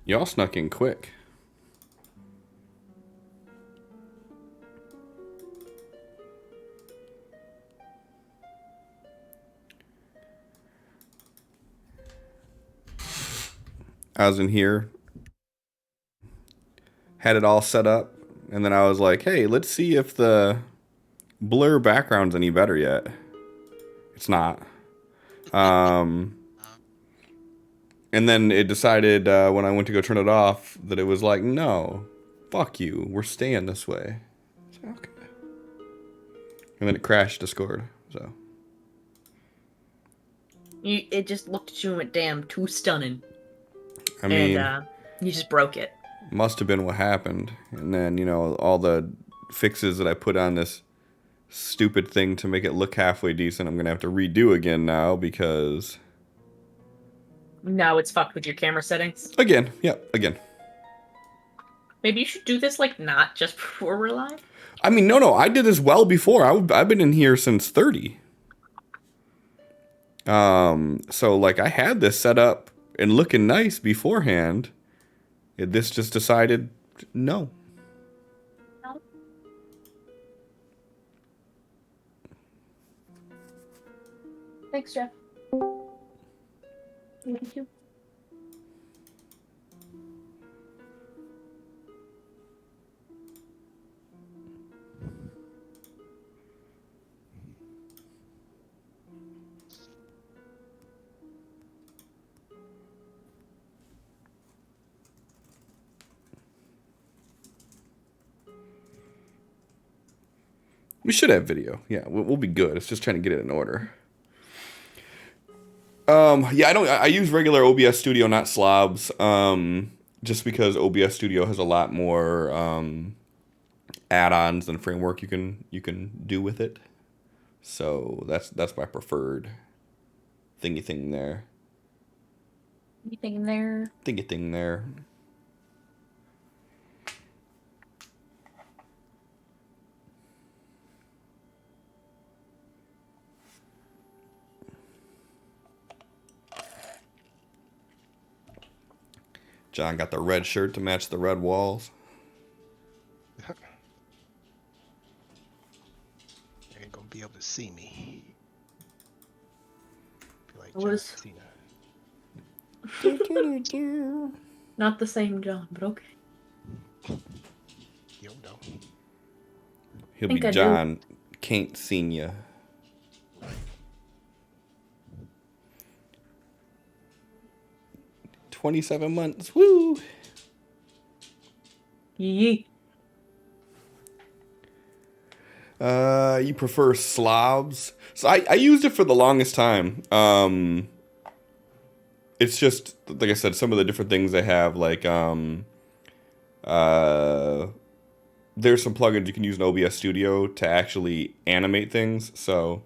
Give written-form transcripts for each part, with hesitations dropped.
Y'all snuck in quick. I was in here, had it all set up, and then I was like, hey, let's see if the blur background's any better yet. It's not. And then it decided when I went to go turn it off that it was like, no, fuck you, we're staying this way. I said, okay. And then it crashed Discord, so. It just looked at you and went, damn, too stunning. I mean, and you just broke it. must have been what happened. And then, you know, all the fixes that I put on this stupid thing to make it look halfway decent, I'm going to have to redo again now because... Now it's fucked with your camera settings. Again, yeah, again. Maybe you should do this, like, not just before we're live? I mean, no, I did this well before. I've been in here since 30. So, like, I had this set up and looking nice beforehand. This just decided, no. No. Thanks, Jeff. Thank you. We should have video. Yeah, we'll be good. It's just trying to get it in order. Yeah, I use regular OBS Studio, not slobs. Just because OBS Studio has a lot more add-ons and framework you can do with it. So that's my preferred thingy thing there. Anything there? Thingy thing there. John got the red shirt to match the red walls. You ain't gonna be able to see me. Be like John Cena. Not the same John, but okay. You don't know. He'll be John Can't Senior. 27 months. Woo! Yee. You prefer slobs? So I used it for the longest time. It's just, like I said, some of the different things they have, like, there's some plugins you can use in OBS Studio to actually animate things. So,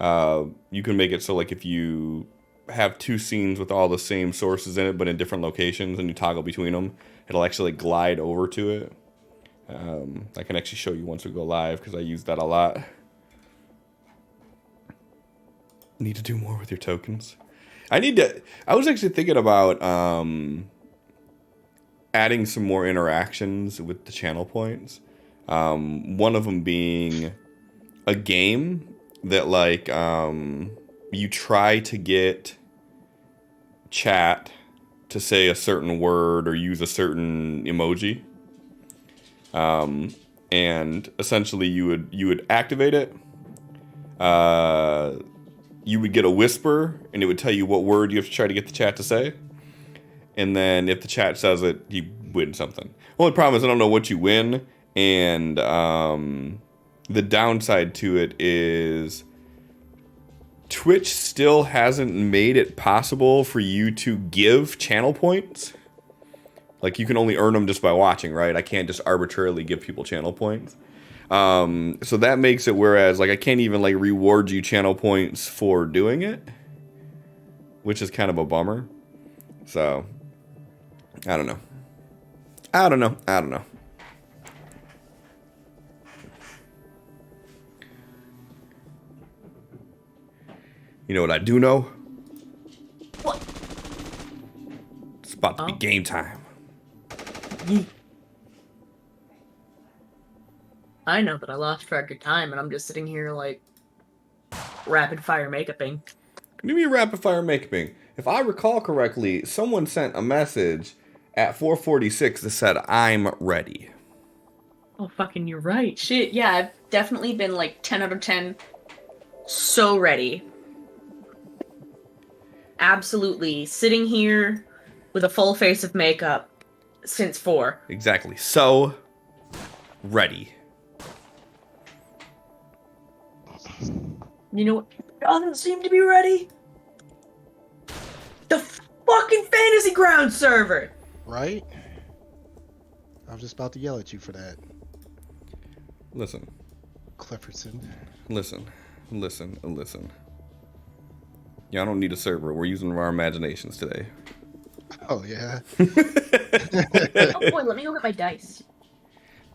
you can make it so, like, if you have two scenes with all the same sources in it, but in different locations, and you toggle between them, it'll actually glide over to it. I can actually show you once we go live, because I use that a lot. Need to do more with your tokens. I was actually thinking about adding some more interactions with the channel points. One of them being a game that, like, you try to get chat to say a certain word or use a certain emoji. And essentially you would activate it. You would get a whisper, and it would tell you what word you have to try to get the chat to say. And then if the chat says it, you win something. Only problem is I don't know what you win, and the downside to it is Twitch still hasn't made it possible for you to give channel points. Like, you can only earn them just by watching, right? I can't just arbitrarily give people channel points. So that makes it whereas, like, I can't even, like, reward you channel points for doing it, which is kind of a bummer. So, I don't know. You know what I do know? What? about to be game time. I know that I lost track of time, and I'm just sitting here like rapid fire makeuping. Give me a rapid fire makeuping. If I recall correctly, someone sent a message at 4:46 that said, "I'm ready." Oh, fucking, you're right. Shit, yeah, I've definitely been like 10 out of 10. So ready. Absolutely. Sitting here with a full face of makeup since 4. Exactly. So ready. You know what doesn't seem to be ready? The fucking Fantasy Ground server! Right? I was just about to yell at you for that, Listen. Clifferson. Listen. Y'all don't need a server. We're using our imaginations today. Oh, yeah? Oh boy, let me go get my dice.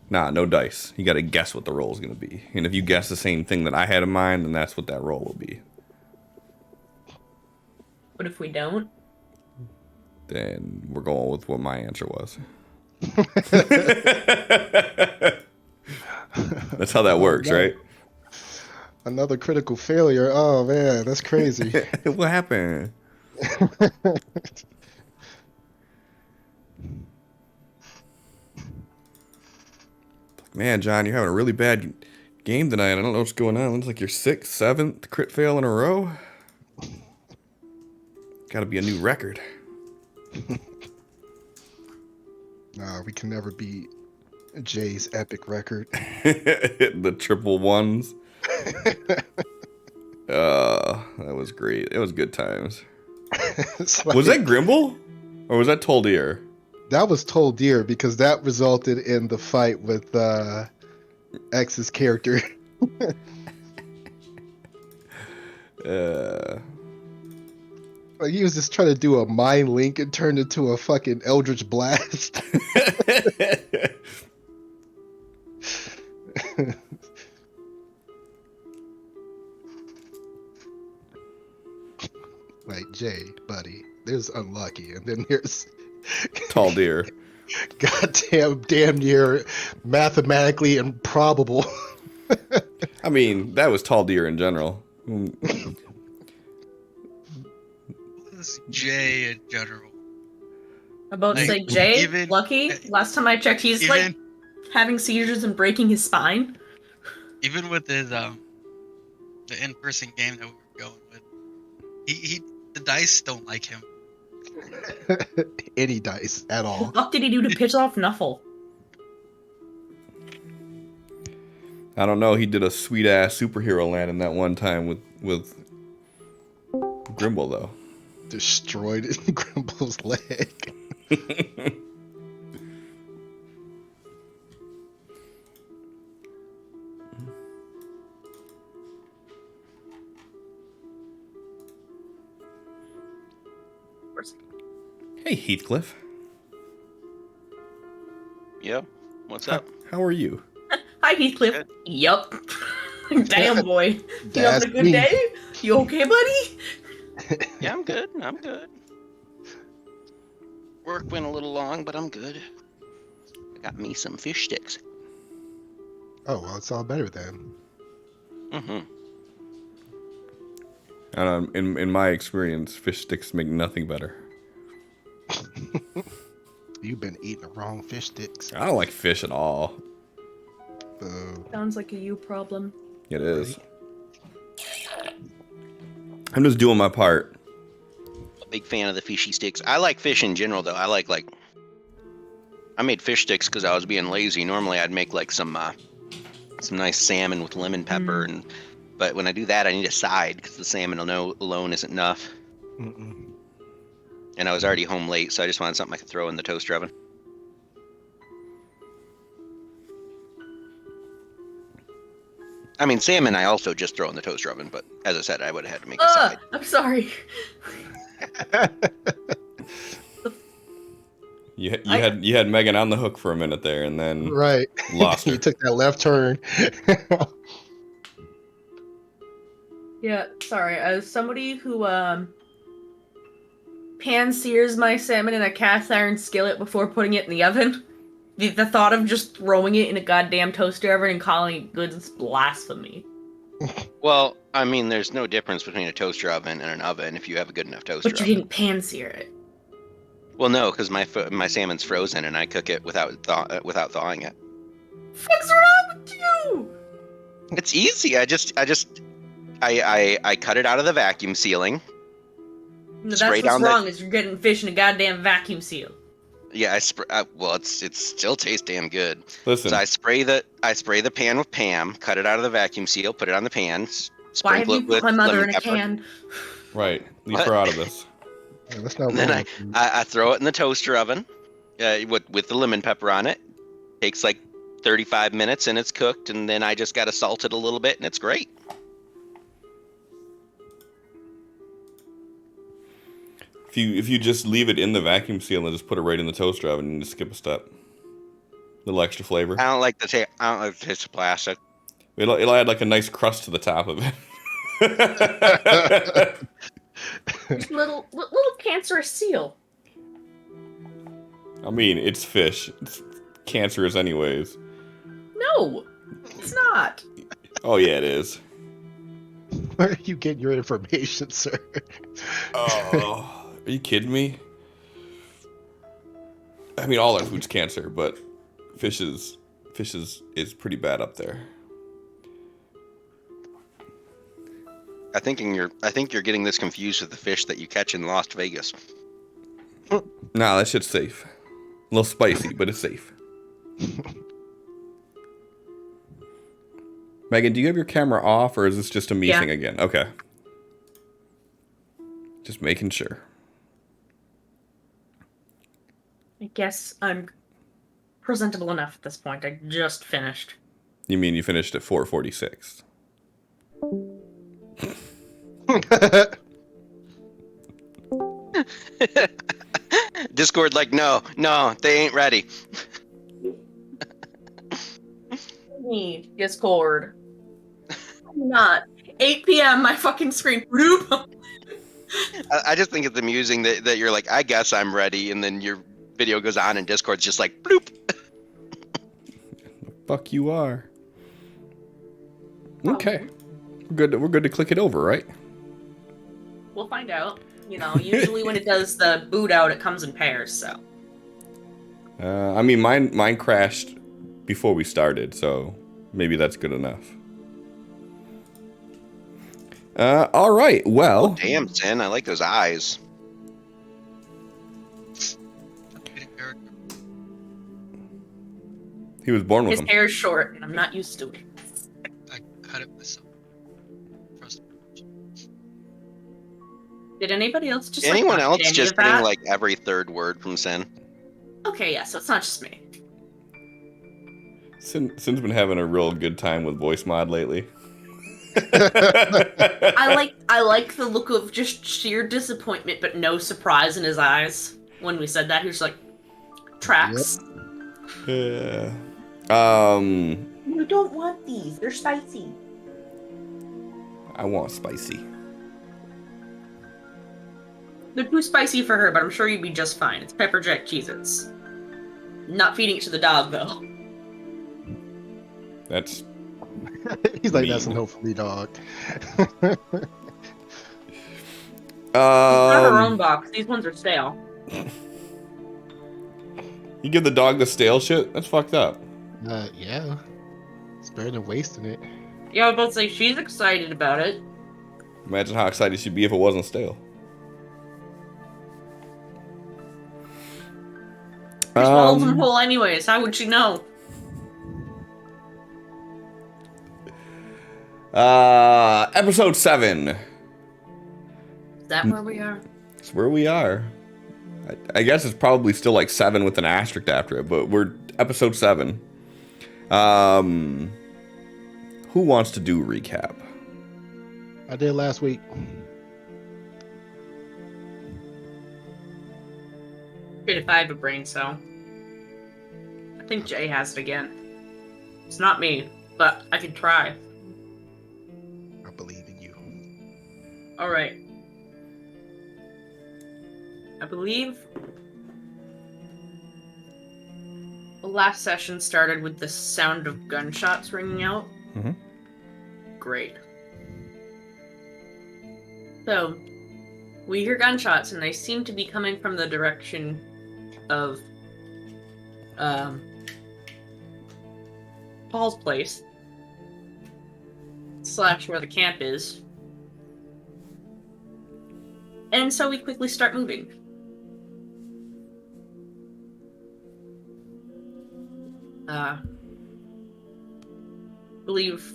Nah, no dice. You gotta guess what the roll is gonna be. And if you guess the same thing that I had in mind, then that's what that roll will be. What if we don't? Then we're going with what my answer was. That's how that works, no. right? Another critical failure. Oh, man, that's crazy. What happened? Man, John, you're having a really bad game tonight. I don't know what's going on. It looks like your 6th, 7th crit fail in a row. Gotta be a new record. No, we can never beat Jay's epic record. The triple ones. That was great. It was good times. Like, Was that Grimble? Or was that Toldir? that was Told Deer because that resulted in the fight with X's character. Like he was just trying to do a mind link and turned into a fucking Eldritch Blast. Like, Jay, buddy, there's unlucky, and then there's Toldir. goddamn damn near mathematically improbable. I mean, that was Toldir in general. It's Jay in general. About to Like, say, Jay, even- lucky. Last time I checked, he's even- like having seizures and breaking his spine. Even with his the in-person game that we were going with, he the dice don't like him. Any dice at all. What the fuck did he do to piss off Nuffle? I don't know. He did a sweet ass superhero landing that one time with Grimble though. Destroyed Grimble's leg. Hey Heathcliff. Yeah. What's up? How are you? Hi, Heathcliff. Good. Yup. Damn, boy. You That's having a good me. day? You okay, buddy? Yeah, I'm good. I'm good. Work went a little long, but I'm good. I got me some fish sticks. Oh, well, it's all better then. Mm-hmm. In my experience, fish sticks make nothing better. You've been eating the wrong fish sticks. I don't like fish at all. Sounds like a you problem. It is. I'm just doing my part. Big fan of the fishy sticks. I like fish in general, though. I like I made fish sticks because I was being lazy. Normally, I'd make like some nice salmon with lemon pepper, but when I do that, I need a side because the salmon alone isn't enough. Mm-mm. And I was already home late, so I just wanted something I could throw in the toaster oven. I mean, salmon I also just throw in the toaster oven, but as I said, I would have had to make a side. I'm sorry. You had Megan on the hook for a minute there, and then Right. lost her. You took that left turn. Yeah, sorry. As somebody who pan sears my salmon in a cast iron skillet before putting it in the oven. The thought of just throwing it in a goddamn toaster oven and calling it good is blasphemy. Well, I mean, there's no difference between a toaster oven and an oven if you have a good enough toaster But you oven. didn't pan sear it. Well, no, because my salmon's frozen and I cook it without thawing it. What's wrong with you? It's easy. I cut it out of the vacuum sealing. No, that's Spray what's down wrong is you're getting fish in a goddamn vacuum seal. Yeah, well, it still tastes damn good. Listen, So I spray the pan with Pam, cut it out of the vacuum seal, put it on the pan, Why have sprinkle you it with put my mother lemon in a pepper. can? right. Leave What? her out of this. Yeah, that's not And then wrong. I throw it in the toaster oven, with the lemon pepper on it. Takes like 35 minutes and it's cooked, and then I just gotta salt it a little bit, and it's great. If you just leave it in the vacuum seal and just put it right in the toaster oven and just skip a step. A little extra flavor. I don't like the taste of plastic. It'll add like a nice crust to the top of it. Just little cancerous seal. I mean, it's fish. It's cancerous anyways. No, it's not. Oh yeah, it is. Where are you getting your information, sir? Oh, are you kidding me? I mean, all our food's cancer, but fish is pretty bad up there. I think you're getting this confused with the fish that you catch in Las Vegas. Nah, that shit's safe. A little spicy, but it's safe. Megan, do you have your camera off, or is this just a me Yeah. thing again? Okay. Just making sure. I guess I'm presentable enough at this point. I just finished. You mean you finished at 4:46? Discord, like, no, they ain't ready. Me, Discord. I'm not. 8 p.m. My fucking screen. I just think it's amusing that you're like, I guess I'm ready, and then your video goes on and Discord's just like, bloop. Fuck you are. Okay. We're good to click it over, right? We'll find out. You know, usually when it does the boot out, it comes in pairs, so. I mean, mine crashed before we started, so maybe that's good enough. All right. Well, Damn, Sin, I like those eyes. he was born with His them. hair is short, and I'm not used to it. I cut it myself. Trust me. Did anybody else just Anyone like, else any just of that? getting like every third word from Sin? Okay, yeah, so it's not just me. Sin's been having a real good time with voice mod lately. I like the look of just sheer disappointment, but no surprise in his eyes when we said that. He was like, tracks. Yeah. You don't want these. They're spicy. I want spicy. They're too spicy for her, but I'm sure you'd be just fine. It's pepper jack Cheez-Its. Not feeding it to the dog, though. That's He's like, mean. that's enough for me, dog. Not her own box. These ones are stale. You give the dog the stale shit? That's fucked up. Yeah. It's better than wasting it. Yeah, I was about to say, she's excited about it. Imagine how excited she'd be if it wasn't stale. She swallows them whole anyways. How would she know? Episode 7. Is that where we are? That's where we are. I guess it's probably still like 7 with an asterisk after it, but we're episode 7. Who wants to do recap? I did last week. Good if I have a brain cell. I think Jay has it again. It's not me, but I can try. I believe in you. Alright. I believe the last session started with the sound of gunshots ringing out. Mhm. Great. So, we hear gunshots, and they seem to be coming from the direction of Paul's place / where the camp is. And so we quickly start moving. Believe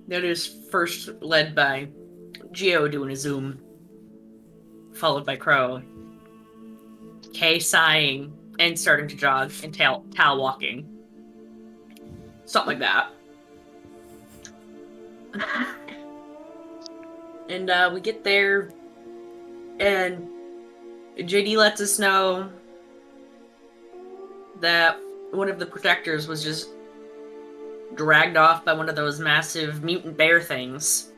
that is first led by Geo doing a zoom, followed by Crow, Kay sighing and starting to jog, and Tal walking. Something like that. And we get there, and JD lets us know that one of the protectors was just dragged off by one of those massive mutant bear things.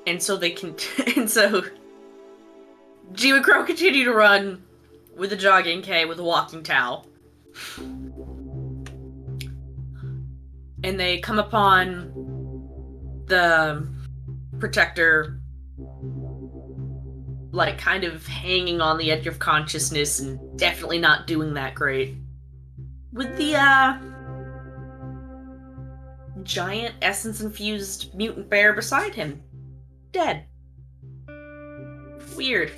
And so they can, and so G and Crow continue to run with a jogging K with a walking Tal. And they come upon the protector, like, kind of hanging on the edge of consciousness and definitely not doing that great. With the, giant essence-infused mutant bear beside him. Dead. Weird.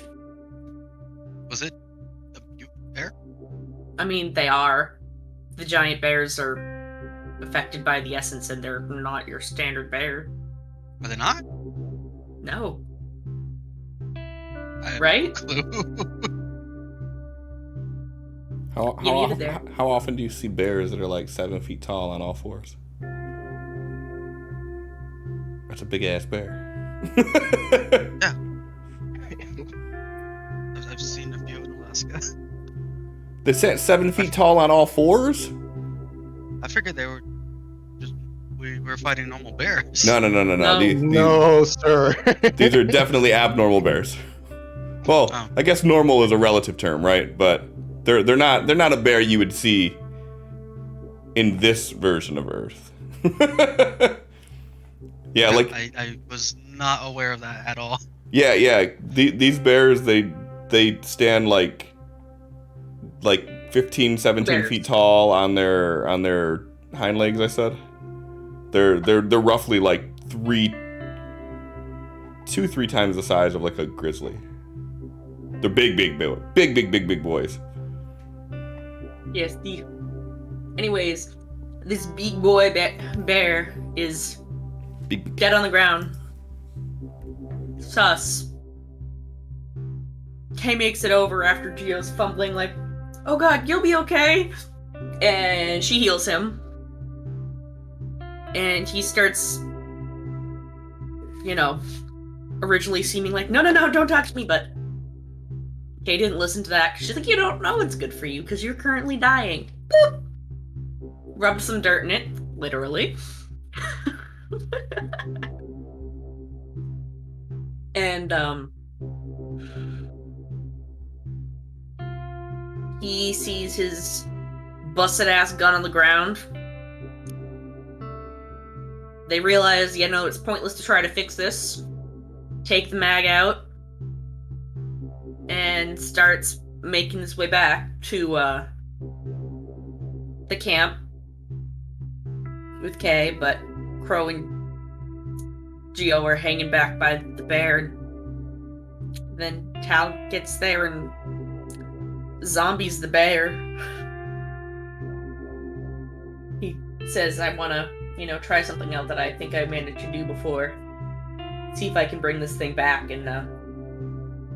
Was it a mutant bear? I mean, they are. The giant bears are affected by the essence, and they're not your standard bear. Are they not? No. I have Right? no clue. You muted there. How often do you see bears that are like 7 feet tall on all fours? That's a big ass bear. Yeah. I've seen a few in Alaska. They said 7 feet tall on all fours? I figured they were just we were fighting normal bears. No. No. No, sir. These are definitely abnormal bears. Well, Oh. I guess normal is a relative term, right? But they're not a bear you would see in this version of Earth. Yeah, like I was not aware of that at all. yeah. These bears they stand like 15, 17 Bears. feet tall on their hind legs. I said they're roughly like 3 times the size of like a grizzly. They're big boys. Yes, anyways, this big boy bear is Big. dead on the ground. Sus. Kay makes it over after Geo's fumbling like, oh god, you'll be okay. And she heals him. And he starts, originally seeming like, no, don't touch me, but Kay didn't listen to that. She's like, you don't know it's good for you because you're currently dying. Boop. Rub some dirt in it, literally. And, he sees his busted-ass gun on the ground. They realize, it's pointless to try to fix this. Take the mag out. And starts making his way back to, the camp with Kay, but Crow and Geo are hanging back by the bear. Then Tal gets there and zombies the bear. He says, I want to, try something out that I think I managed to do before. See if I can bring this thing back. And,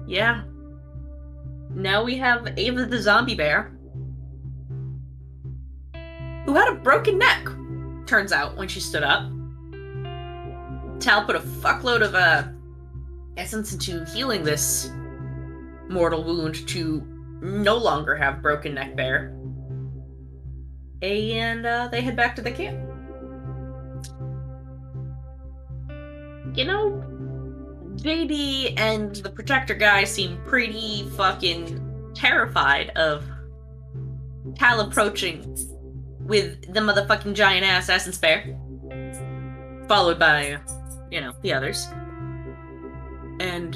yeah. Now we have Ava the zombie bear, who had a broken neck, turns out, when she stood up. Tal put a fuckload of essence into healing this mortal wound to no longer have broken neck bear. And they head back to the camp. JD and the Protector guy seem pretty fucking terrified of Tal approaching with the motherfucking giant ass essence bear, followed by, the others. And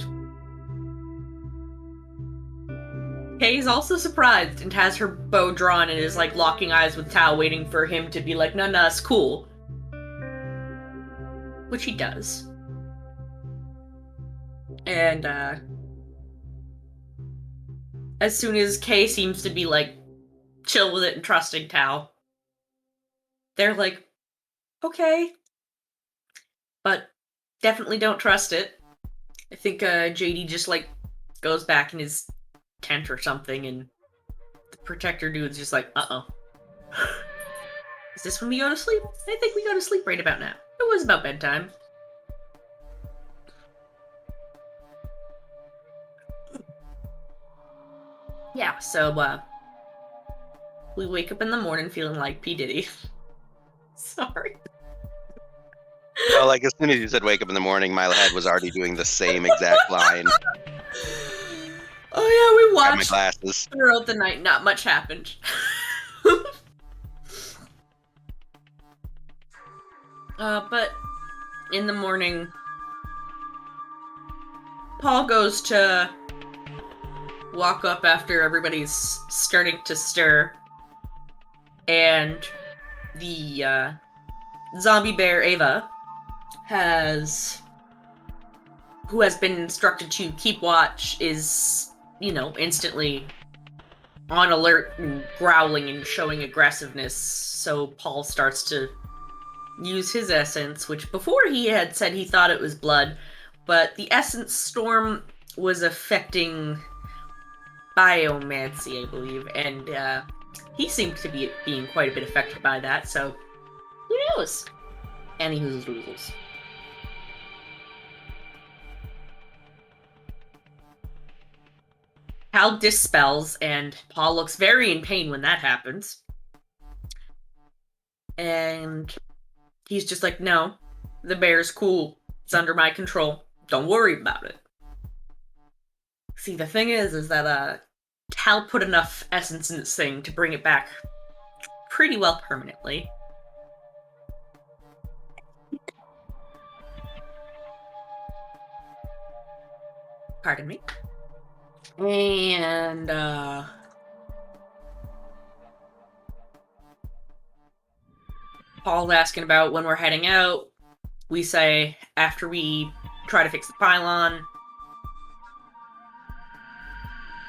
Kay's also surprised and has her bow drawn and is like locking eyes with Tal, waiting for him to be like, no, it's cool. Which he does. And as soon as Kay seems to be like chill with it and trusting Tal, they're like, okay. But definitely don't trust it. I think JD just like goes back in his tent or something, and the Protector dude's just like, uh-oh. Is this when we go to sleep? I think we go to sleep right about now. It was about bedtime. Yeah, so we wake up in the morning feeling like P. Diddy. Sorry. Well, like as soon as you said wake up in the morning, my head was already doing the same exact line. Oh yeah, we Got my watched glasses. throughout the night. Not much happened. But in the morning, Paul goes to walk up after everybody's starting to stir, and the zombie bear Ava who has been instructed to keep watch, is, instantly on alert and growling and showing aggressiveness. So Paul starts to use his essence, which before he had said he thought it was blood, but the essence storm was affecting biomancy, I believe, and he seemed to be being quite a bit affected by that, so who knows? And he loses. Hal dispels, and Paul looks very in pain when that happens. And he's just like, no, the bear's cool. It's under my control. Don't worry about it. See, the thing is that Hal put enough essence in this thing to bring it back pretty well permanently. Pardon me. And, Paul's asking about when we're heading out. We say after we try to fix the pylon.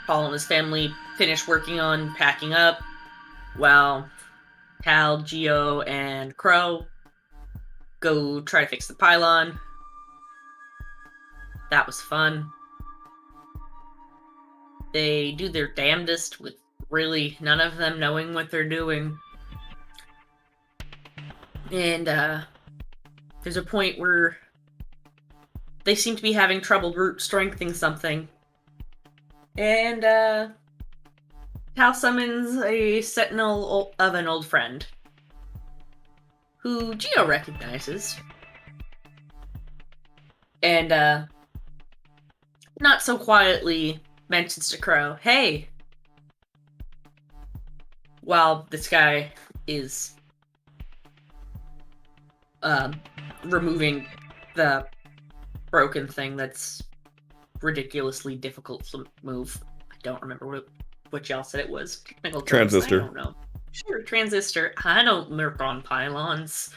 Paul and his family finish working on packing up, while Tal, Geo, and Crow go try to fix the pylon. That was fun. They do their damnedest with really none of them knowing what they're doing. And there's a point where they seem to be having trouble brute strengthening something. And Tal summons a sentinel of an old friend, who Geo recognizes. And not so quietly mentions to Crow, hey, while this guy is removing the broken thing that's ridiculously difficult to move. I don't remember what y'all said it was. Technical terms, Transistor. I don't know. Sure, transistor. I don't work on pylons.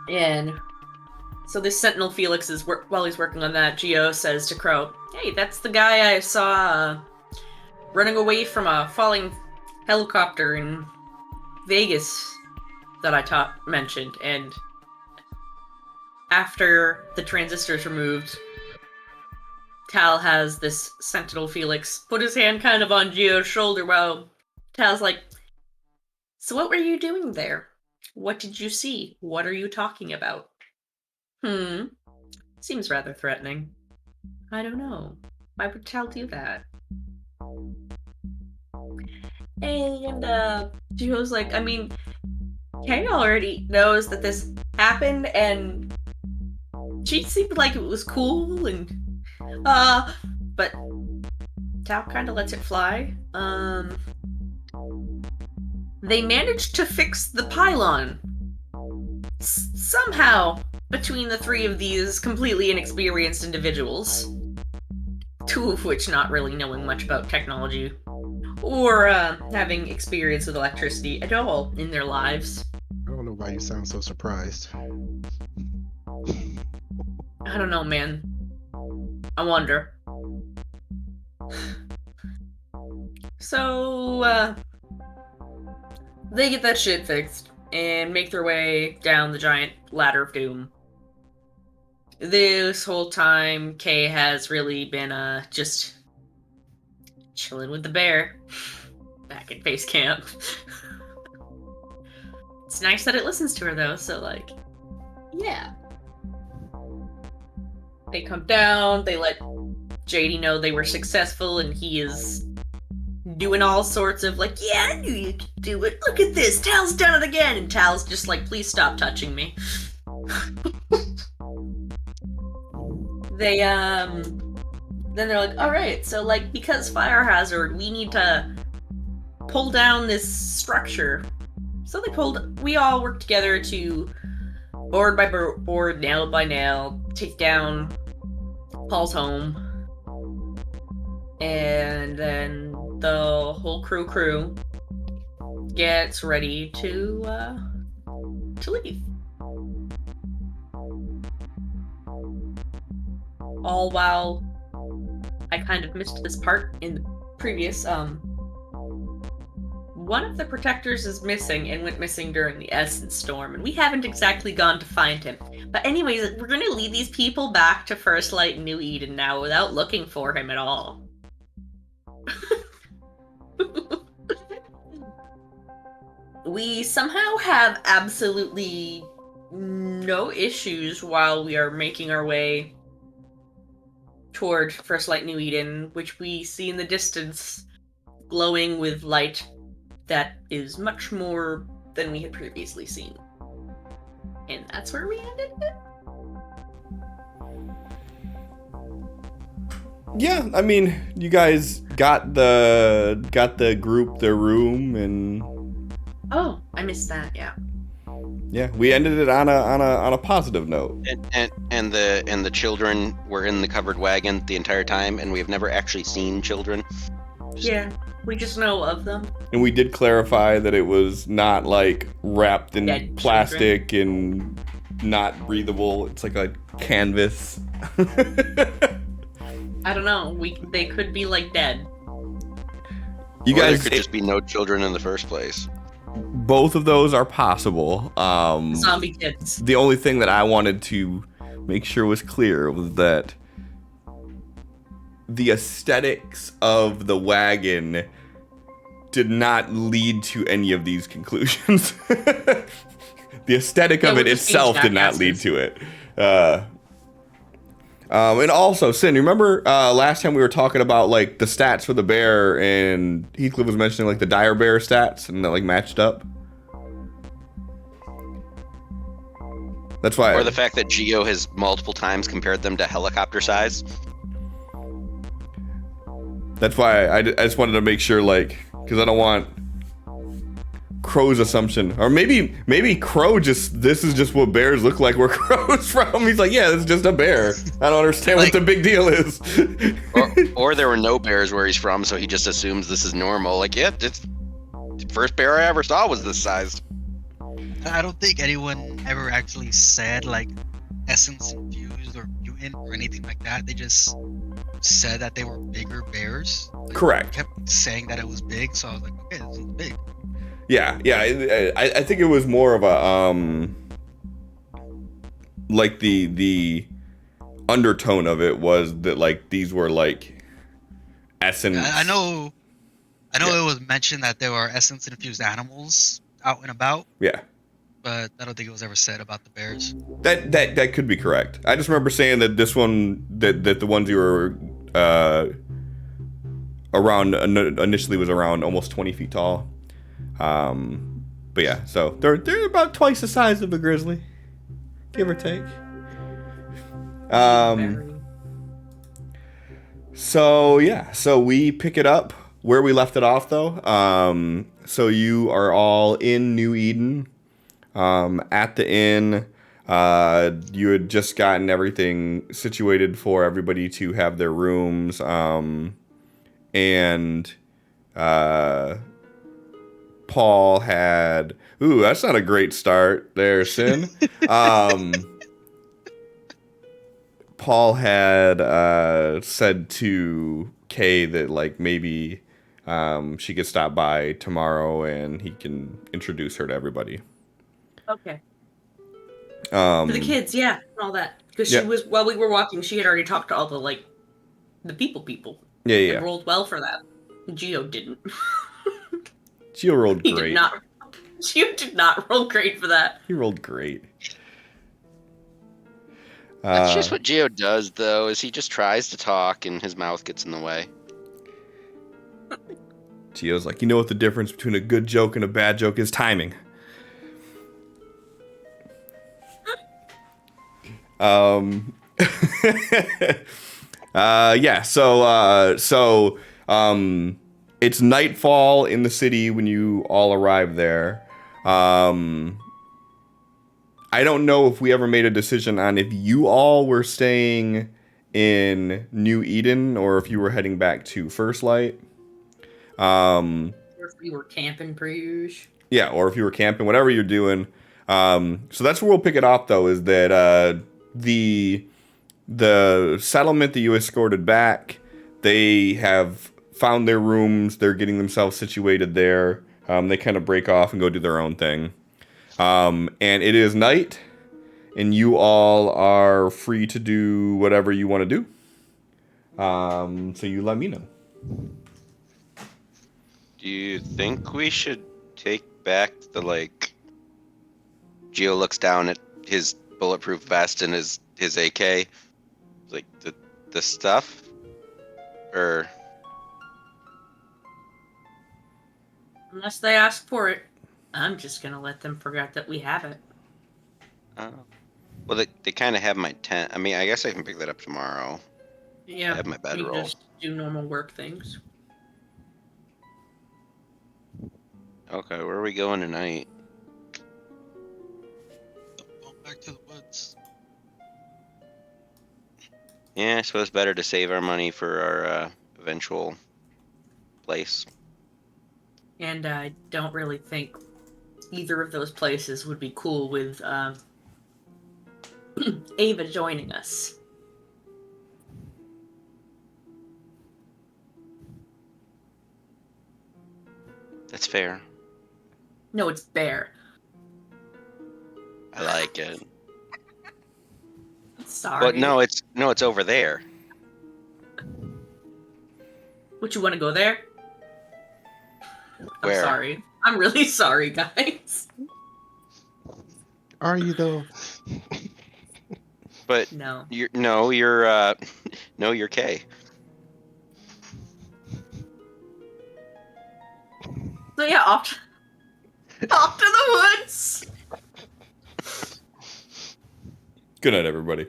And so this Sentinel Felix is while he's working on that, Geo says to Crow, hey, that's the guy I saw running away from a falling helicopter in Vegas that I mentioned. And after the transistor's removed, Tal has this Sentinel Felix put his hand kind of on Geo's shoulder while Tal's like, so what were you doing there? What did you see? What are you talking about? Seems rather threatening. I don't know. Why would Tal do that? And Geo's like, I mean, Kay already knows that this happened, and she seemed like it was cool and but Tao kind of lets it fly. They managed to fix the pylon somehow between the three of these completely inexperienced individuals, two of which not really knowing much about technology or having experience with electricity at all in their lives. I don't know why you sound so surprised. I don't know, man. I wonder. So, they get that shit fixed and make their way down the giant ladder of doom. This whole time, Kay has really been, just chilling with the bear back at base camp. It's nice that it listens to her, though, so, like, yeah. They come down, they let JD know they were successful, and he is doing all sorts of, like, yeah, I knew you could do it. Look at this, Tal's done it again! And Tal's just like, please stop touching me. Then they're like, alright, so, like, because fire hazard, we need to pull down this structure. So we all worked together to, board by board, nail by nail, take down Paul's home. And then the whole crew gets ready to leave. All while I kind of missed this part in the previous, one of the protectors is missing and went missing during the Essence Storm, and we haven't exactly gone to find him. But anyways, we're gonna lead these people back to First Light New Eden now without looking for him at all. We somehow have absolutely no issues while we are making our way toward First Light New Eden, which we see in the distance glowing with light that is much more than we had previously seen. And that's where we ended it? Yeah, I mean, you guys got the group their room, and Oh, I missed that, yeah. yeah, we ended it on a positive note. And the children were in the covered wagon the entire time, and we have never actually seen children. Yeah, we just know of them. And we did clarify that it was not like wrapped in Dead plastic and not breathable. It's like a canvas. I don't know, they could be, like, dead. You Or guys there could just be no children in the first place. both of those are possible. Zombie kids. The only thing that I wanted to make sure was clear was that the aesthetics of the wagon did not lead to any of these conclusions. The aesthetic of it itself did not lead to it. And also, Sin, you remember last time we were talking about like the stats for the bear, and Heathcliff was mentioning like the dire bear stats and that like matched up? That's why. Or the fact that Geo has multiple times compared them to helicopter size. That's why I just wanted to make sure, like, because I don't want Crow's assumption, or maybe Crow this is just what bears look like where Crow's from. He's like, yeah, it's just a bear. I don't understand Like- what the big deal is. Or there were no bears where he's from, so he just assumes this is normal. Like, yeah, it's the first bear I ever saw was this size. I don't think anyone ever actually said like essence infused or mutant or anything like that. They just said that they were bigger bears. Like, Correct. kept saying that it was big, so I was like, okay, this is big. Yeah. I think it was more of a like the undertone of it was that like these were like essence. I know Yeah. it was mentioned that there were essence infused animals out and about, Yeah. but I don't think it was ever said about the bears. That could be correct. I just remember saying that this one that the ones you were around initially was around almost 20 feet tall. But yeah, so they're about twice the size of a grizzly, give or take. Very. So yeah, so we pick it up where we left it off, though. So you are all in New Eden, at the inn. You had just gotten everything situated for everybody to have their rooms, and Paul had. Ooh, that's not a great start there, Sin. Paul had said to Kay that like maybe she could stop by tomorrow and he can introduce her to everybody. Okay. For the kids, yeah, and all that. Because she Yeah. was, while we were walking, she had already talked to all the, like, the people. Yeah, yeah. And rolled well for that. Geo didn't. Gio rolled He great. did not. Geo did not roll great for that. He rolled great. That's just what Geo does, though, is he just tries to talk and his mouth gets in the way. Gio's like, you know what the difference between a good joke and a bad joke is? Timing. Yeah, so it's nightfall in the city when you all arrive there. I don't know if we ever made a decision on if you all were staying in New Eden or if you were heading back to First Light. Or if we were camping, Bruges. Yeah, or if you were camping, whatever you're doing. So that's where we'll pick it off, though, is that the settlement that you escorted back, they have found their rooms. They're getting themselves situated there. They kind of break off and go do their own thing. And it is night, and you all are free to do whatever you want to do. So you let me know. Do you think we should take back the, like... Geo looks down at his bulletproof vest and his AK. Like, the stuff? Or... Unless they ask for it, I'm just gonna let them forget that we have it. Well, they kind of have my tent. I mean, I guess I can pick that up tomorrow. Yeah, I have my bedroll. we just do normal work things. Okay, where are we going tonight? Going back to the woods. Yeah, I suppose better to save our money for our eventual place. And I don't really think either of those places would be cool with Ava joining us. That's fair. No, it's Bear. I like it. Sorry. But no, it's over there. Would you want to go there? I'm Where? sorry. I'm really sorry, guys. Are you though? But No. you're Kay. So yeah, off to the woods. Good night, everybody.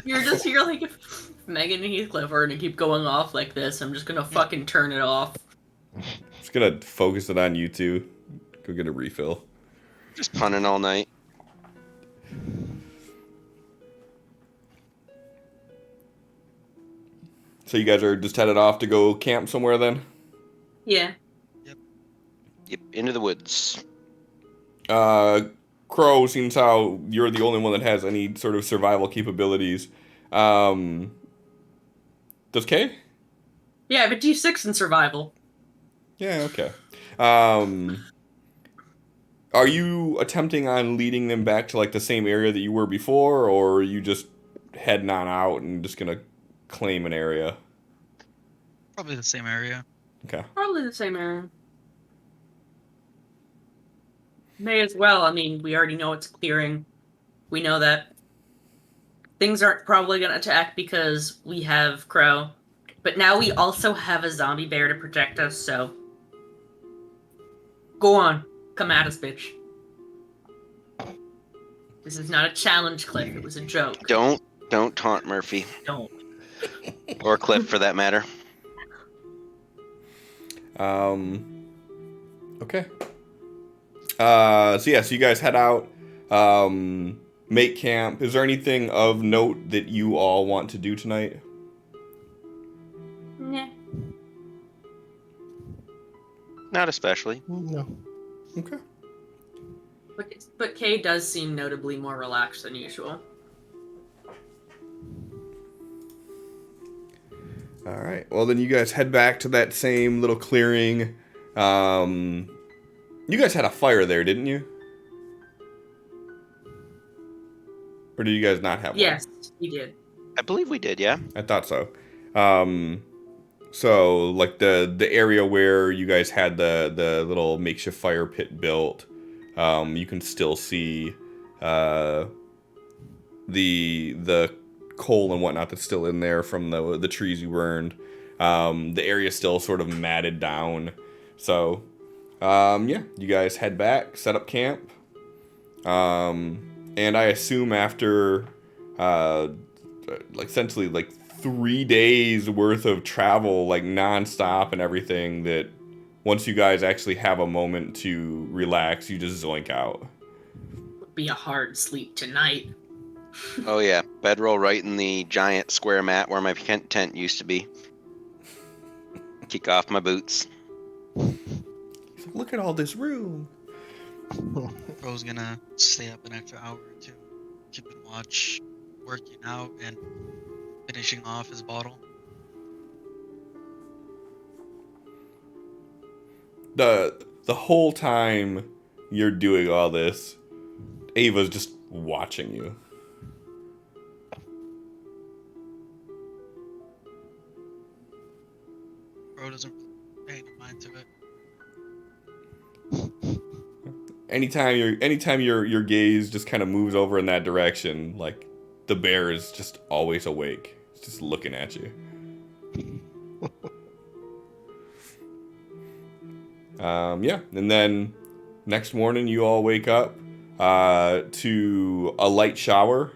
You're like, if Megan and Heathcliff are gonna keep going off like this, I'm just gonna fucking turn it off. Just gonna focus it on you two. Go get a refill. Just punning all night. So you guys are just headed off to go camp somewhere then? Yeah. Yep, into the woods. Crow, seems how you're the only one that has any sort of survival capabilities. Does Kay? Yeah, I have a D6 in survival. Yeah, okay. Are you attempting on leading them back to like the same area that you were before, or are you just heading on out and just gonna claim an area? Probably the same area. Okay. Probably the same area. May as well. I mean, we already know it's clearing. We know that things aren't probably going to attack because we have Crow. But now we also have a zombie bear to protect us, so... Go on. Come at us, bitch. This is not a challenge, Cliff. It was a joke. Don't taunt Murphy Don't. or Cliff for that matter. Okay. So you guys head out, make camp. Is there anything of note that you all want to do tonight? Nah. Not especially. No. Okay. But Kay does seem notably more relaxed than usual. All right. Well, then you guys head back to that same little clearing. You guys had a fire there, didn't you? Or did you guys not have one? Yes, we did. I believe we did, yeah. I thought so. So like the area where you guys had the little makeshift fire pit built, you can still see the coal and whatnot that's still in there from the trees you burned. The area's still sort of matted down. So you guys head back, set up camp. And I assume after essentially 3 days worth of travel, like nonstop and everything, that once you guys actually have a moment to relax, you just zoink out. Would be a hard sleep tonight. Oh yeah, bedroll right in the giant square mat where my tent used to be. Kick off my boots. Look at all this room. Bro's gonna stay up an extra hour or two, keeping watch, working out, and finishing off his bottle. The whole time you're doing all this, Ava's just watching you. Bro doesn't pay any mind to it. Anytime your gaze just kind of moves over in that direction, like the bear is just always awake. It's just looking at you. And then next morning you all wake up to a light shower.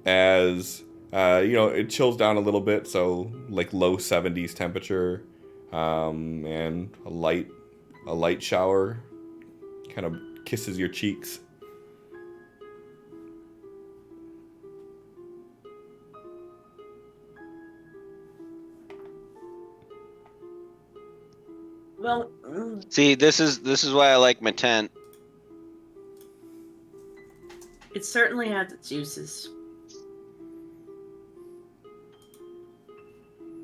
As it chills down a little bit, so like low 70s temperature, and a light shower kind of kisses your cheeks. Well, See, this is why I like my tent. it certainly has its uses.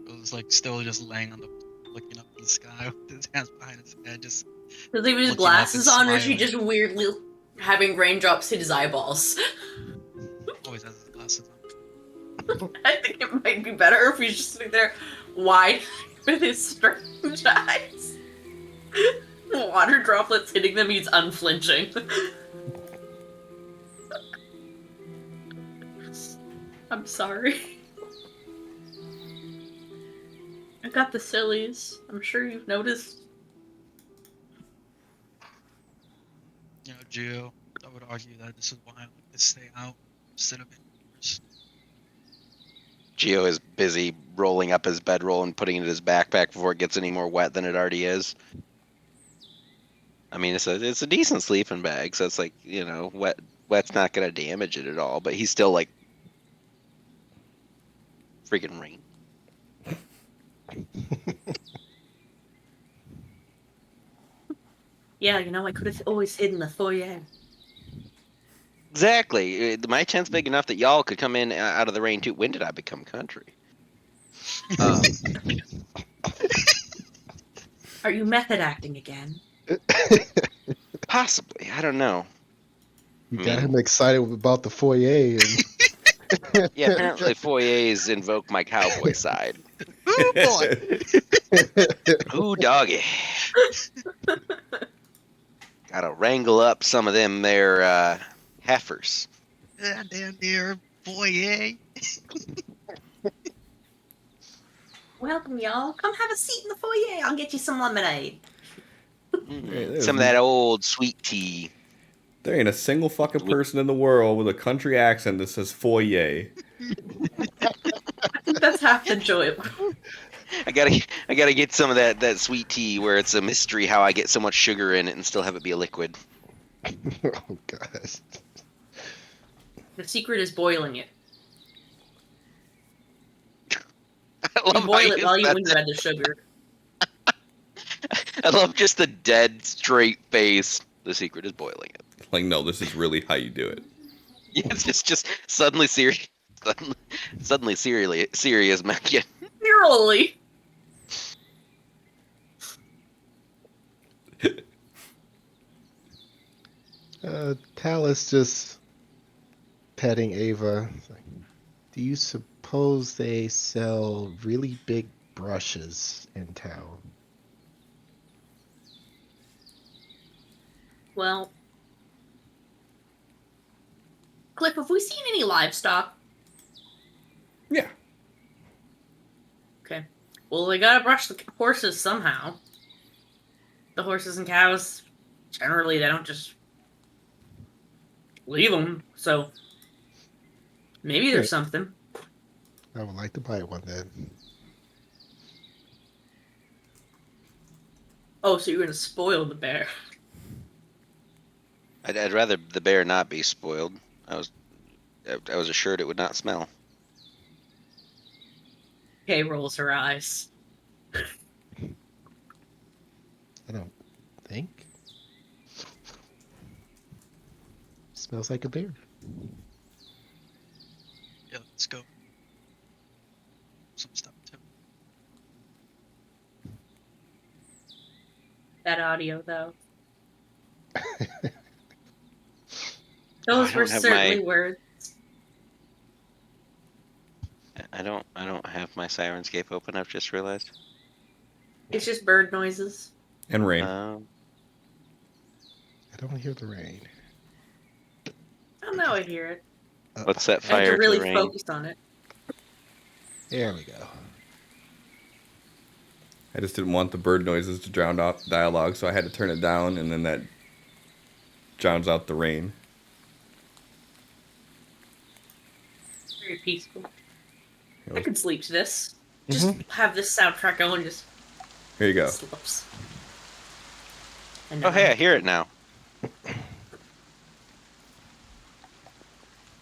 Bro's like still just laying on the, looking up at the sky with his hands behind his head, just Does he have his Looking up glasses and on, or is he smiling. just weirdly having raindrops hit his eyeballs? always has his glasses on. I think it might be better if he's just sitting there wide with his strange eyes. Water droplets hitting them, he's unflinching. I'm sorry. I got the sillies. I'm sure you've noticed. You know, Gio, I would argue that this is why I like to stay out instead of indoors. Gio is busy rolling up his bedroll and putting it in his backpack before it gets any more wet than it already is. I mean, it's a decent sleeping bag, so it's like, wet's not gonna damage it at all. But he's still like freaking rain. Yeah, I could have always hidden the foyer. Exactly. My tent's big enough that y'all could come in out of the rain too. When did I become country? Are you method acting again? Possibly. I don't know. You got him excited about the foyer. And... Yeah, apparently foyers invoke my cowboy side. Ooh, boy! Ooh, doggy. Gotta wrangle up some of them there heifers. Yeah, damn dear foyer. Welcome, y'all. Come have a seat in the foyer. I'll get you some lemonade. Some of that old sweet tea. There ain't a single fucking person in the world with a country accent that says foyer. I think that's half the joy of I gotta get some of that sweet tea where it's a mystery how I get so much sugar in it and still have it be a liquid. Oh gosh. the secret is boiling it. I You love how boil it you while you said when you add the sugar. I love just the dead straight face. The secret is boiling it. Like, no, this is really how you do it. Yeah, it's just suddenly serious. Suddenly serious, Megan. Really? Talus just petting Ava. It's like, do you suppose they sell really big brushes in town? Well, Cliff, have we seen any livestock? Yeah. Okay. Well, they gotta brush the horses somehow. The horses and cows, generally, they don't just leave them. So maybe there's something. I would like to buy one then. Oh, so you're gonna spoil the bear? I'd rather the bear not be spoiled. I was assured it would not smell. Kay rolls her eyes. I don't think. Smells like a bear. Yeah, let's go. Some stuff too. That audio, though. I Those don't were have certainly my- words. I don't have my Sirenscape open. I've just realized. It's just bird noises. And rain. I don't hear the rain. I don't know, I hear it. Let's set I have fire to to really the rain. focus on it. There we go. I just didn't want the bird noises to drown out dialogue, so I had to turn it down, and then that drowns out the rain. Very peaceful. It I was- could sleep to this. Just have this soundtrack going, just Here you go. slips. And Oh hey, I hear it now.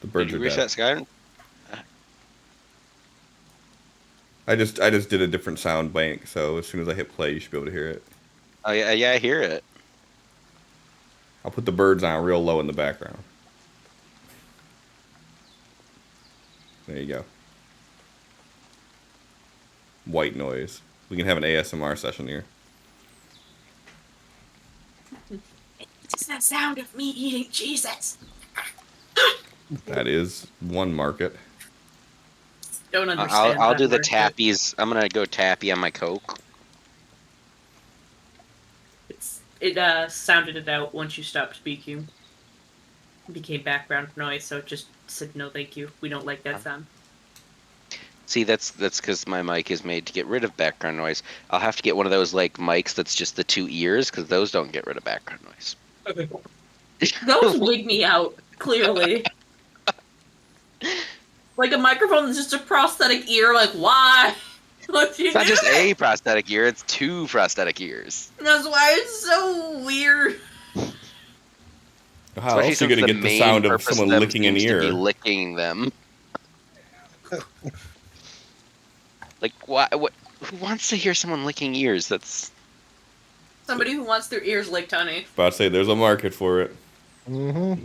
The birds Did you are reset dead. Skyrim? I just did a different sound bank, so as soon as I hit play, you should be able to hear it. Oh yeah, I hear it. I'll put the birds on real low in the background. There you go. White noise. We can have an ASMR session here. It's the sound of me eating Jesus. That is one market. Don't understand. I'll that do the word, but tappies. I'm gonna go tappy on my Coke. It sounded it out once you stopped speaking. It became background noise, so it just said no thank you. We don't like that sound. See, that's because my mic is made to get rid of background noise. I'll have to get one of those like mics that's just the two ears, because those don't get rid of background noise. Those wig me out, clearly. Like a microphone that's just a prosthetic ear, like why? What you It's not do? just a prosthetic ear; it's two prosthetic ears. That's why it's so weird. How Especially else are you since going to get the main sound of purpose someone them licking an seems to be ear? licking them. Like what? Who wants to hear someone licking ears? That's Somebody who wants their ears licked, honey. About to say, there's a market for it. Mm-hmm.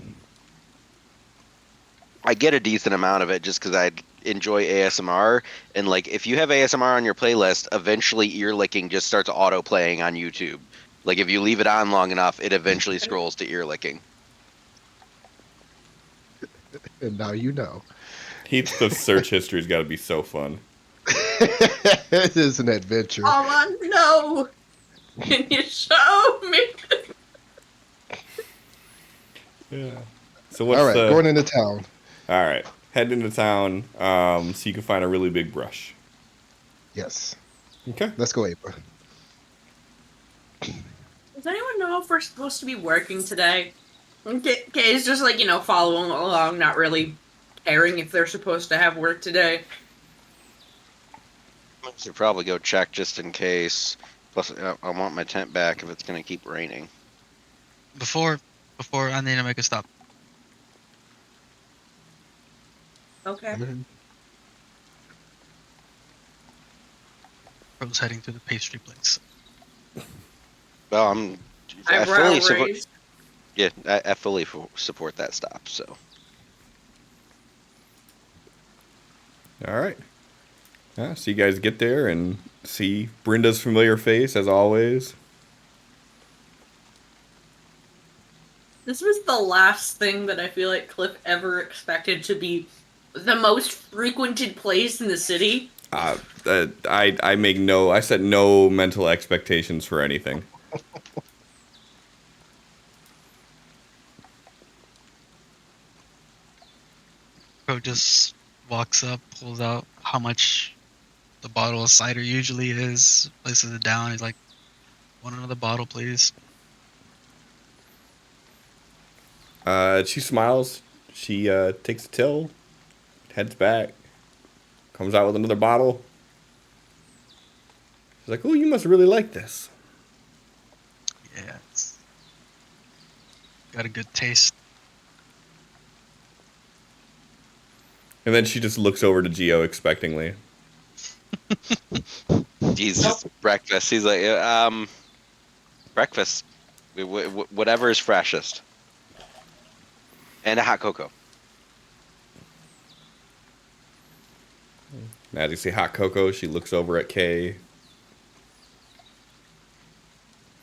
I get a decent amount of it just because I enjoy ASMR, and like if you have ASMR on your playlist, eventually ear licking just starts auto playing on YouTube. Like if you leave it on long enough, it eventually scrolls to ear licking. And now you know. The search history's got to be so fun. It is an adventure. Mama, no! Can you show me? Yeah. So what's All right, the? going into town. All right, heading into town, so you can find a really big brush. Yes. Okay. Let's go, Ava. Does anyone know if we're supposed to be working today? Kay's just like, following along, not really caring if they're supposed to have work today. I should probably go check just in case. Plus, I want my tent back if it's gonna keep raining. Before I need to make a stop. Okay. Crow's heading to the pastry place. Well, I Eyebrow fully support. raised. Yeah, I fully support that stop. So All right. Yeah, so you guys get there and see Brenda's familiar face as always. This was the last thing that I feel like Cliff ever expected to be the most frequented place in the city. I set no mental expectations for anything. Crow just walks up, pulls out how much the bottle of cider usually is, places it down. He's like, "Want another bottle, please?" She smiles. She takes a till, heads back, comes out with another bottle. She's like, "Oh, you must really like this." Yeah, it's got a good taste. And then she just looks over to Geo expectingly. he's just breakfast. He's like, breakfast, whatever is freshest, and a hot cocoa. And as you say hot cocoa, she looks over at Kay.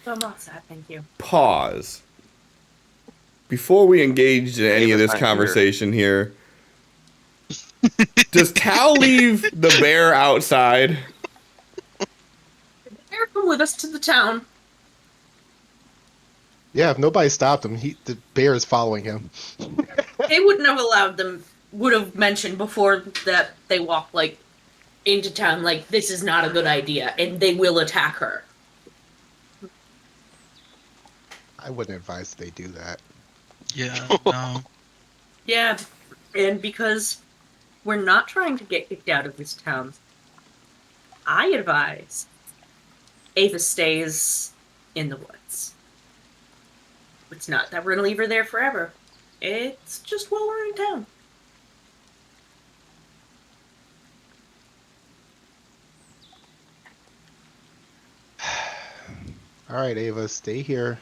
I'm all set, thank you. Pause. Before we engage in any of this conversation here, does Tal leave the bear outside? Bear, come with us to the town. Yeah, if nobody stopped him, the bear is following him. They wouldn't have allowed them, would have mentioned before that they walk, into town, this is not a good idea, and they will attack her. I wouldn't advise they do that. Yeah, no. Yeah, and because we're not trying to get kicked out of this town, I advise Ava stays in the woods. It's not that we're gonna leave her there forever. It's just while we're in town. All right, Ava, stay here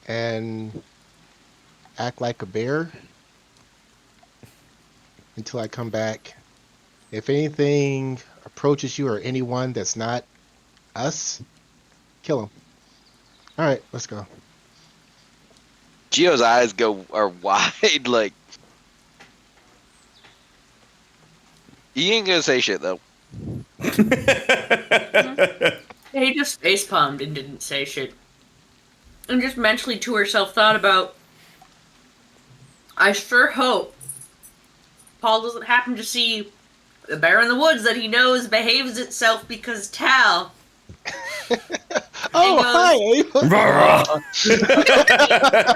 and act like a bear until I come back. If anything approaches you or anyone that's not us, kill them. All right, let's go. Geo's eyes are wide, like he ain't gonna say shit though. He just facepalmed and didn't say shit. And just mentally to herself thought about, I sure hope Paul doesn't happen to see the bear in the woods that he knows behaves itself because Tal. Oh, hi, Ava.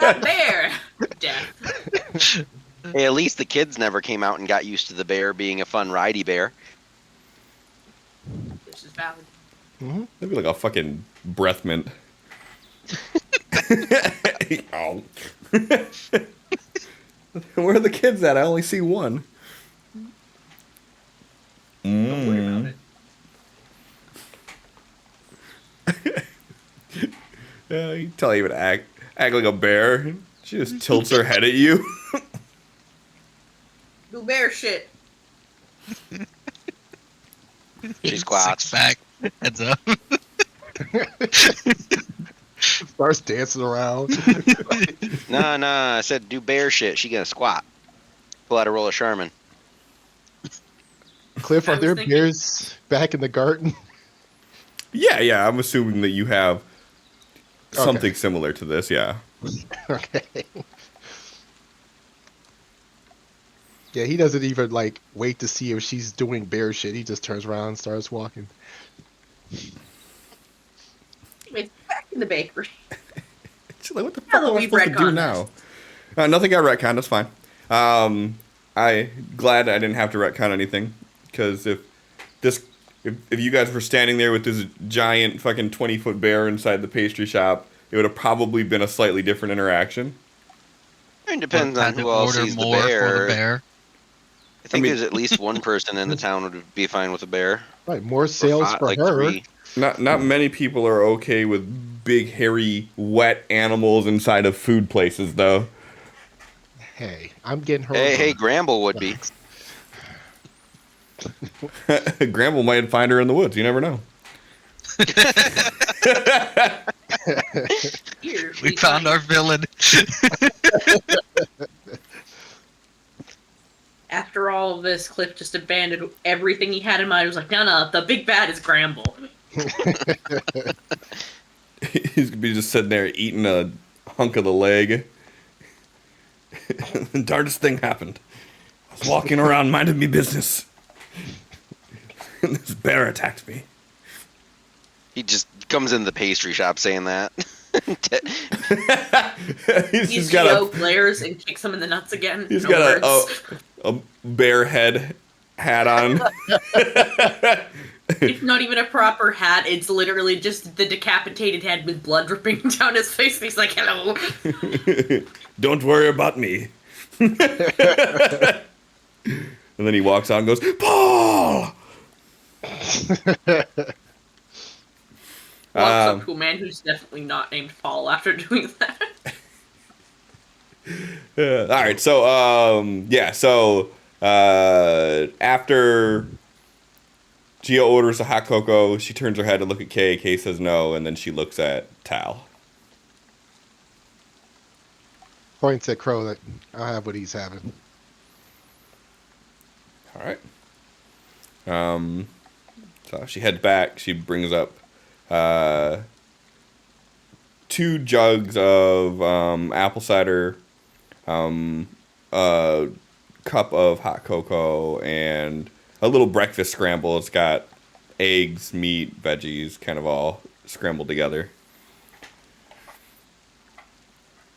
That bear. Death. Hey, at least the kids never came out and got used to the bear being a fun ridey bear. This is valid. Mm-hmm. That'd be like a fucking breath mint. Oh. Where are the kids at? I only see one. Don't worry about it. Yeah, you tell Ava to act like a bear. She just tilts her head at you. Do bear shit. She squats. Six pack, heads up. Starts dancing around. Nah, I said do bear shit. She gonna squat. Pull out a roll of Charmin. Cliff, I are was there thinking- bears back in the garden? Yeah, I'm assuming that you have something Okay. similar to this, yeah. Okay. Yeah, he doesn't even wait to see if she's doing bear shit. He just turns around and starts walking. Wait, back in the bakery. She's like, what the fuck Now that am I we've supposed to do retconned now? Nothing got retconned. That's fine. I glad I didn't have to retcon anything, because if you guys were standing there with this giant fucking 20-foot bear inside the pastry shop, it would have probably been a slightly different interaction. It depends on Had to who all order sees the more bear. for the bear. I think mean- there's at least one person in the town would be fine with a bear. Right, more sales for like her. 3. Not many people are okay with big, hairy, wet animals inside of food places, though. Hey, I'm getting her. Hey, Gramble would be. Gramble might find her in the woods. You never know. Here, We found our villain. After all of this, Cliff just abandoned everything he had in mind. He was like, no, the big bad is Gramble. He's gonna be just sitting there eating a hunk of the leg. The darndest thing happened. I was walking around minding me business, and this bear attacked me. He just comes in the pastry shop saying that. He's got Geo glares and kicks him in the nuts again. He's No got words. a bear head hat on. It's not even a proper hat. It's literally just the decapitated head with blood dripping down his face. And he's like, hello. Don't worry about me. And then he walks out and goes, Paul! Walks up to a man who's definitely not named Paul after doing that. All right, so after Gio orders a hot cocoa, she turns her head to look at Kay. Kay says no, and then she looks at Tal. Points at Crow that I'll have what he's having. All right. So she heads back. She brings up 2 jugs of apple cider, a cup of hot cocoa, and a little breakfast scramble. It's got eggs, meat, veggies, kind of all scrambled together.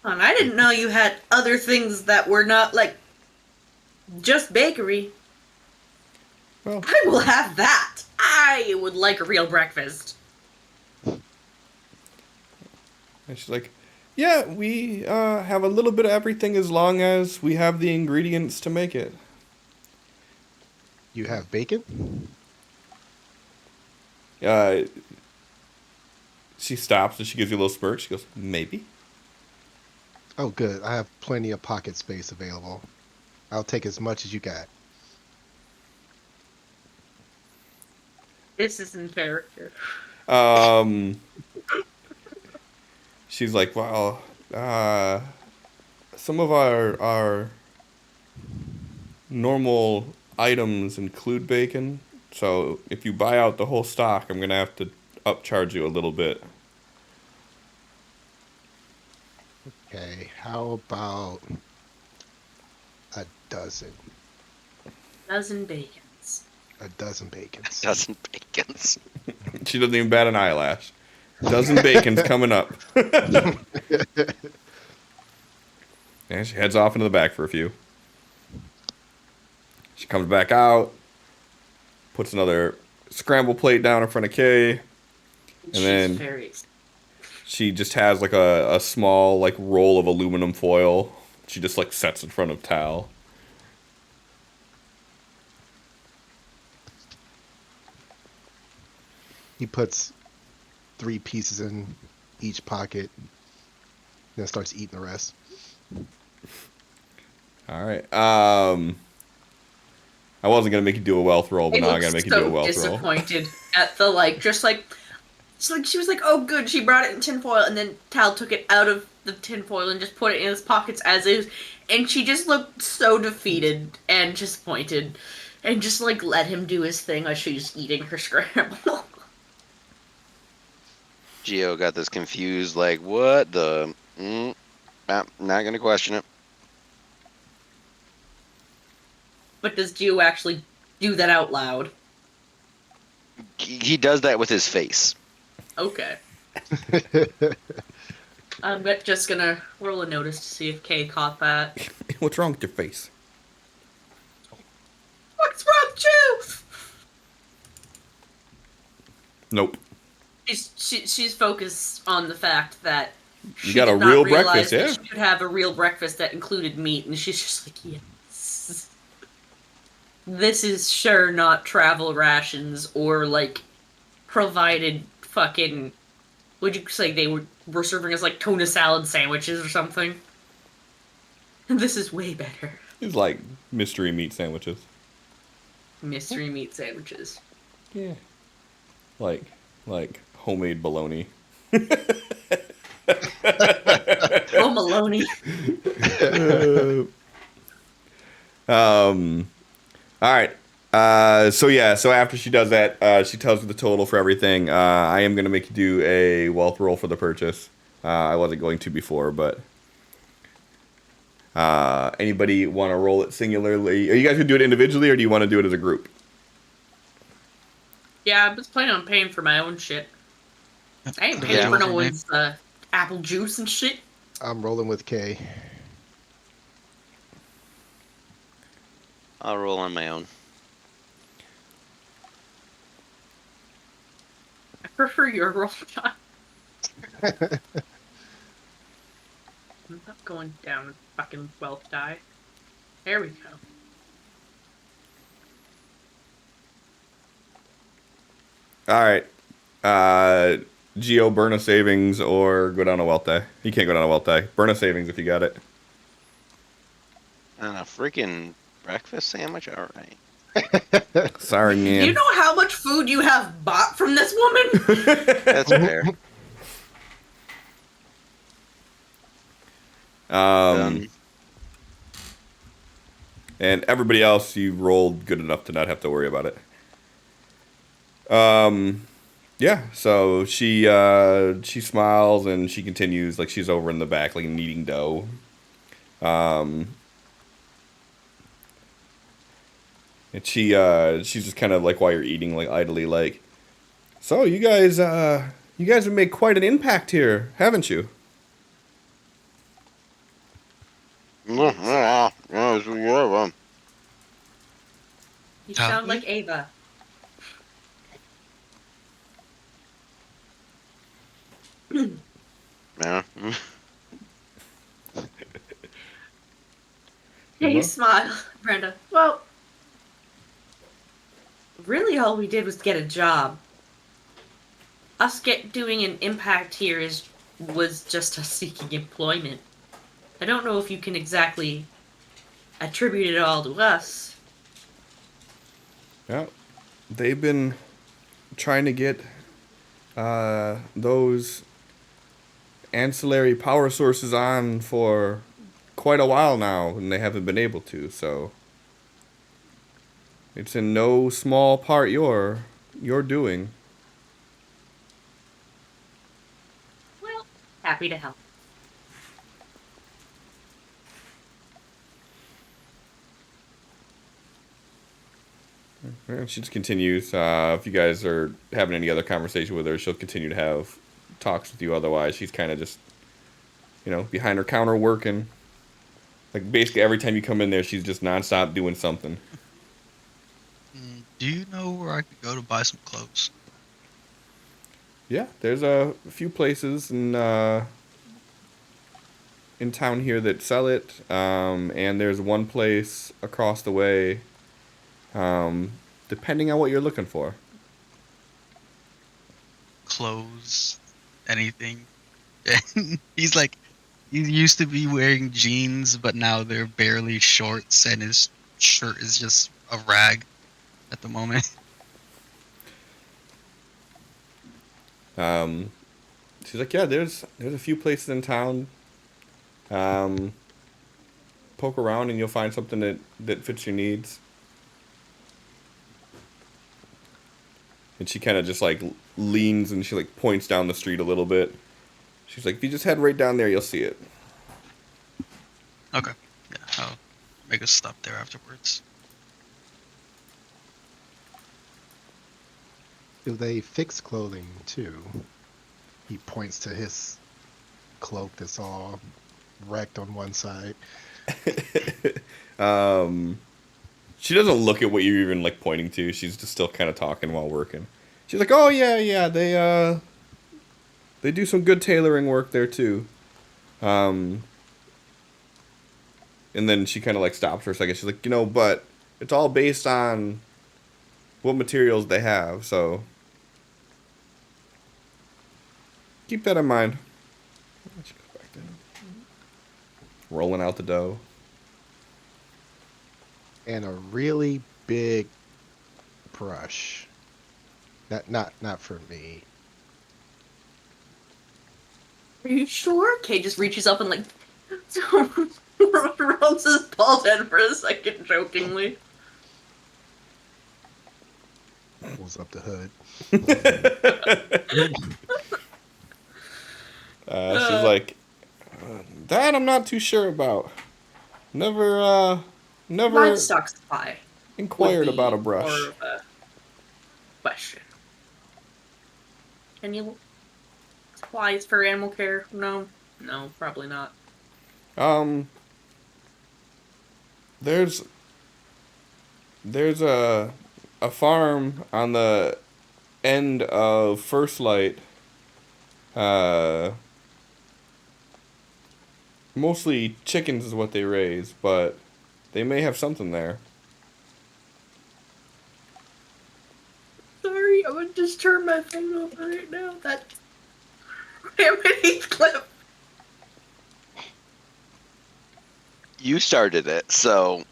I didn't know you had other things that were not, like, just bakery. Well, I will have that. I would like a real breakfast. and she's like, yeah, we have a little bit of everything as long as we have the ingredients to make it. You have bacon? She stops and she gives you a little spurt. She goes, maybe. Oh, good. I have plenty of pocket space available. I'll take as much as you got. This isn't fair. She's like, well, some of our normal items include bacon, so if you buy out the whole stock, I'm gonna have to upcharge you a little bit. Okay, how about a dozen? Dozen bacons. A dozen bacons. Dozen bacons. She doesn't even bat an eyelash. Dozen bacon's coming up. And she heads off into the back for a few. She comes back out, puts another scramble plate down in front of Kay, She's then- very excited. she just has like a small like roll of aluminum foil. She just like sets in front of Tal. He puts 3 pieces in each pocket, then starts eating the rest. All right. I wasn't gonna make you do a wealth roll, but I now I'm looked gonna make you do a so wealth roll. disappointed at the, like, just like, it's like she was like, oh good, she brought it in tinfoil, and then Tal took it out of the tinfoil and just put it in his pockets as is, and she just looked so defeated and disappointed, and just like let him do his thing as she's eating her scramble. Gio got this confused, like, what the? Not gonna question it. But does Gio actually do that out loud? He does that with his face. Okay. I'm just gonna roll a notice to see if Kay caught that. What's wrong with your face? What's wrong with you? Nope. She's focused on the fact that You she got a did not real realize breakfast, yeah. that she could have a real breakfast that included meat, and she's just like, yes. This is sure not travel rations or like provided fucking. Would you say they were serving us like tuna salad sandwiches or something? This is way better. It's like mystery meat sandwiches. Mystery meat sandwiches. Yeah. Like homemade bologna. Oh, Maloney. All right. So after she does that, she tells you the total for everything. I am gonna make you do a wealth roll for the purchase. I wasn't going to before, but anybody want to roll it singularly? Are you guys gonna do it individually, or do you want to do it as a group? Yeah, I was planning on paying for my own shit. I ain't paying Yeah. for no one's apple juice and shit. I'm rolling with K. I'll roll on my own. I prefer your roll, John. I'm not going down with fucking wealth die. There we go. All right. Geo, burn a savings or go down a wealth die. You can't go down a wealth die. Burn a savings if you got it. And a freaking breakfast sandwich? All right. Sorry, man. Do you know how much food you have bought from this woman? That's fair. And everybody else, you rolled good enough to not have to worry about it. Yeah. So she smiles and she continues like she's over in the back, like kneading dough. And she's just kind of like while you're eating, like idly, like, so you guys have made quite an impact here, haven't you? Yeah. You sound like Ava. Yeah. Hey, smile, Brenda. Well, really all we did was get a job. Us doing an impact here was just us seeking employment. I don't know if you can exactly attribute it all to us. Yeah, they've been trying to get those ancillary power sources on for quite a while now, and they haven't been able to. So it's in no small part your doing. Well, happy to help. And she just continues. If you guys are having any other conversation with her, she'll continue to have talks with you. Otherwise, she's kind of just, behind her counter working. Like, basically, every time you come in there, she's just nonstop doing something. Do you know where I could go to buy some clothes? Yeah, there's a few places in town here that sell it. And there's one place across the way, depending on what you're looking for. Clothes, anything. He's like, he used to be wearing jeans, but now they're barely shorts, and his shirt is just a rag at the moment. She's like, yeah, there's a few places in town. Poke around and you'll find something that fits your needs. And she kind of just like leans and she like points down the street a little bit. She's like, if you just head right down there, you'll see it. Okay. Yeah, I'll make a stop there afterwards. Do they fix clothing too? He points to his cloak that's all wrecked on one side. She doesn't look at what you're even like pointing to. She's just still kind of talking while working. She's like, "Oh yeah, they do some good tailoring work there too." Um, and then she kind of like stops for a second. She's like, but it's all based on what materials they have, so keep that in mind. She goes back down, rolling out the dough. And a really big brush. Not for me. Are you sure? Kay just reaches up and like rubs his bald head for a second, jokingly. Pulls up the hood. She's like, that I'm not too sure about. Never Livestock supply would inquired be about a more brush. of a question. Any supplies for animal care? No, probably not. There's a farm on the end of First Light. Mostly chickens is what they raise, but they may have something there. Sorry, I would just turn my phone over right now. That damn it, Heathcliff. You started it, so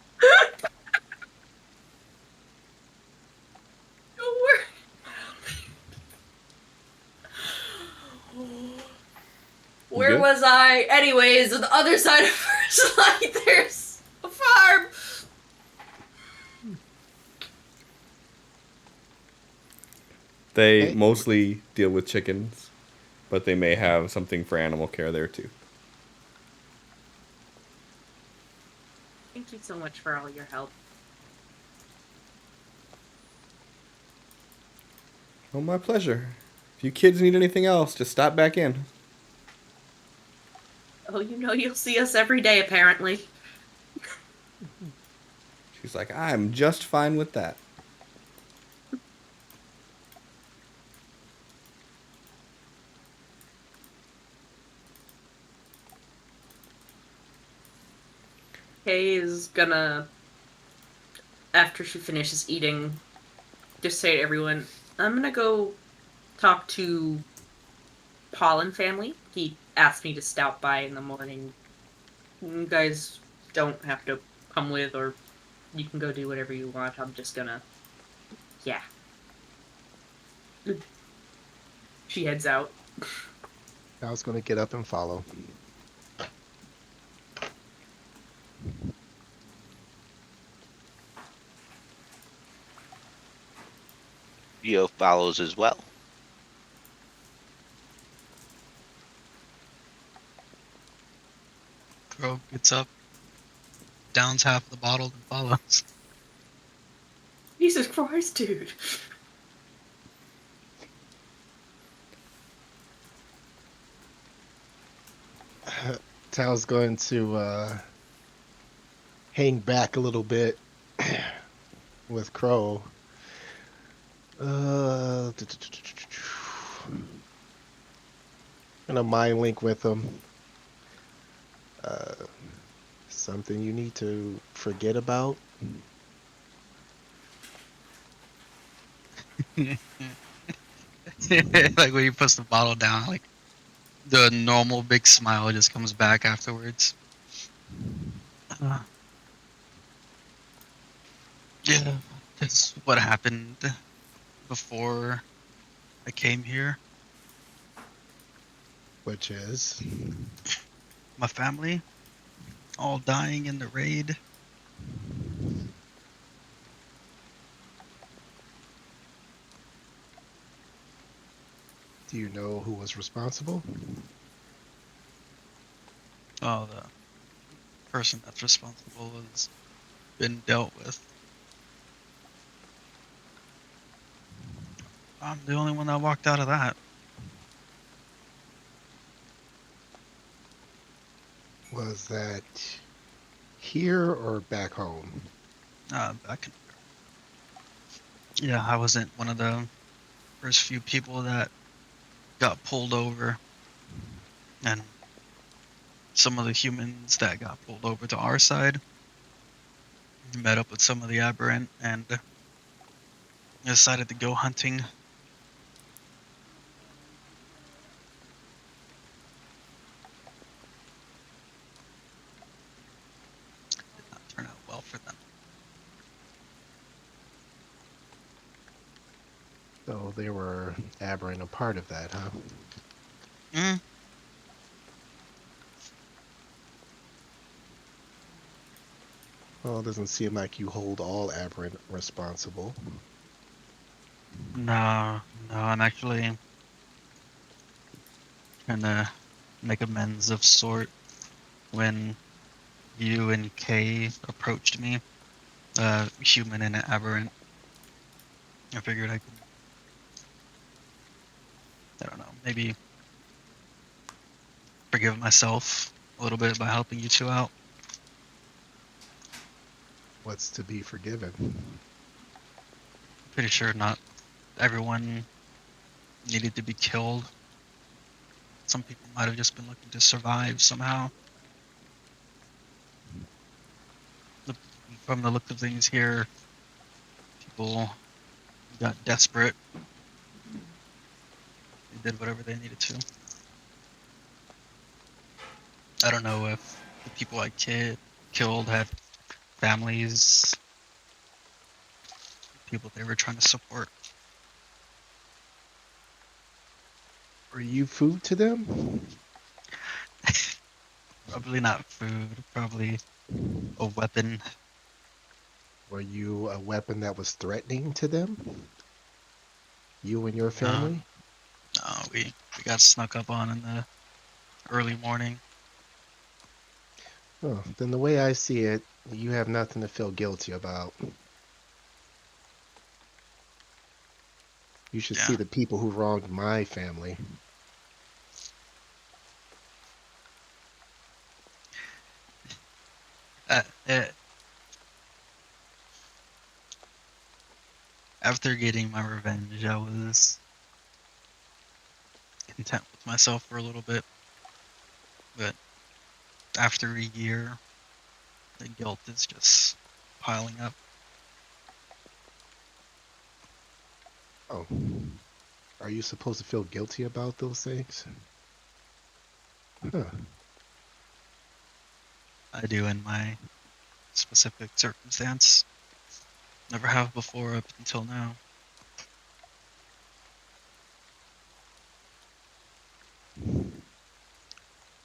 Where good? was I? Anyways, on the other side of First Light, there's a farm. They Hey. mostly deal with chickens, but they may have something for animal care there too. Thank you so much for all your help. Oh, my pleasure. If you kids need anything else, just stop back in. Oh, you'll see us every day, apparently. She's like, I'm just fine with that. Kay is gonna, after she finishes eating, just say to everyone, I'm gonna go talk to Paul and family. He asked me to stop by in the morning. You guys don't have to come with, or you can go do whatever you want. I'm just gonna... Yeah. She heads out. I was gonna get up and follow. Geo follows as well. Crow gets up, downs half the bottle, and follows. Jesus Christ, dude. Tal's going to hang back a little bit with Crow. Gonna mind link with him. Something you need to forget about. Like when he puts the bottle down, like the normal big smile just comes back afterwards. Yeah, that's what happened before I came here. Which is My family all dying in the raid. do you know who was responsible? Oh, the person that's responsible has been dealt with. I'm the only one that walked out of that. Was that here or back home? Back in, yeah, I wasn't one of the first few people that got pulled over, and some of the humans that got pulled over to our side met up with some of the aberrant and decided to go hunting. Did not turn out well for them. So they were aberrant a part of that, huh? Mm, Well, it doesn't seem like you hold all aberrant responsible. no, I'm actually trying to make amends of sort when you and Kay approached me, human and aberrant. I figured I don't know, maybe forgive myself a little bit by helping you two out. What's to be forgiven? Pretty sure not everyone needed to be killed. Some people might have just been looking to survive somehow. The- From the look of things here, people got desperate. They did whatever they needed to. I don't know if the people I killed had families, people they were trying to support. Were you food to them? Probably not food, probably a weapon. Were you a weapon that was threatening to them? You and your No, family? no, we got snuck up on in the early morning. Oh, then the way I see it, you have nothing to feel guilty about. You should see Yeah. the people who wronged my family. Uh, uh, After getting my revenge, I was content with myself for a little bit, but after a year, the guilt is just piling up. Oh, are you supposed to feel guilty about those things? Huh. I do in my specific circumstance. Never have before up until now.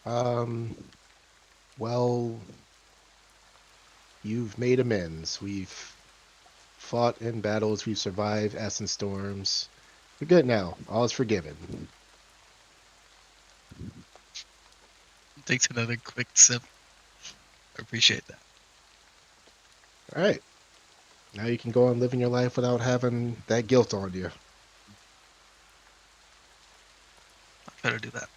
Um, well, you've made amends. We've fought in battles, we've survived Essen storms. We're good now. All is forgiven. Takes another quick sip. I appreciate that. All right. Now you can go on living your life without having that guilt on you. I'll try to do that.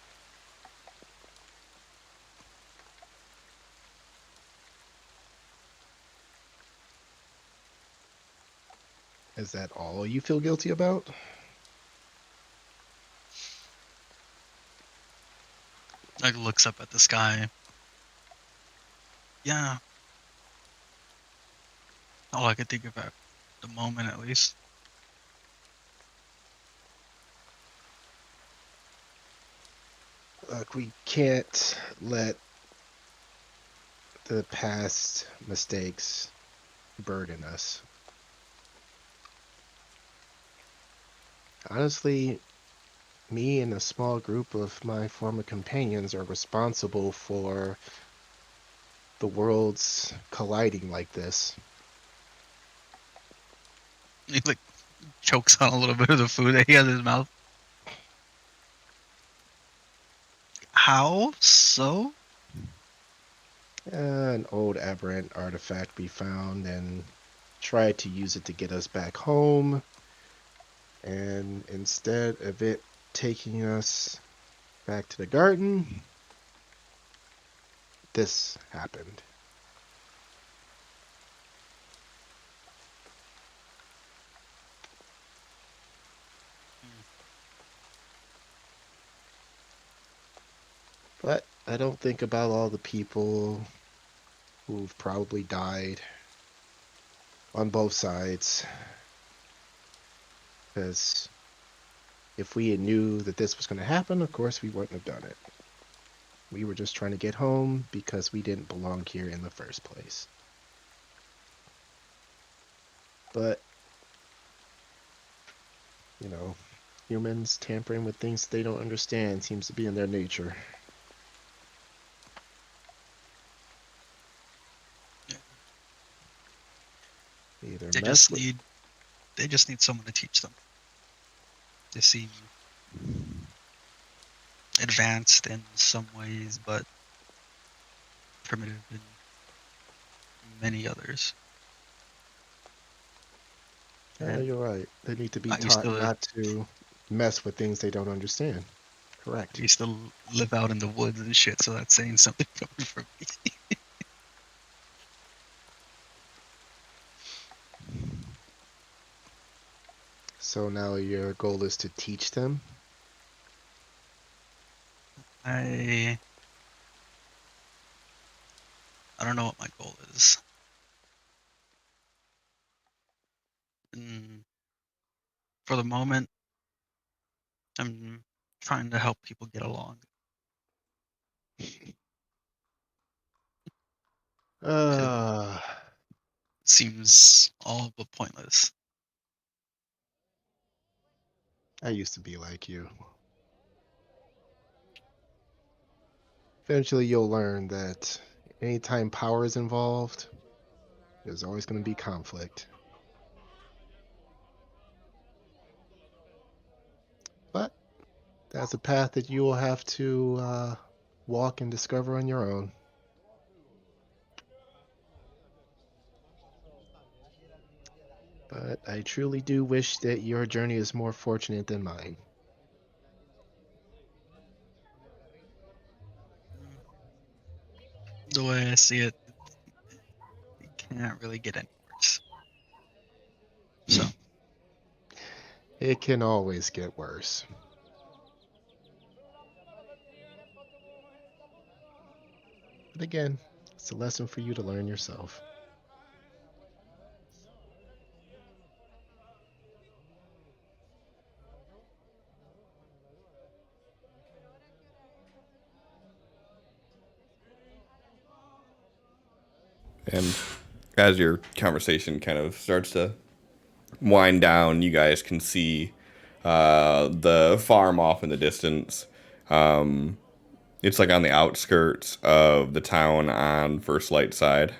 Is that all you feel guilty about? Like looks up at the sky. Yeah, all I could think of at the moment, at least. Look, we can't let the past mistakes burden us. Honestly, me and a small group of my former companions are responsible for the worlds colliding like this. He like chokes on a little bit of the food that he has in his mouth. How so? An old aberrant artifact we found and tried to use it to get us back home. And instead of it taking us back to the garden, this happened. But I don't think about all the people who've probably died on both sides. Because if we had knew that this was going to happen, of course we wouldn't have done it. We were just trying to get home because we didn't belong here in the first place. But, you know, humans tampering with things they don't understand seems to be in their nature. Either They mess just with... need someone to teach them. They seem advanced in some ways, but primitive in many others. Yeah, And you're right. They need to be I used taught to not to mess with things they don't understand. Correct. live out in the woods and shit, so that's saying something coming from me. So now your goal is to teach them? I don't know what my goal is. And for the moment, I'm trying to help people get along. Uh, Seems all but pointless. I used to be like you. Eventually you'll learn that anytime power is involved, there's always going to be conflict. But that's a path that you will have to walk and discover on your own. But I truly do wish that your journey is more fortunate than mine. The way I see it, it can't really get any worse. So, It can always get worse. But again, it's a lesson for you to learn yourself. And as your conversation kind of starts to wind down, you guys can see the farm off in the distance. It's like on the outskirts of the town on First Light side.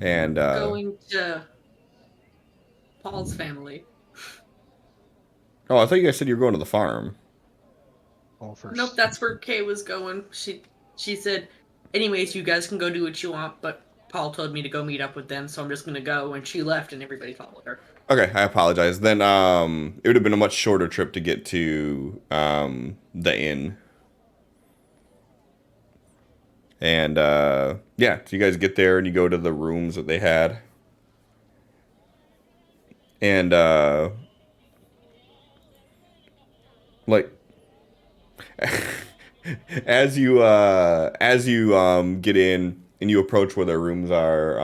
And Going to Paul's family. oh, I thought you guys said you were going to the farm. All first. Nope, that's where Kay was going. She said, anyways, you guys can go do what you want, but Paul told me to go meet up with them, so I'm just gonna go. And she left, and everybody followed her. Okay, I apologize. Then it would have been a much shorter trip to get to the inn. And yeah, so you guys get there and you go to the rooms that they had. And like as you get in and you approach where their rooms are,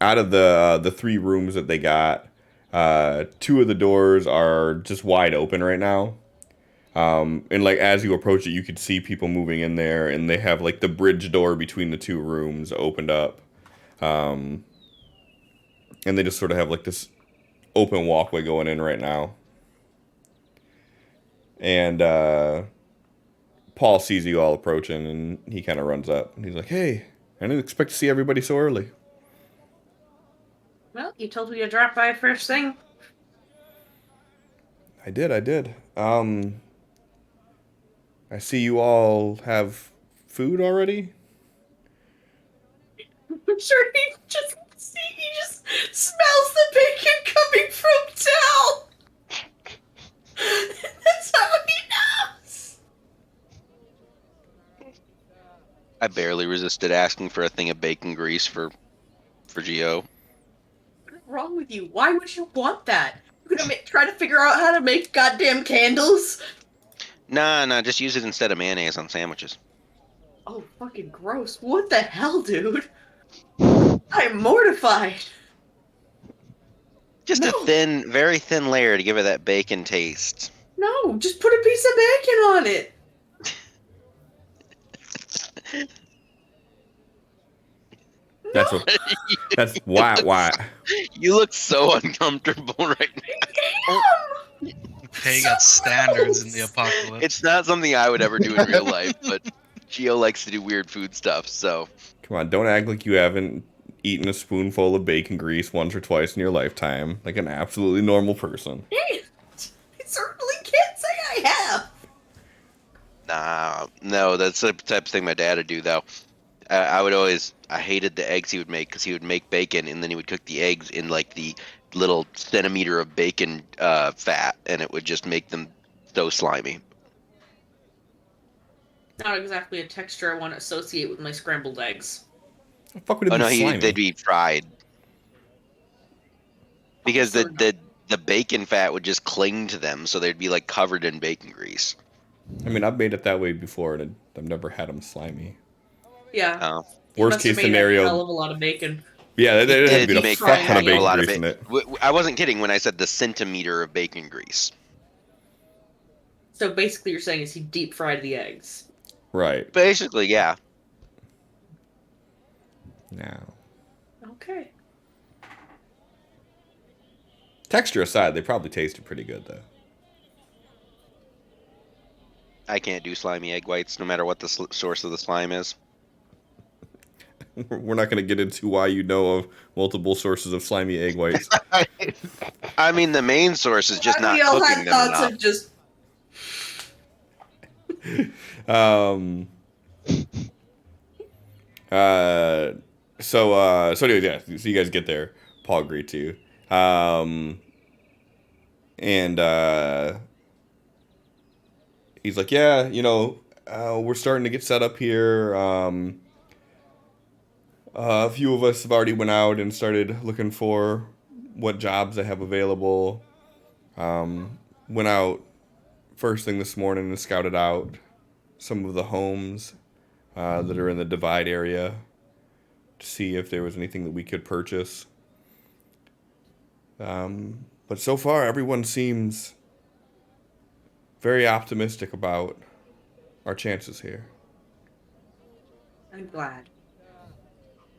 out of the three rooms that they got, two of the doors are just wide open right now. And like as you approach it, you could see people moving in there, and they have like the bridge door between the two rooms opened up. And they just sort of have like this open walkway going in right now. And Paul sees you all approaching, and he kind of runs up, and he's like, "Hey, I didn't expect to see everybody so early." Well, you told me to drop by first thing. I did. I see you all have food already. I'm sure he just smells the bacon coming from Tal. I barely resisted asking for a thing of bacon grease for Geo. What's wrong with you? Why would you want that? You're gonna try to figure out how to make goddamn candles? Nah, just use it instead of mayonnaise on sandwiches. Oh, fucking gross. What the hell, dude? I'm mortified. Just a No. thin, very thin layer to give it that bacon taste. No, just put a piece of bacon on it. That's what. That's why. You look so uncomfortable right now. They got standards in the apocalypse. It's not something I would ever do in real life, but Geo likes to do weird food stuff, so. Come on, don't act like you haven't eaten a spoonful of bacon grease once or twice in your lifetime, like an absolutely normal person. I certainly can't say I have. Nah, no, that's the type of thing my dad would do, though. I hated the eggs he would make because he would make bacon and then he would cook the eggs in like the little centimeter of bacon fat, and it would just make them so slimy. Not exactly a texture I want to associate with my scrambled eggs. The fuck would it Oh be no, slimy? they'd be fried because the bacon fat would just cling to them, so they'd be like covered in bacon grease. I mean, I've made it that way before, and I've never had them slimy. Yeah. Oh. Worst Must have case made scenario. A hell of a lot of bacon. Yeah, there had to be a make fuck ton of a bacon lot of grease in it. it. I wasn't kidding when I said the centimeter of bacon grease. So basically, you're saying is he deep fried the eggs? Right. Basically, yeah. Now, Okay. texture aside, they probably tasted pretty good though. I can't do slimy egg whites, no matter what the source of the slime is. We're not going to get into why you know of multiple sources of slimy egg whites. I mean, the main source is just not We all cooking had them thoughts enough. of just. So anyway, yeah. So you guys get there. Paul agreed to. And he's like, yeah, we're starting to get set up here. A few of us have already went out and started looking for what jobs they have available. Went out first thing this morning and scouted out some of the homes that are in the Divide area to see if there was anything that we could purchase. But so far, everyone seems very optimistic about our chances here. I'm glad.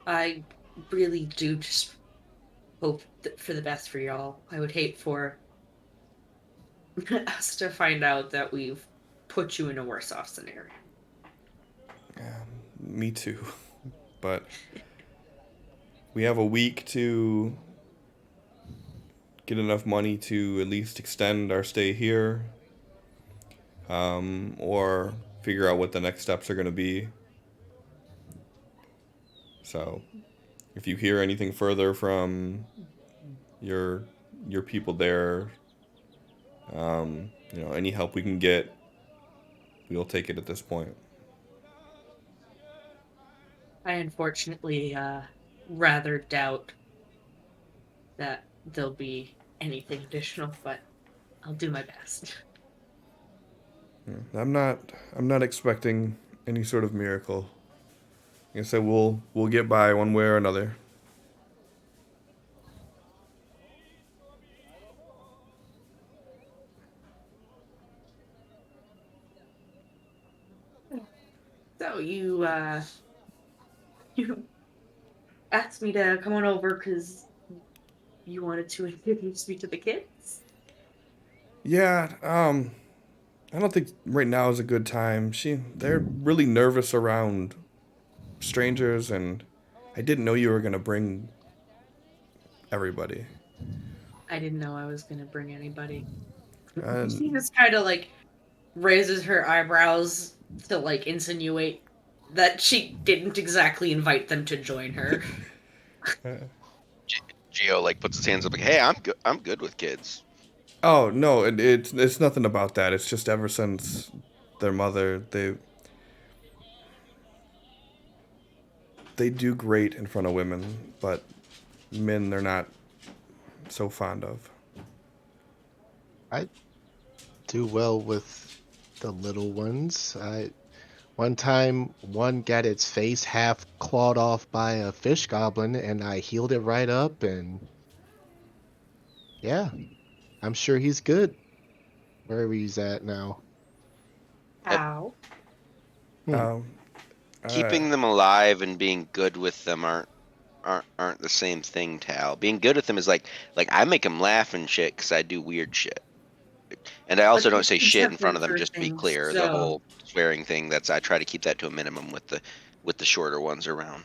I really do just hope for the best for y'all. I would hate for us to find out that we've put you in a worse off scenario. Me too. But we have a week to get enough money to at least extend our stay here, or figure out what the next steps are going to be. So, if you hear anything further from your people there, any help we can get, we'll take it at this point. I unfortunately rather doubt that there'll be anything additional, but I'll do my best. I'm not expecting any sort of miracle. Like I said, we'll get by one way or another. So you asked me to come on over because you wanted to introduce me to the kids? Yeah, I don't think right now is a good time. They're really nervous around strangers, and I didn't know you were gonna bring everybody. I didn't know I was gonna bring anybody. And She just kind of like raises her eyebrows to like insinuate that she didn't exactly invite them to join her. Geo like puts his hands up like, "Hey, I'm good with kids." oh no, it's nothing about that. It's just ever since their mother, they do great in front of women, but men they're not so fond of. I do well with the little ones. One time, one got its face half clawed off by a fish goblin, and I healed it right up. And yeah, I'm sure he's good wherever he's at now. How? Hmm. Um, Keeping them alive and being good with them aren't the same thing, Tal. Being good with them is like I make them laugh and shit because I do weird shit. And I also But don't these say kids shit have in front of them, winter just to be things, clear. The so whole swearing thing, I try to keep that to a minimum with the shorter ones around.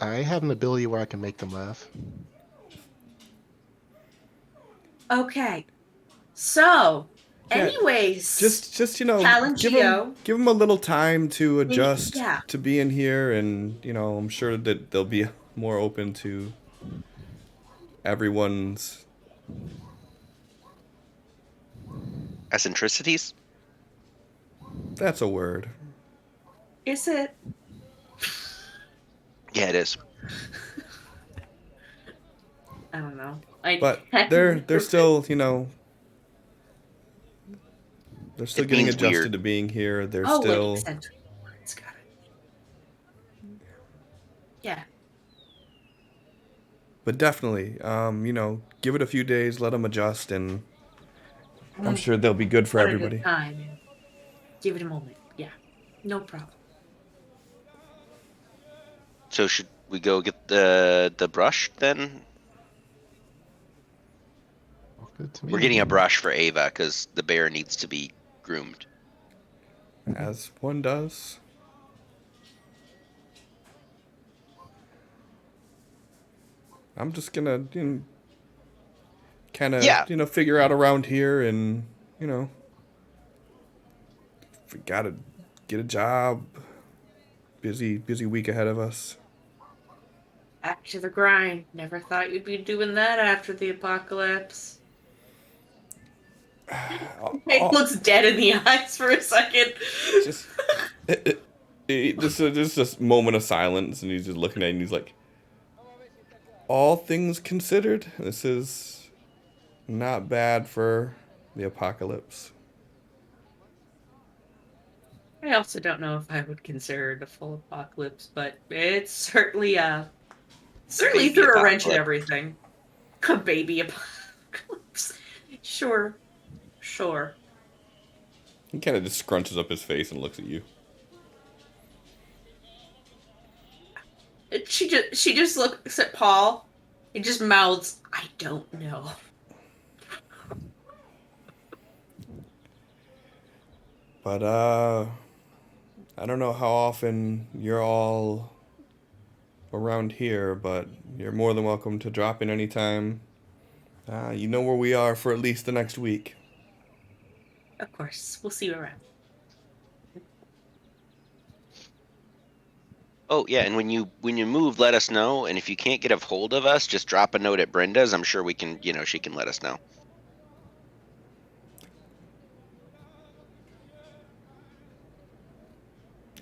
I have an ability where I can make them laugh. okay. So, Yeah, anyways, just Cal and give Geo. them a little time to Maybe- adjust yeah. to being here, and I'm sure that they'll be more open to everyone's. Eccentricities? That's a word. Is it? Yeah, it is. I don't know. But they're still they're still It getting means adjusted weird. to being here. They're Oh, like still eccentric words. Got it. Yeah. but definitely give it a few days, let them adjust, and I'm sure they'll be good for One at a everybody. time. And give it a moment. Yeah. No problem. So should we go get the brush then? Good to me. We're getting a brush for Ava because the bear needs to be groomed. As one does. I'm just gonna kind of Yeah. figure out around here, and we gotta get a job. Busy week ahead of us. Back to the grind. Never thought you'd be doing that after the apocalypse. It looks dead in the eyes for a second. Just just a moment of silence, and he's just looking at it, and he's like, all things considered, this is not bad for the apocalypse. I also don't know if I would consider it a full apocalypse, but it's certainly Baby threw a wrench apocalypse. in everything. A baby apocalypse. Sure. He kind of just scrunches up his face and looks at you. She just looks at Paul and just mouths, I don't know. But I don't know how often you're all around here, but you're more than welcome to drop in anytime. You know where we are for at least the next week. Of course, we'll see you around. Oh yeah, and when you move, let us know. And if you can't get a hold of us, just drop a note at Brenda's. I'm sure we can, she can let us know.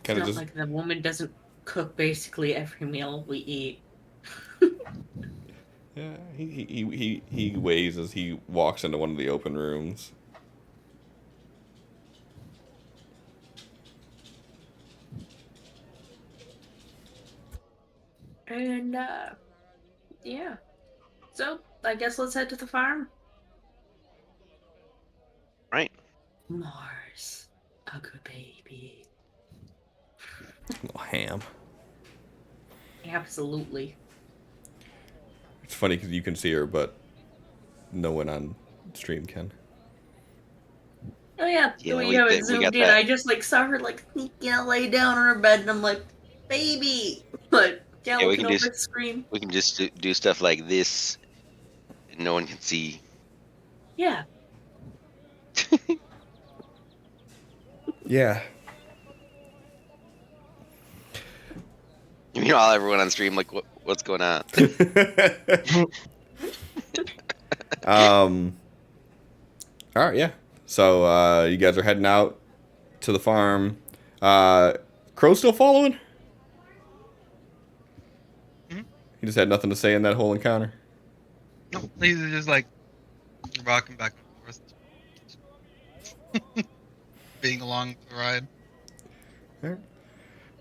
Kind of It's just not like the woman doesn't cook basically every meal we eat. yeah. He waves as he walks into one of the open rooms. And yeah. So I guess let's head to the farm. Right. Mars, a good baby. Little ham. Absolutely. It's funny because you can see her, but no one on stream can. Oh yeah, Yeah, the way we you have did- it we zoomed got in, that. I just saw her sneaking out, lay down on her bed, and I'm like, baby. But yeah, we looking can over just- the screen. We can just do stuff like this, and no one can see. Yeah. Yeah. Meanwhile, everyone on stream what's going on? All right, yeah. So you guys are heading out to the farm. Crow's still following? He just had nothing to say in that whole encounter. No, he's just like rocking back and forth, being along the ride.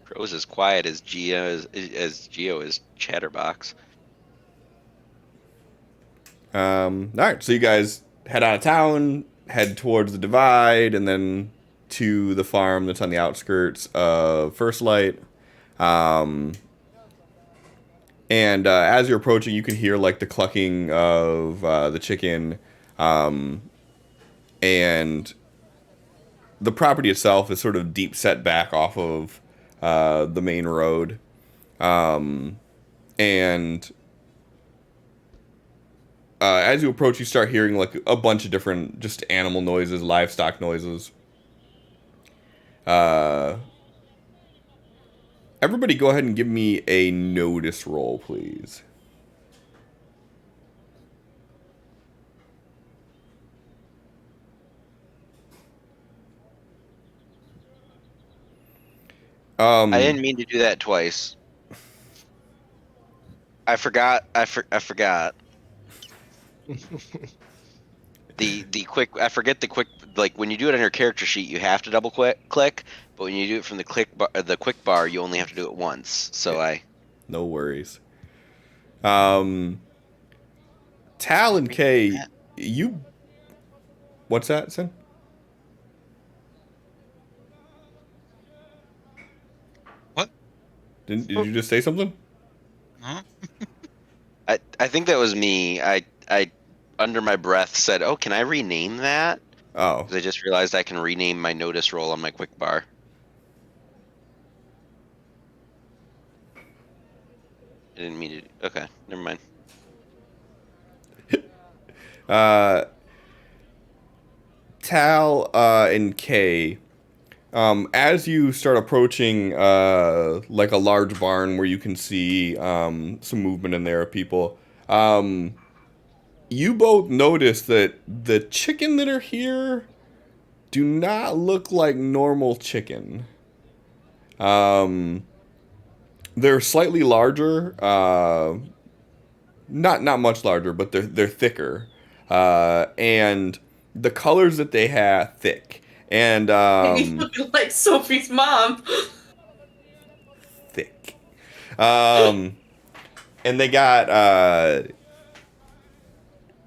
Crow's as quiet as Geo is Chatterbox. All right, so you guys head out of town, head towards the divide, and then to the farm that's on the outskirts of First Light. And as you're approaching, you can hear like the clucking of the chicken, and the property itself is sort of deep set back off of the main road, and as you approach, you start hearing like a bunch of different just animal noises, livestock noises. Everybody go ahead and give me a notice roll, please. I didn't mean to do that twice. I forgot. I forgot. The quick. I forget the quick. Like when you do it on your character sheet, you have to double click. But when you do it from the quick bar, you only have to do it once. So No worries. Tal and Kay, you. What's that, Sin? What? Did you just say something? Huh? I think that was me. I under my breath said, "Oh, can I rename that?" Oh. Because I just realized I can rename my notice roll on my quick bar. I didn't mean to. Okay, never mind. Tal and Kay, as you start approaching like a large barn where you can see some movement in there of people, you both notice that the chicken that are here do not look like normal chicken. They're slightly larger, not much larger, but they're thicker, and the colors that they have thick, and Maybe looking like Sophie's mom. thick, and they got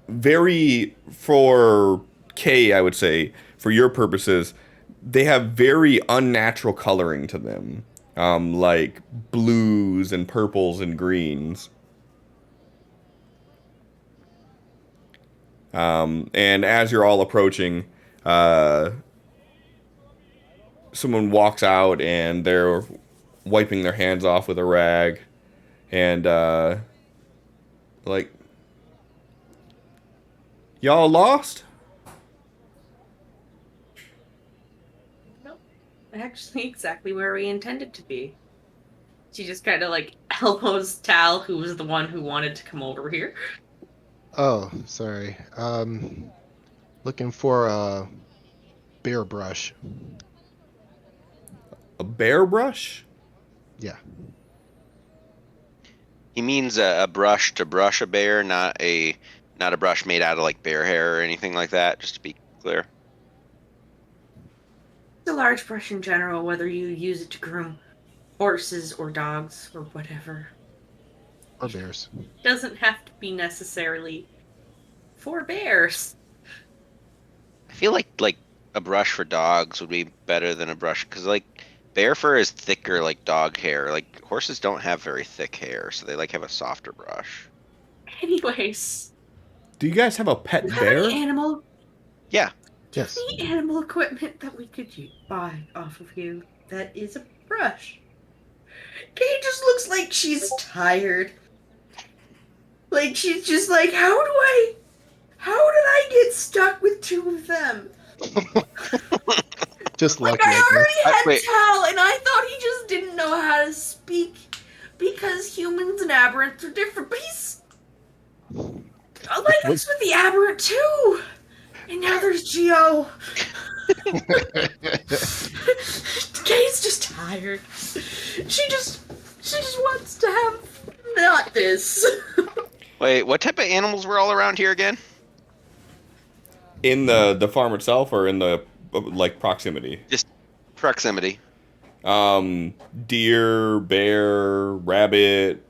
very, for K, I would say, for your purposes, they have very unnatural coloring to them, like blues and purples and greens. And as you're all approaching, someone walks out and they're wiping their hands off with a rag, and like, y'all lost? Nope. Actually, exactly where we intended to be. She just kind of like elbows Tal, who was the one who wanted to come over here. Oh, sorry. Looking for a bear brush. A bear brush? Yeah. He means a brush to brush a bear, not a brush made out of like bear hair or anything like that. Just to be clear. It's a large brush in general, whether you use it to groom horses or dogs or whatever. Or bears. Doesn't have to be necessarily for bears. I feel like a brush for dogs would be better than a brush because like bear fur is thicker like dog hair. Like horses don't have very thick hair, so they like have a softer brush. Anyways, Do you guys have a pet do you have bear? any animal? Yeah. Yes. Any animal equipment that we could buy off of you that is a brush? Kate just looks like she's tired. Like she's just like, how did I get stuck with two of them? Just Like lucky. I already had Wait. Tal, and I thought he just didn't know how to speak because humans and aberrants are different. But he's like us with the aberrant too. And now there's Geo. Kay's just tired. She just wants to have not this. Wait, what type of animals were all around here again? In the farm itself, or in the like proximity? Just proximity. Deer, bear, rabbit,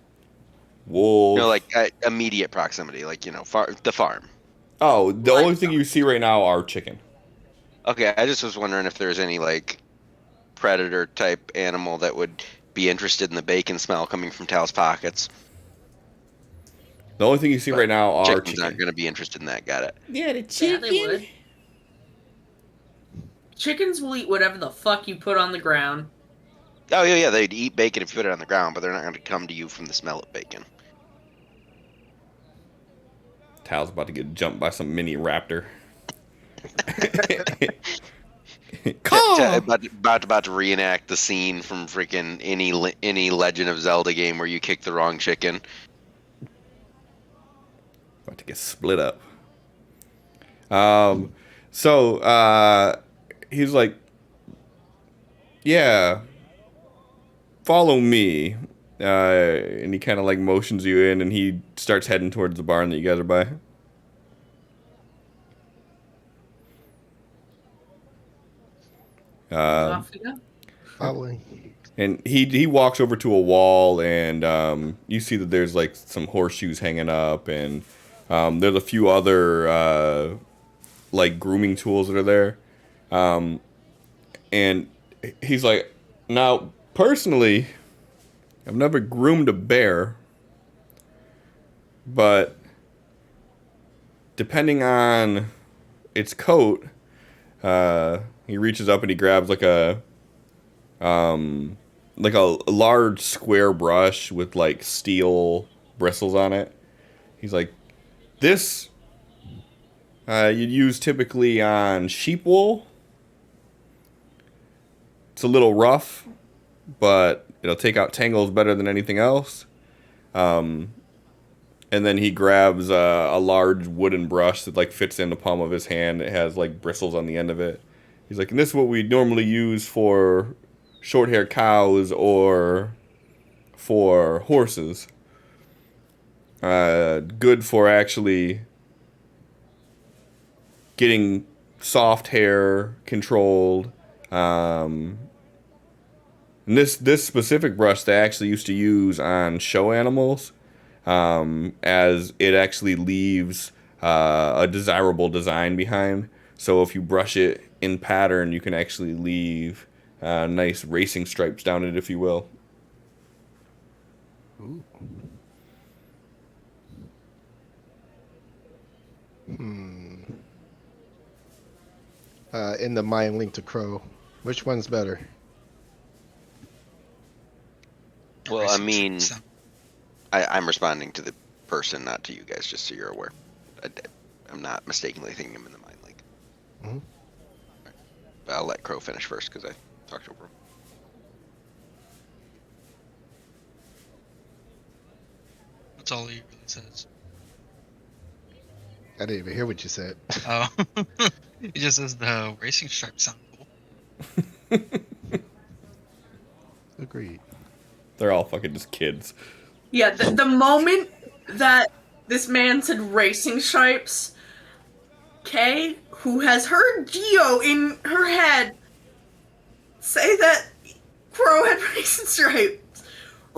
wolf. No, like immediate proximity, like the farm. Oh, the only thing Livestock. you see right now are chicken. Okay, I just was wondering if there's any like predator type animal that would be interested in the bacon smell coming from Tal's pockets. The only thing you see But right now are Chickens chicken. aren't going to be interested in that. Got it. Yeah, the Yeah, chicken. they would. Chickens will eat whatever the fuck you put on the ground. Oh yeah, they'd eat bacon if you put it on the ground, but they're not going to come to you from the smell of bacon. Tal's about to get jumped by some mini raptor. About to reenact the scene from freaking any Legend of Zelda game where you kick the wrong chicken. About to get split up. So he's like, yeah, follow me. And he kind of like motions you in, and he starts heading towards the barn that you guys are by. Off you go. Following. And he walks over to a wall, and you see that there's like some horseshoes hanging up, and there's a few other like grooming tools that are there. And he's like, now personally, I've never groomed a bear, but depending on its coat, he reaches up and he grabs like a large square brush with like steel bristles on it. He's like, this you'd use typically on sheep wool. It's a little rough, but it'll take out tangles better than anything else. And then he grabs a large wooden brush that like fits in the palm of his hand. It has like bristles on the end of it. He's like, and this is what we normally use for short-haired cows or for horses. Good for actually getting soft hair controlled. And this specific brush they actually used to use on show animals, as it actually leaves a desirable design behind. So if you brush it in pattern, you can actually leave nice racing stripes down it, if you will. Ooh. In the Mind Link to Crow, which one's better? Well, I mean, So- I'm responding to the person, not to you guys, just so you're aware. I'm not mistakenly thinking him in the mind link. Mhm. But I'll let Crow finish first because I talked over him. That's all he really says. I didn't even hear what you said. Oh, he just says the racing stripes sound cool. Agreed. They're all fucking just kids. Yeah, the moment that this man said racing stripes, Kay, who has heard Geo in her head say that Crow had racing stripes,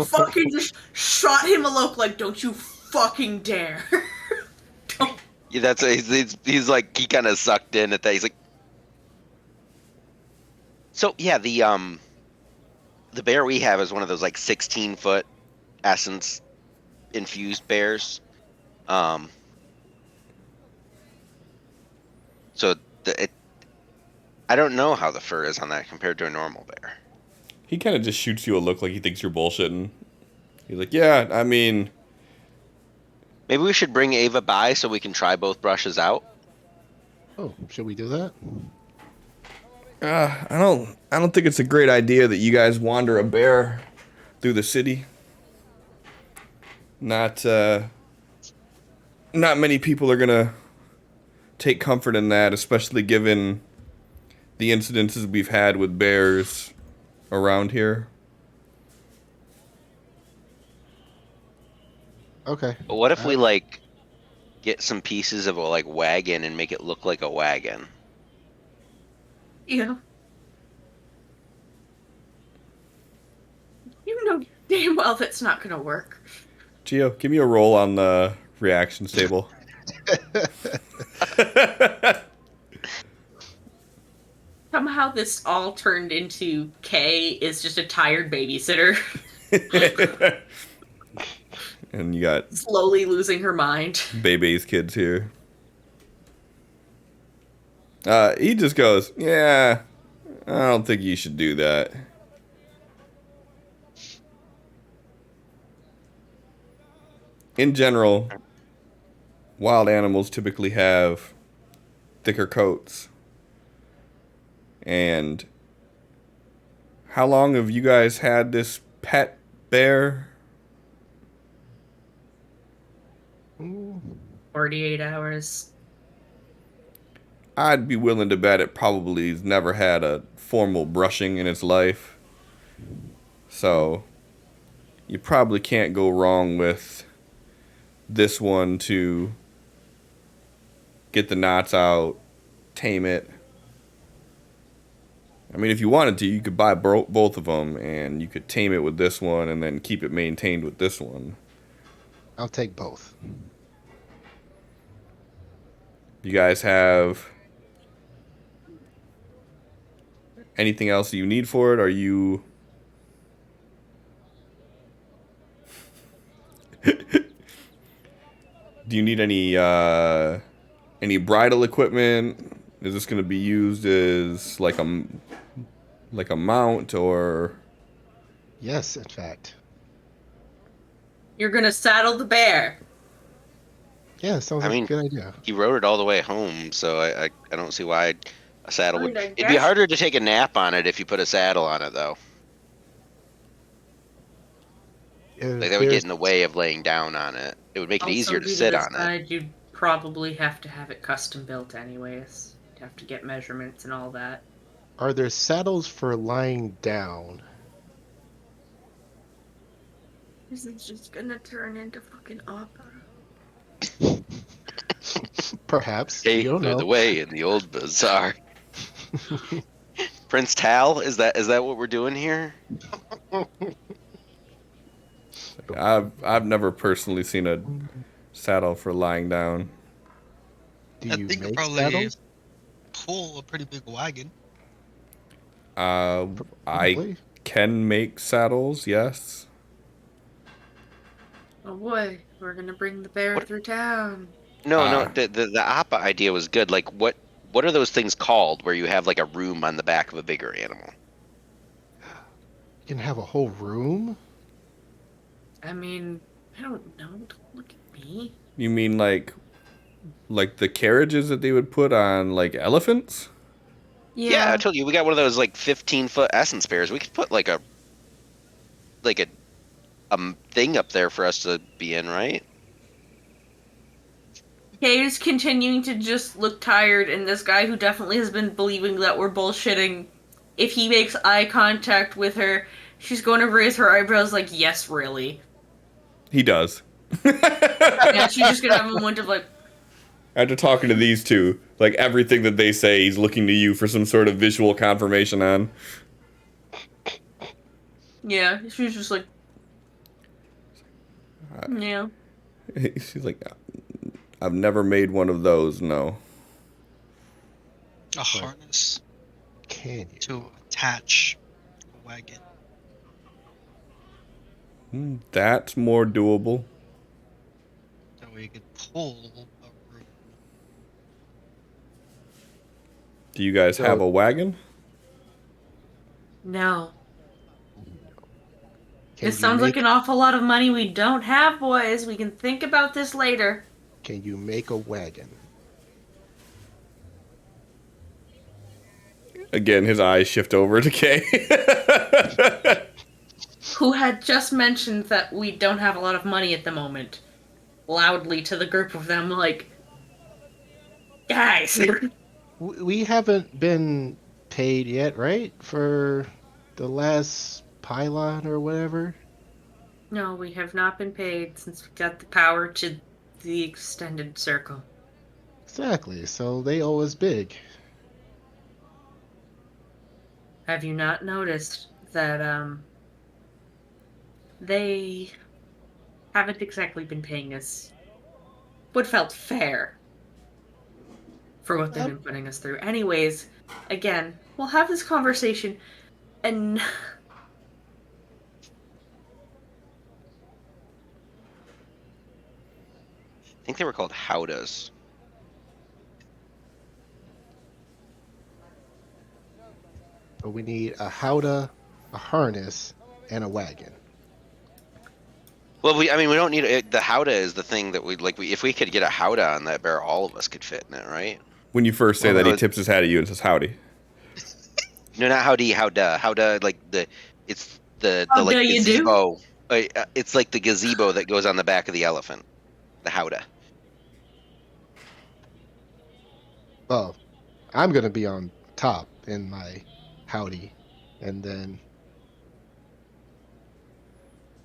fucking just shot him a look like, don't you fucking dare. Don't. Yeah, he's like, he kind of sucked in at that. He's like, so yeah, the bear we have is one of those like 16-foot essence infused bears. So I don't know how the fur is on that compared to a normal bear. He kind of just shoots you a look like he thinks you're bullshitting. He's like, yeah, I mean, Maybe we should bring Ava by so we can try both brushes out. Oh, should we do that? I don't think it's a great idea that you guys wander a bear through the city. Not many people are gonna take comfort in that, especially given the incidences we've had with bears around here. Okay. But what if we Uh, like get some pieces of a like wagon and make it look like a wagon? Yeah. You know damn well that's not gonna work. Gio, give me a roll on the reactions table. Somehow this all turned into Kay is just a tired babysitter, And you got slowly losing her mind. Bebe's kids here. He just goes, yeah, I don't think you should do that. In general, wild animals typically have thicker coats. And how long have you guys had this pet bear? 48 hours. I'd be willing to bet it probably has never had a formal brushing in its life. So, you probably can't go wrong with this one to get the knots out, tame it. I mean, if you wanted to, you could buy both of them and you could tame it with this one and then keep it maintained with this one. I'll take both. You guys have anything else you need for it? Are you... Do you need any bridal equipment? Is this going to be used as like a mount or... Yes, in fact. You're gonna saddle the bear. Yeah, sounds I like mean, a good idea. he rode it all the way home, so I don't see why a saddle I would. mean, I It'd be guess- harder to take a nap on it if you put a saddle on it, though. Like that would get in the way of laying down on it. It would make it Also, easier to due sit this on it. side, you'd probably have to have it custom built anyways. You'd have to get measurements and all that. Are there saddles for lying down? This is just gonna turn into fucking opera. Perhaps. Take You don't know. the way in the old bazaar. Prince Tal, is that what we're doing here? I've never personally seen a saddle for lying down. Do That you thing could make probably saddles? pull a pretty big wagon. I Probably. can make saddles, yes. Oh boy, we're gonna bring the bear What- through town. No. The Appa idea was good. Like, what are those things called where you have like a room on the back of a bigger animal? You can have a whole room? I mean, I don't know. Don't look at me. You mean like the carriages that they would put on like elephants? Yeah, I told you we got one of those like 15-foot essence bears. We could put like a thing up there for us to be in, right? Kay's continuing to just look tired, and this guy who definitely has been believing that we're bullshitting, if he makes eye contact with her, she's going to raise her eyebrows like, yes, really. He does. Yeah, she's just gonna have a moment of like, After talking to these two, like everything that they say, he's looking to you for some sort of visual confirmation on. yeah, she's just like, yeah. She's like, I've never made one of those, no. A harness Can you? to attach a wagon. That's more doable. That way you could pull a room. Do you guys So- have a wagon? No. Can This you sounds like make- an awful lot of money we don't have, boys. We can think about this later. Can you make a wagon? Again, his eyes shift over to Kay. Who had just mentioned that we don't have a lot of money at the moment. Loudly to the group of them, like, guys. We haven't been paid yet, right? For the last pylon or whatever? No, we have not been paid since we got the power to the extended circle. Exactly. So they owe us big. Have you not noticed that they haven't exactly been paying us what felt fair for what they've Uh, been putting us through? Anyways, again, we'll have this conversation and I think they were called howdas. but we need a howdah, a harness, and a wagon. Well, we don't need it. The howdah is the thing that if we could get a howdah on that bear, all of us could fit in it, right? When you first say Well, that, he no, tips his hat at you and says howdy. no, not howdy, howdah, like it's the how like do you do? gazebo. It's like the gazebo that goes on the back of the elephant. The howdah. Well, I'm gonna be on top in my howdy, and then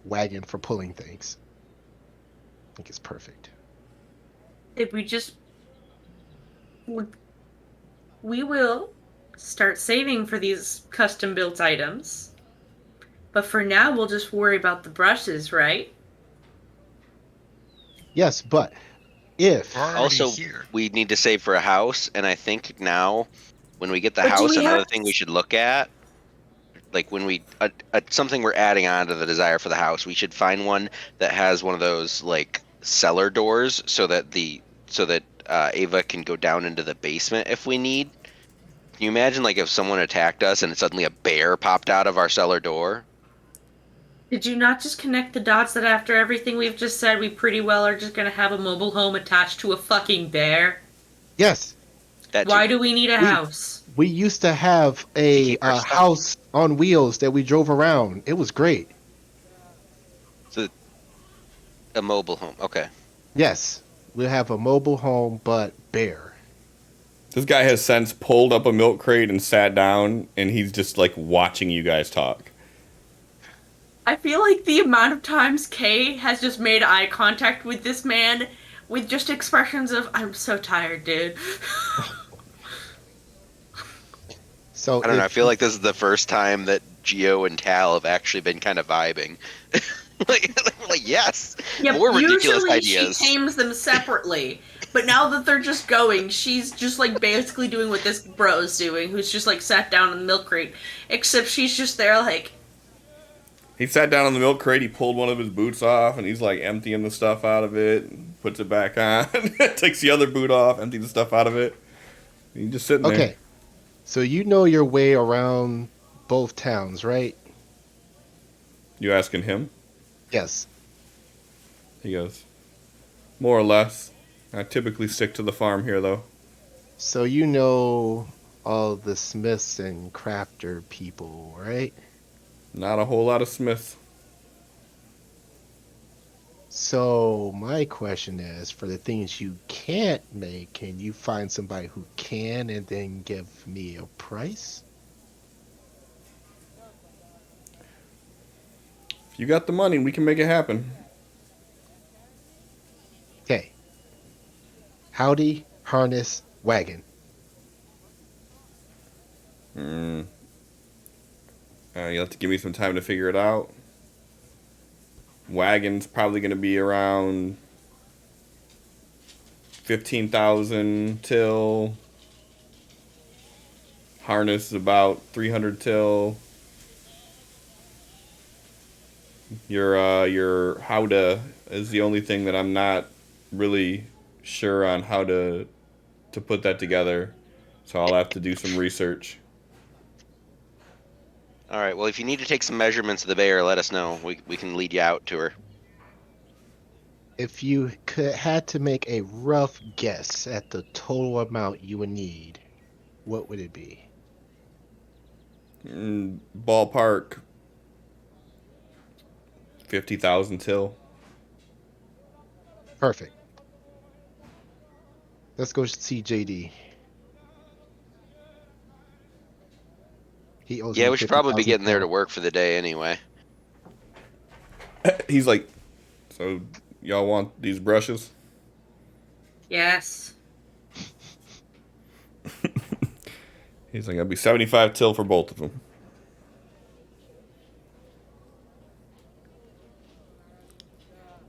wagon for pulling things. I think it's perfect. If we just we will start saving for these custom built items. But for now, we'll just worry about the brushes, right? Yes, but if We're already Also, here. we need to save for a house, and I think now, when we get the But do house, we another have thing we should look at, like when we something we're adding on to the desire for the house, we should find one that has one of those like cellar doors, so that Ava can go down into the basement if we need. Can you imagine like if someone attacked us and suddenly a bear popped out of our cellar door? Did you not just connect the dots that after everything we've just said, we pretty well are just gonna have a mobile home attached to a fucking bear? yes, That too. Why do we need a we house? we used to have To a, keep our stuff. house on wheels that we drove around. It was great. So a mobile home. Okay. Yes, we have a mobile home, but bear. This guy has since pulled up a milk crate and sat down, and he's just like watching you guys talk. I feel like the amount of times Kay has just made eye contact with this man with just expressions of, I'm so tired, dude. So I don't know. I if feel like this is the first time that Geo and Tal have actually been kind of vibing. like yes, Yep, more ridiculous usually she ideas. tames them separately. But now that they're just going, she's just like basically doing what this bro's doing, who's just like sat down in the milk crate. Except she's just there like, He sat down on the milk crate, he pulled one of his boots off, and he's like emptying the stuff out of it, and puts it back on, takes the other boot off, empties the stuff out of it. He's just sitting there. okay, so you know your way around both towns, right? You asking him? Yes. He goes, more or less. I typically stick to the farm here, though. So you know all the smiths and crafter people, right? Not a whole lot of smiths. So my question is, for the things you can't make, can you find somebody who can and then give me a price? If you got the money, we can make it happen. Okay. Howdy, harness, wagon. You'll have to give me some time to figure it out. Wagon's probably going to be around 15,000 till. Harness is about 300 till. Your howdah is the only thing that I'm not really sure on how to put that together. So I'll have to do some research. All right. Well, if you need to take some measurements of the bear, let us know. We can lead you out to her. If you had to make a rough guess at the total amount you would need, what would it be? Ballpark 50,000 till. Perfect. Let's go see JD. He owes Yeah, me we should probably be 50,000 getting there to till. work for the day anyway. He's like, so y'all want these brushes? Yes. He's like, I'll be 75 till for both of them.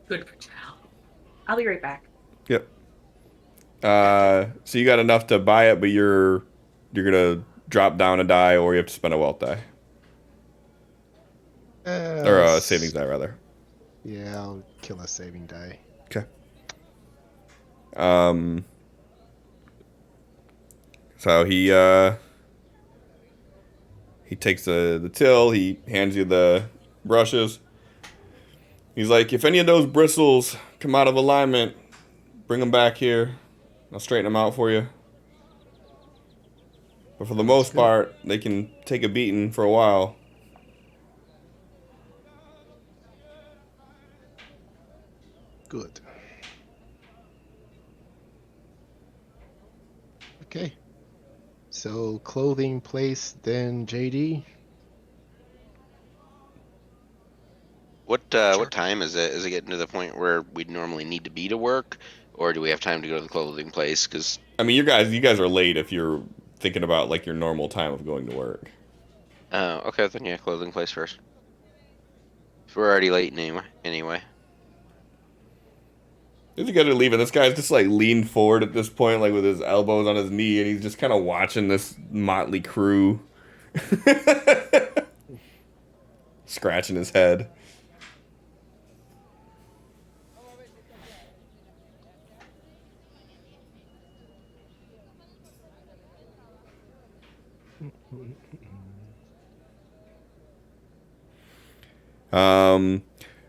Good for Tal. I'll be right back. Yep. So you got enough to buy it, but you're gonna drop down a die, or you have to spend a wealth die, or a savings die rather. Yeah, I'll kill a saving die. Okay. Um. So he takes the till. He hands you the brushes. He's like, if any of those bristles come out of alignment, bring them back here. I'll straighten them out for you. But for the most good. part, they can take a beating for a while. Good. Okay. So clothing place, then JD. What Sure. time is it? Is it getting to the point where we'd normally need to be to work, or do we have time to go to the clothing place? Because I mean, you guys are late if you're thinking about like your normal time of going to work. okay, then yeah, clothing place first. If we're already late anyway. As you guys are leaving, this guy's just like leaned forward at this point, like with his elbows on his knee, and he's just kind of watching this motley crew, scratching his head. All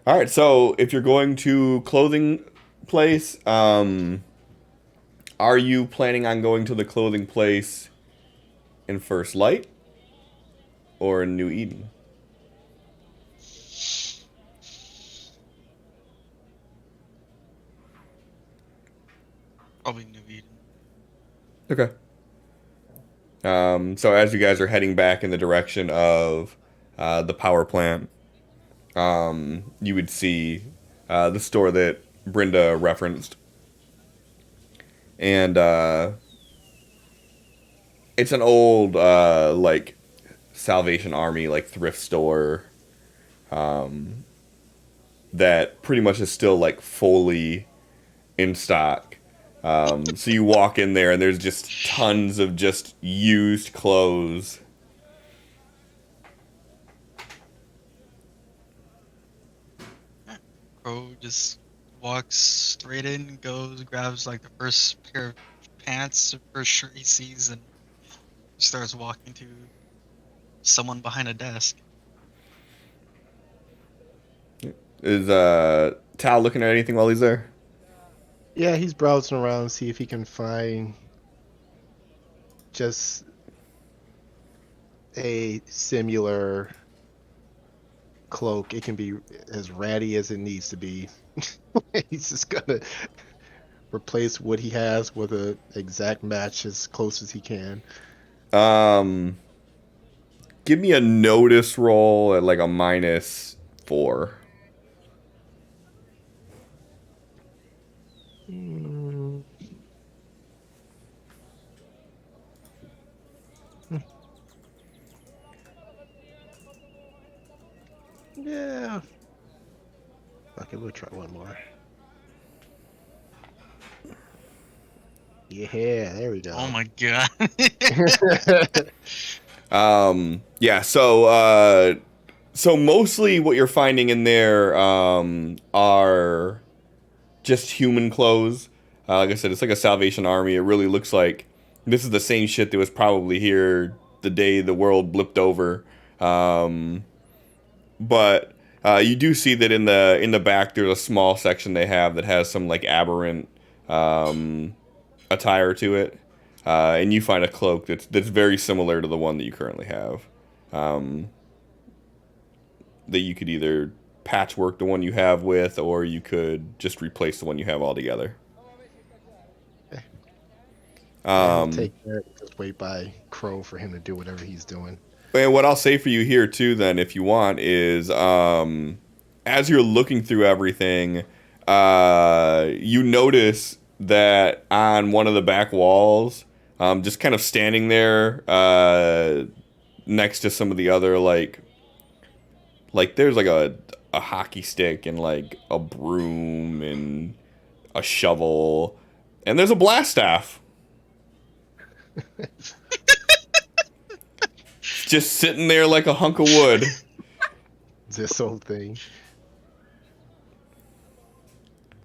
right. So if you're going to clothing place, are you planning on going to the clothing place in First Light or in New Eden? Probably New Eden. Okay. So as you guys are heading back in the direction of the power plant, you would see the store that Brenda referenced. And it's an old, like, Salvation Army, like, thrift store that pretty much is still, like, fully in stock. So you walk in there and there's just tons of just used clothes. Crow just walks straight in, goes, grabs like the first pair of pants, the first shirt he sees, and starts walking to someone behind a desk. Is Tal looking at anything while he's there? Yeah, he's browsing around, see if he can find just a similar cloak. It can be as ratty as it needs to be. He's just gonna replace what he has with a exact match as close as he can. Give me a notice roll at like a -4. Mm. Yeah. Okay, we'll try one more. Yeah, there we go. Oh my god. Yeah, so mostly what you're finding in there are just human clothes. Like I said, it's like a Salvation Army. It really looks like this is the same shit that was probably here the day the world blipped over. But you do see that in the back there's a small section they have that has some like aberrant attire to it, and you find a cloak that's very similar to the one that you currently have. That you could either patchwork the one you have with, or you could just replace the one you have altogether. I'll take that. Just wait by Crow for him to do whatever he's doing. And what I'll say for you here too, then, if you want, is as you're looking through everything, you notice that on one of the back walls, just kind of standing there next to some of the other like there's like a hockey stick and like a broom and a shovel, and there's a blast staff. Just sitting there like a hunk of wood. This whole thing.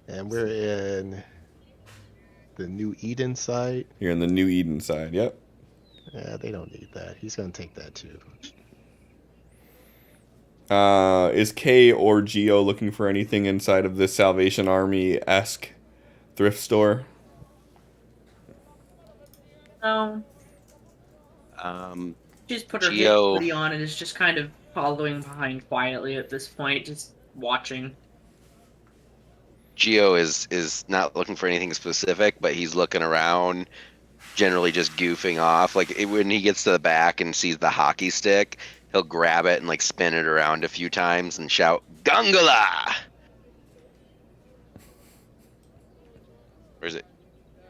And we're in the New Eden side. You're in the New Eden side, yep. Yeah, they don't need that. He's gonna take that too. Is Kay or Geo looking for anything inside of this Salvation Army-esque thrift store? No. She's put her Geo- hoodie on and is just kind of following behind quietly at this point, just watching. Geo is not looking for anything specific, but he's looking around, generally just goofing off. Like when he gets to the back and sees the hockey stick, he'll grab it and like spin it around a few times and shout, "Gungala!" Or is it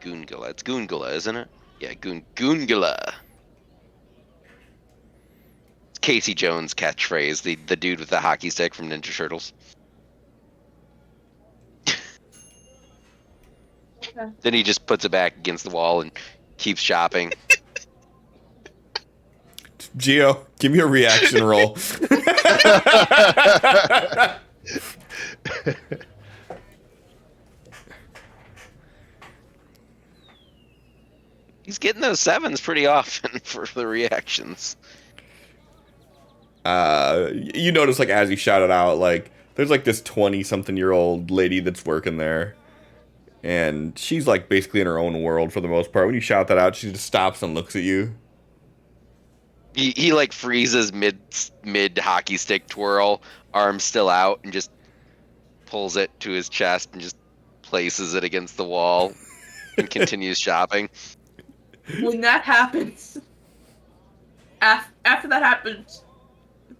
Goongala? It's Goongala, isn't it? Yeah, Goongala. It's Casey Jones' catchphrase, the dude with the hockey stick from Ninja Turtles. Then he just puts it back against the wall and keeps shopping. Geo, give me a reaction roll. He's getting those sevens pretty often for the reactions. You notice, like, as you shout it out, like, there's, like, this 20-something-year-old lady that's working there. And she's, like, basically in her own world for the most part. When you shout that out, she just stops and looks at you. He like freezes mid hockey stick twirl, arms still out, and just pulls it to his chest and just places it against the wall and continues shopping. When that happens, after that happens,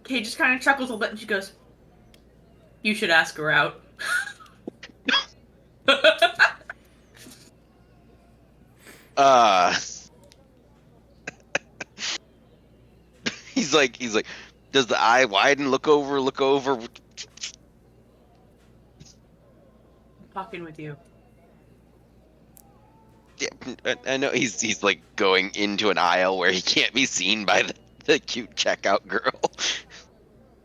Kay just kind of chuckles a little bit and she goes, "You should ask her out." He's like, does the eye widen? Look over. I'm talking with you. Yeah, I know he's like going into an aisle where he can't be seen by the cute checkout girl.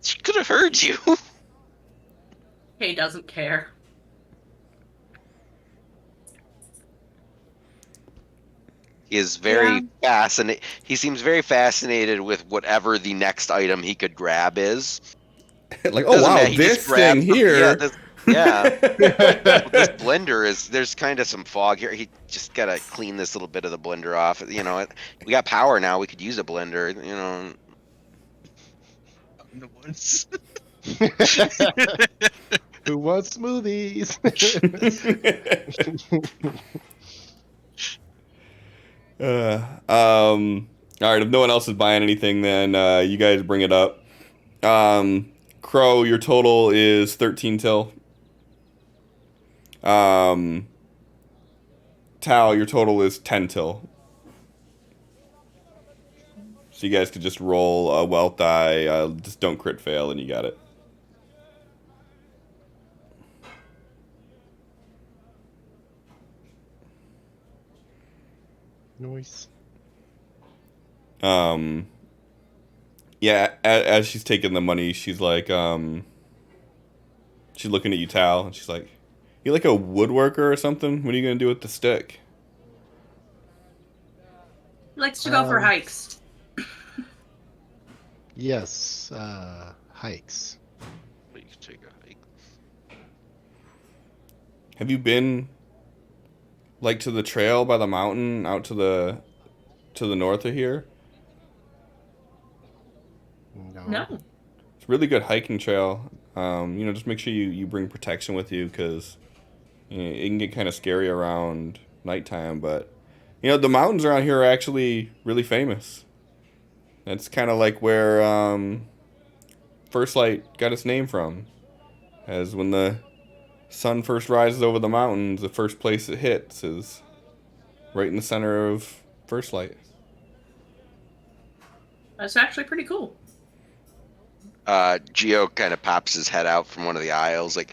She could have heard you. Kay doesn't care. He is very fascinated. He seems very fascinated with whatever the next item he could grab is. Like, oh wow, this thing here. Yeah, this blender is. There's kind of some fog here. He just gotta clean this little bit of the blender off. You know, we got power now. We could use a blender. You know. In the woods. Who wants smoothies? All right, if no one else is buying anything, then you guys bring it up. Crow, your total is 13 till. Tal, your total is 10 till. So you guys could just roll a wealth die. Just don't crit fail, and you got it. Noise. Yeah, as she's taking the money, she's like, she's looking at you, Tal, and she's like, "You like a woodworker or something? What are you gonna do with the stick?" He likes to go for hikes. Yes, hikes. You can take a hike. Have you been, like, to the trail by the mountain out to the north of here? No. It's a really good hiking trail. Just make sure you bring protection with you, because it can get kind of scary around nighttime. But the mountains around here are actually really famous. That's kind of like where First Light got its name from. As when the sun first rises over the mountains, the first place it hits is right in the center of first light. That's actually pretty cool. Geo kind of pops his head out from one of the aisles, like,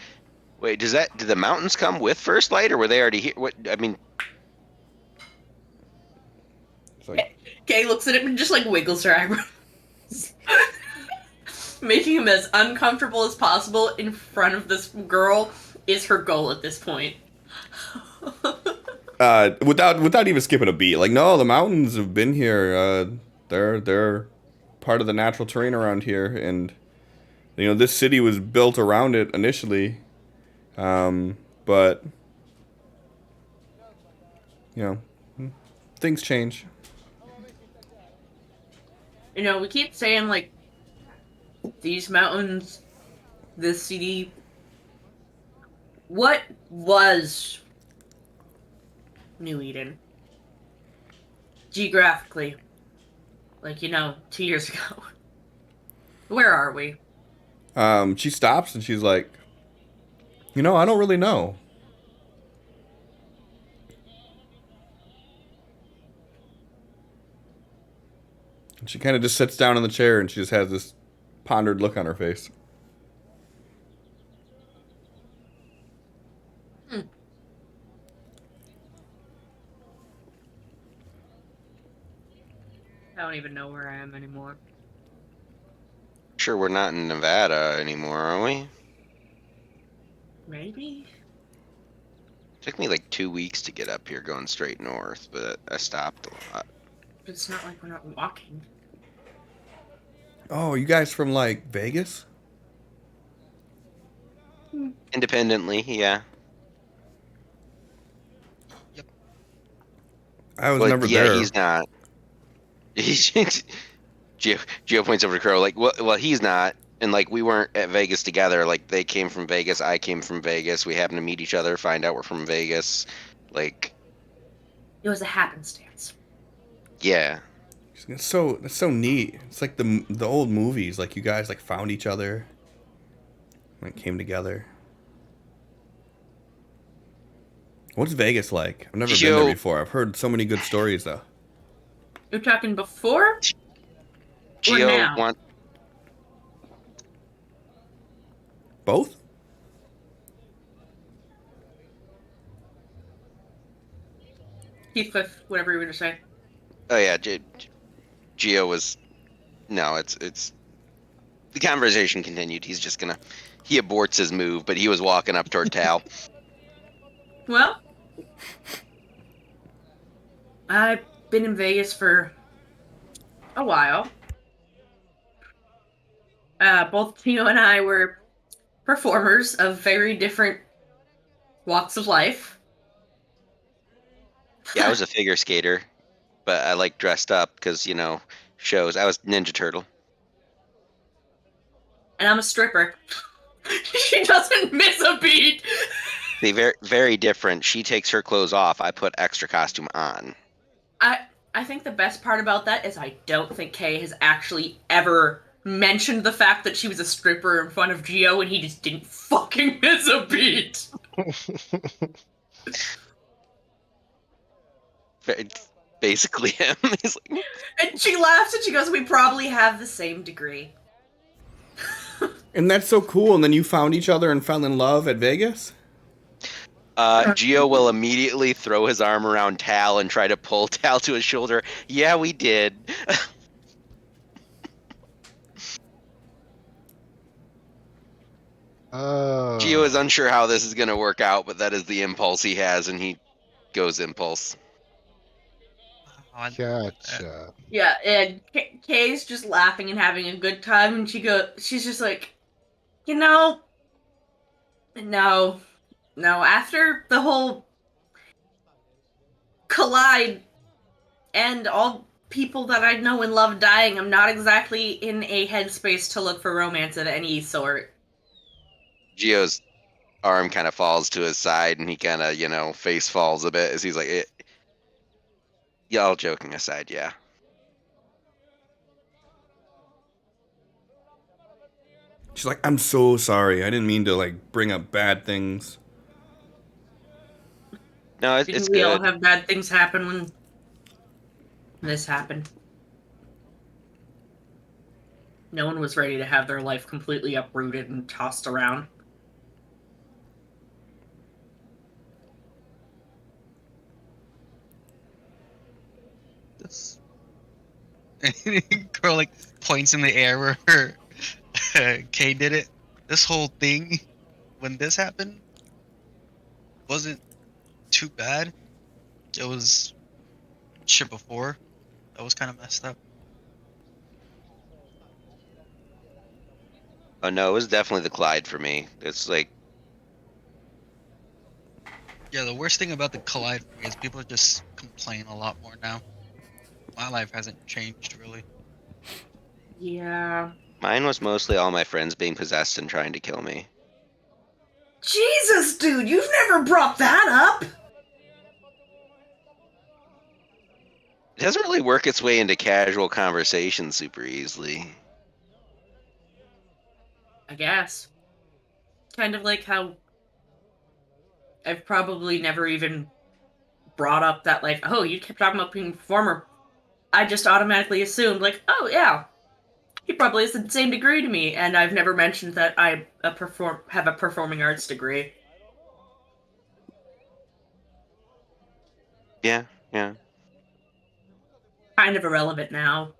wait, did the mountains come with first light, or were they already here? What I mean, It's like, Kay looks at him and just like wiggles her eyebrows. Making him as uncomfortable as possible in front of this girl is her goal at this point. without even skipping a beat, like, no, the mountains have been here. They're part of the natural terrain around here, and this city was built around it initially, but things change. We keep saying like these mountains, this city. What was New Eden? Geographically. Like, 2 years ago. Where are we? She stops and she's like, I don't really know. And she kind of just sits down in the chair and she just has this pondered look on her face. I don't even know where I am anymore. sure we're not in Nevada anymore, are we? Maybe? Took me like 2 weeks to get up here going straight north, but I stopped a lot. But it's not like we're not walking. Oh, you guys from like Vegas? Independently, yeah. I was Well, never yeah, there. he's not. Geo points over to Crow, like, well, he's not. And, like, we weren't at Vegas together. Like, they came from Vegas, I came from Vegas. We happened to meet each other, find out we're from Vegas. Like, It was a happenstance. yeah. It's so neat. It's like the old movies. Like, you guys like found each other, like came together. What's Vegas like? I've never been there before. I've heard so many good stories though. You're talking before or Geo now? Both? Heathcliff, whatever you were to say. Oh, yeah, Geo was... No, it's... The conversation continued. He's just gonna... He aborts his move, but he was walking up toward Tal. Well, I've been in Vegas for a while. Both Tino and I were performers of very different walks of life. Yeah, I was a figure skater, but I like dressed up because, shows. I was Ninja Turtle. And I'm a stripper. She doesn't miss a beat. They very, very different. She takes her clothes off. I put extra costume on. I think the best part about that is I don't think Kay has actually ever mentioned the fact that she was a stripper in front of Geo and he just didn't fucking miss a beat. It's basically him. He's like, And she laughs and she goes, "We probably have the same degree." And that's so cool. And then you found each other and fell in love at Vegas? Geo will immediately throw his arm around Tal and try to pull Tal to his shoulder. Yeah, we did. Geo is unsure how this is going to work out, but that is the impulse he has, and he goes impulse. Gotcha. Yeah, and Kay's just laughing and having a good time, and she's just like, no, after the whole collide and all people that I know and love dying, I'm not exactly in a headspace to look for romance of any sort. Geo's arm kind of falls to his side, and he kind of, face falls a bit as he's like, yeah, all joking aside, yeah. She's like, I'm so sorry. I didn't mean to like bring up bad things. No, it's Didn't we all good. have bad things happen when this happened? No one was ready to have their life completely uprooted and tossed around. This girl like points in the air where her Kay did it. This whole thing, when this happened, wasn't too bad. It was shit before that was kind of messed up. Oh no, it was definitely the Clyde for me. It's like, Yeah, the worst thing about the Collide for me is people just complain a lot more now. My life hasn't changed really. Yeah. mine was mostly all my friends being possessed and trying to kill me. Jesus, dude, you've never brought that up! It doesn't really work its way into casual conversation super easily. I guess. Kind of like how I've probably never even brought up that, like, oh, you kept talking about being a performer. I just automatically assumed, like, oh, yeah, he probably has the same degree to me, and I've never mentioned that I have a performing arts degree. Yeah, yeah. Kind of irrelevant now.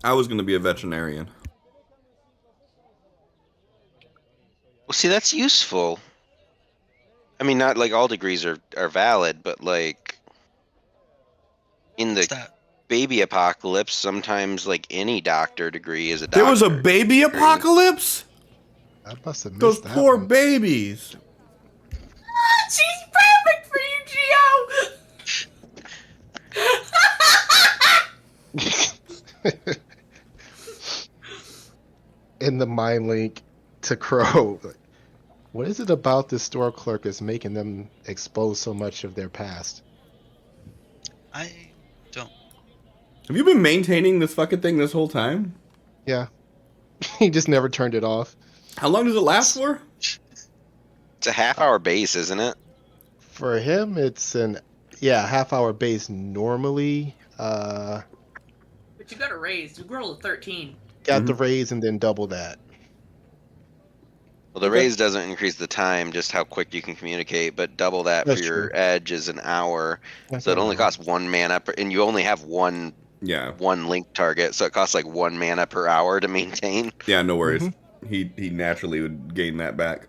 I was gonna be a veterinarian. Well, see, that's useful. I mean, not like all degrees are valid, but like in What's the that? baby apocalypse, sometimes like any doctor degree is a There was a doctor baby degree. apocalypse? I must have Those missed that poor one. babies. She's perfect for you, Gio! In the mind link to Crow. What is it about this store clerk is making them expose so much of their past? I don't. Have you been maintaining this fucking thing this whole time? Yeah. He just never turned it off. How long does it last for? It's a half-hour base, isn't it? For him, it's an half-hour base normally. But you got a raise. You rolled a 13. Got the raise and then double that. Well, the Okay. raise doesn't increase the time, just how quick you can communicate, but double that That's for your true. edge is an hour. That's So it an only hour. costs 1 mana per, and you only have one Yeah. link target, so it costs like 1 mana per hour to maintain. Yeah, no worries. He naturally would gain that back.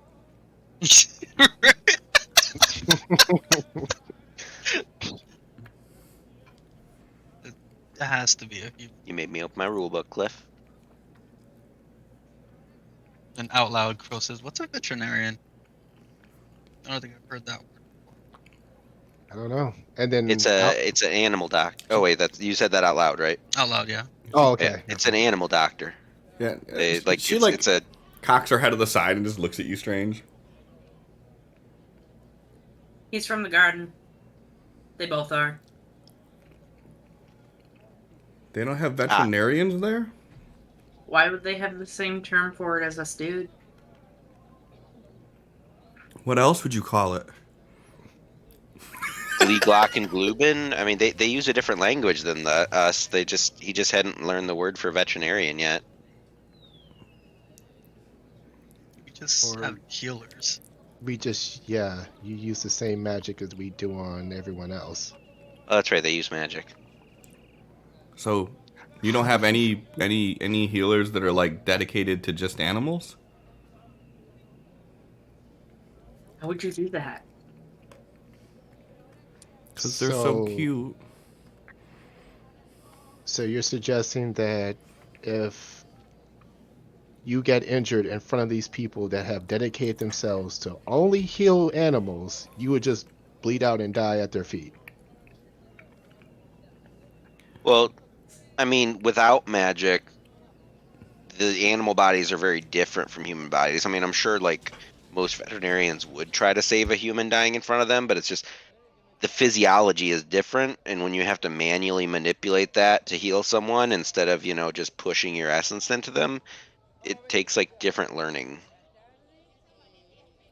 It has to be a human. You made me open my rulebook, Cliff. And out loud, Crow says, "What's a veterinarian?" I don't think I've heard that word. I don't know. And then It's an animal doc. Oh wait, that's you said that out loud, right? Out loud, yeah. Oh, Yeah, okay. it's an animal doctor. Yeah. They, like she it's, like it's a cocks her head to the side and just looks at you strange. He's from the garden. They both are. They don't have veterinarians there? Why would they have the same term for it as us, dude? What else would you call it? Gleeglock and Glubin. I mean, they use a different language than us. He just hadn't learned the word for veterinarian yet. We just Or- have healers. We just you use the same magic as we do on everyone else. Oh, that's right. They use magic. So, you don't have any healers that are like dedicated to just animals? How would you do that? Because they're so cute. So you're suggesting that if you get injured in front of these people that have dedicated themselves to only heal animals, you would just bleed out and die at their feet? Well, I mean, without magic, the animal bodies are very different from human bodies. I mean, I'm sure like most veterinarians would try to save a human dying in front of them, but it's just the physiology is different, and when you have to manually manipulate that to heal someone instead of, just pushing your essence into them, it takes like different learning.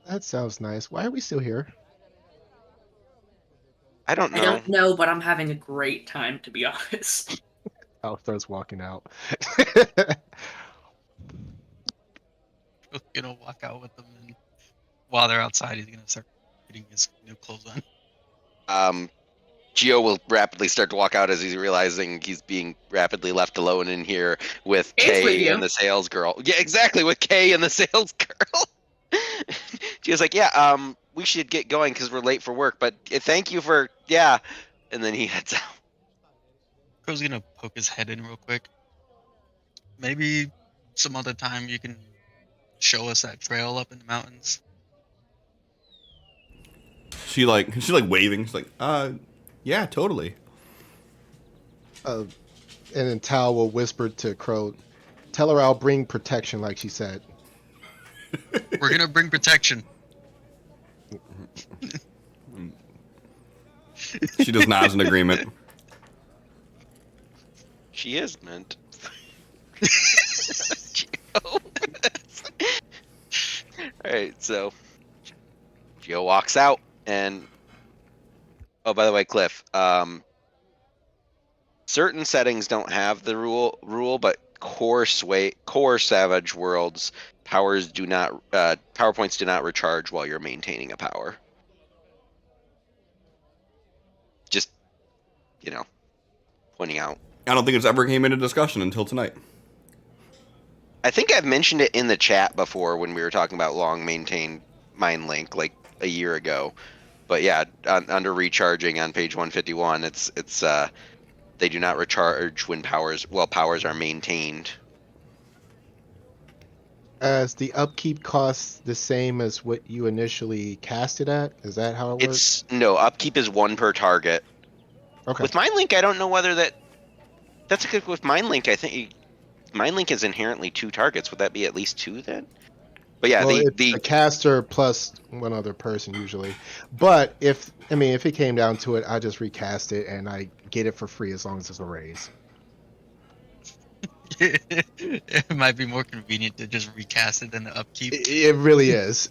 That sounds nice. Why are we still here? I don't I know. don't know, but I'm having a great time, to be honest. Oh, starts walking out. He's gonna walk out with them, and while they're outside, he's gonna start getting his new clothes on. Gio will rapidly start to walk out as he's realizing he's being rapidly left alone in here with Kay's with Kay you. and the sales girl. Yeah, exactly, with Kay and the sales girl. Gio's like, yeah, we should get going because we're late for work, but thank you for, yeah. And then he heads out. Crow's gonna poke his head in real quick. Maybe some other time you can show us that trail up in the mountains. She's like waving. She's like, yeah, totally. And then Tal will whisper to Crow, "Tell her I'll bring protection," like she said. We're gonna bring protection. She just nods in agreement. She is meant. Alright, so Gio walks out and oh, by the way, Cliff, certain settings don't have the rule, but core Savage Worlds power points do not recharge while you're maintaining a power. Just, pointing out. I don't think it's ever came into discussion until tonight. I think I've mentioned it in the chat before when we were talking about long maintained Mind Link like a year ago. But yeah, under recharging on page 151, it's they do not recharge when powers are maintained. As the upkeep costs the same as what you initially cast it at? Is that how it works? No, upkeep is 1 per target. Okay. With Mind Link, I don't know whether that's a good. With Mind Link, I think Mind Link is inherently 2 targets. Would that be at least 2 then? But yeah, Well, it's the a caster plus one other person usually. But if it came down to it, I just recast it and I get it for free as long as it's a raise. It might be more convenient to just recast it than the upkeep. It really is.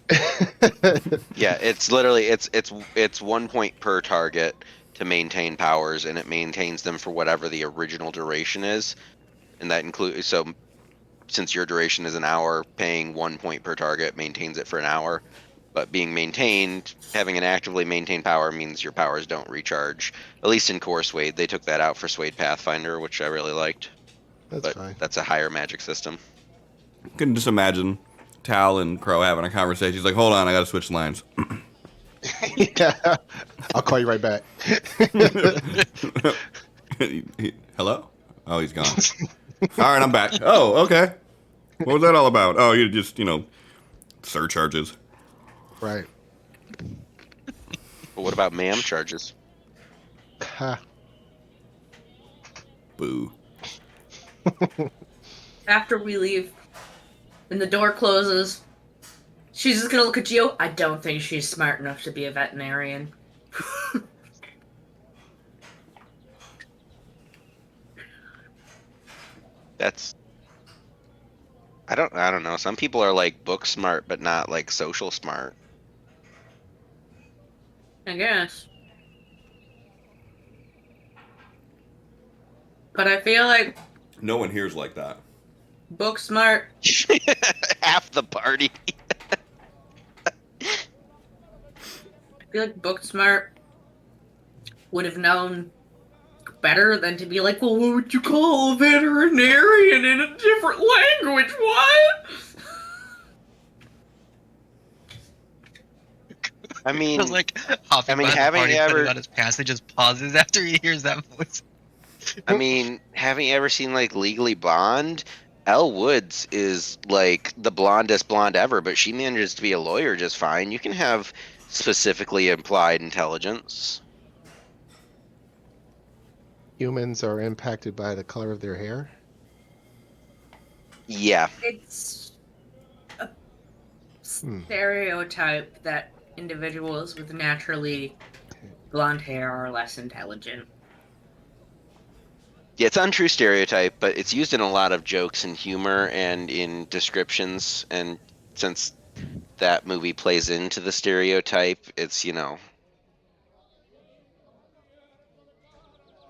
yeah, it's literally it's 1 point per target to maintain powers, and it maintains them for whatever the original duration is, and that includes since your duration is an hour, paying 1 point per target maintains it for an hour. But being maintained, having an actively maintained power means your powers don't recharge. At least in Core Suede, they took that out for Suede Pathfinder, which I really liked. That's fine. That's a higher magic system. You can just imagine Tal and Crow having a conversation. He's like, hold on, I gotta switch lines. Yeah. I'll call you right back. Hello? Oh, he's gone. All right, I'm back. Oh, okay. What was that all about? Oh, you just, surcharges. Right. But what about MAM charges? Ha. Boo. After we leave, and the door closes, she's just gonna look at Gio. I don't think she's smart enough to be a veterinarian. That's I don't know. Some people are like book smart, but not like social smart. I guess. But I feel like No one here's like that. book smart. Half the party. I feel like book smart would have known better than to be like, well, what would you call a veterinarian in a different language? What? I mean, like hopping by the having party, ever- cutting out his pants, and just pauses after he hears that voice. I mean, having you ever seen like Legally Blonde? Elle Woods is like the blondest blonde ever, but she manages to be a lawyer just fine. You can have specifically implied intelligence. Humans are impacted by the color of their hair. Yeah. It's a stereotype that individuals with naturally blonde hair are less intelligent. Yeah, it's untrue stereotype, but it's used in a lot of jokes and humor and in descriptions. And since that movie plays into the stereotype, it's,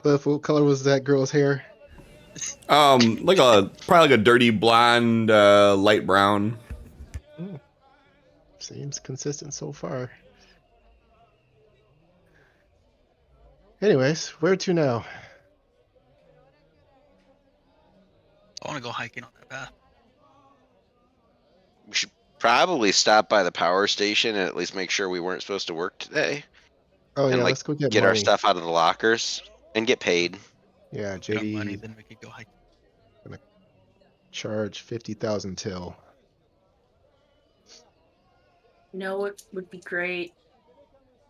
Cliff, what color was that girl's hair? Probably like a dirty blonde, light brown. Hmm, seems consistent so far. Anyways, where to now? I want to go hiking on that path. we should probably stop by the power station and at least make sure we weren't supposed to work today. Oh And yeah, like let's go get get our money. stuff out of the lockers and get paid. Yeah, Get our money, JD then we could go hiking. gonna charge 50,000 till. No, it would be great.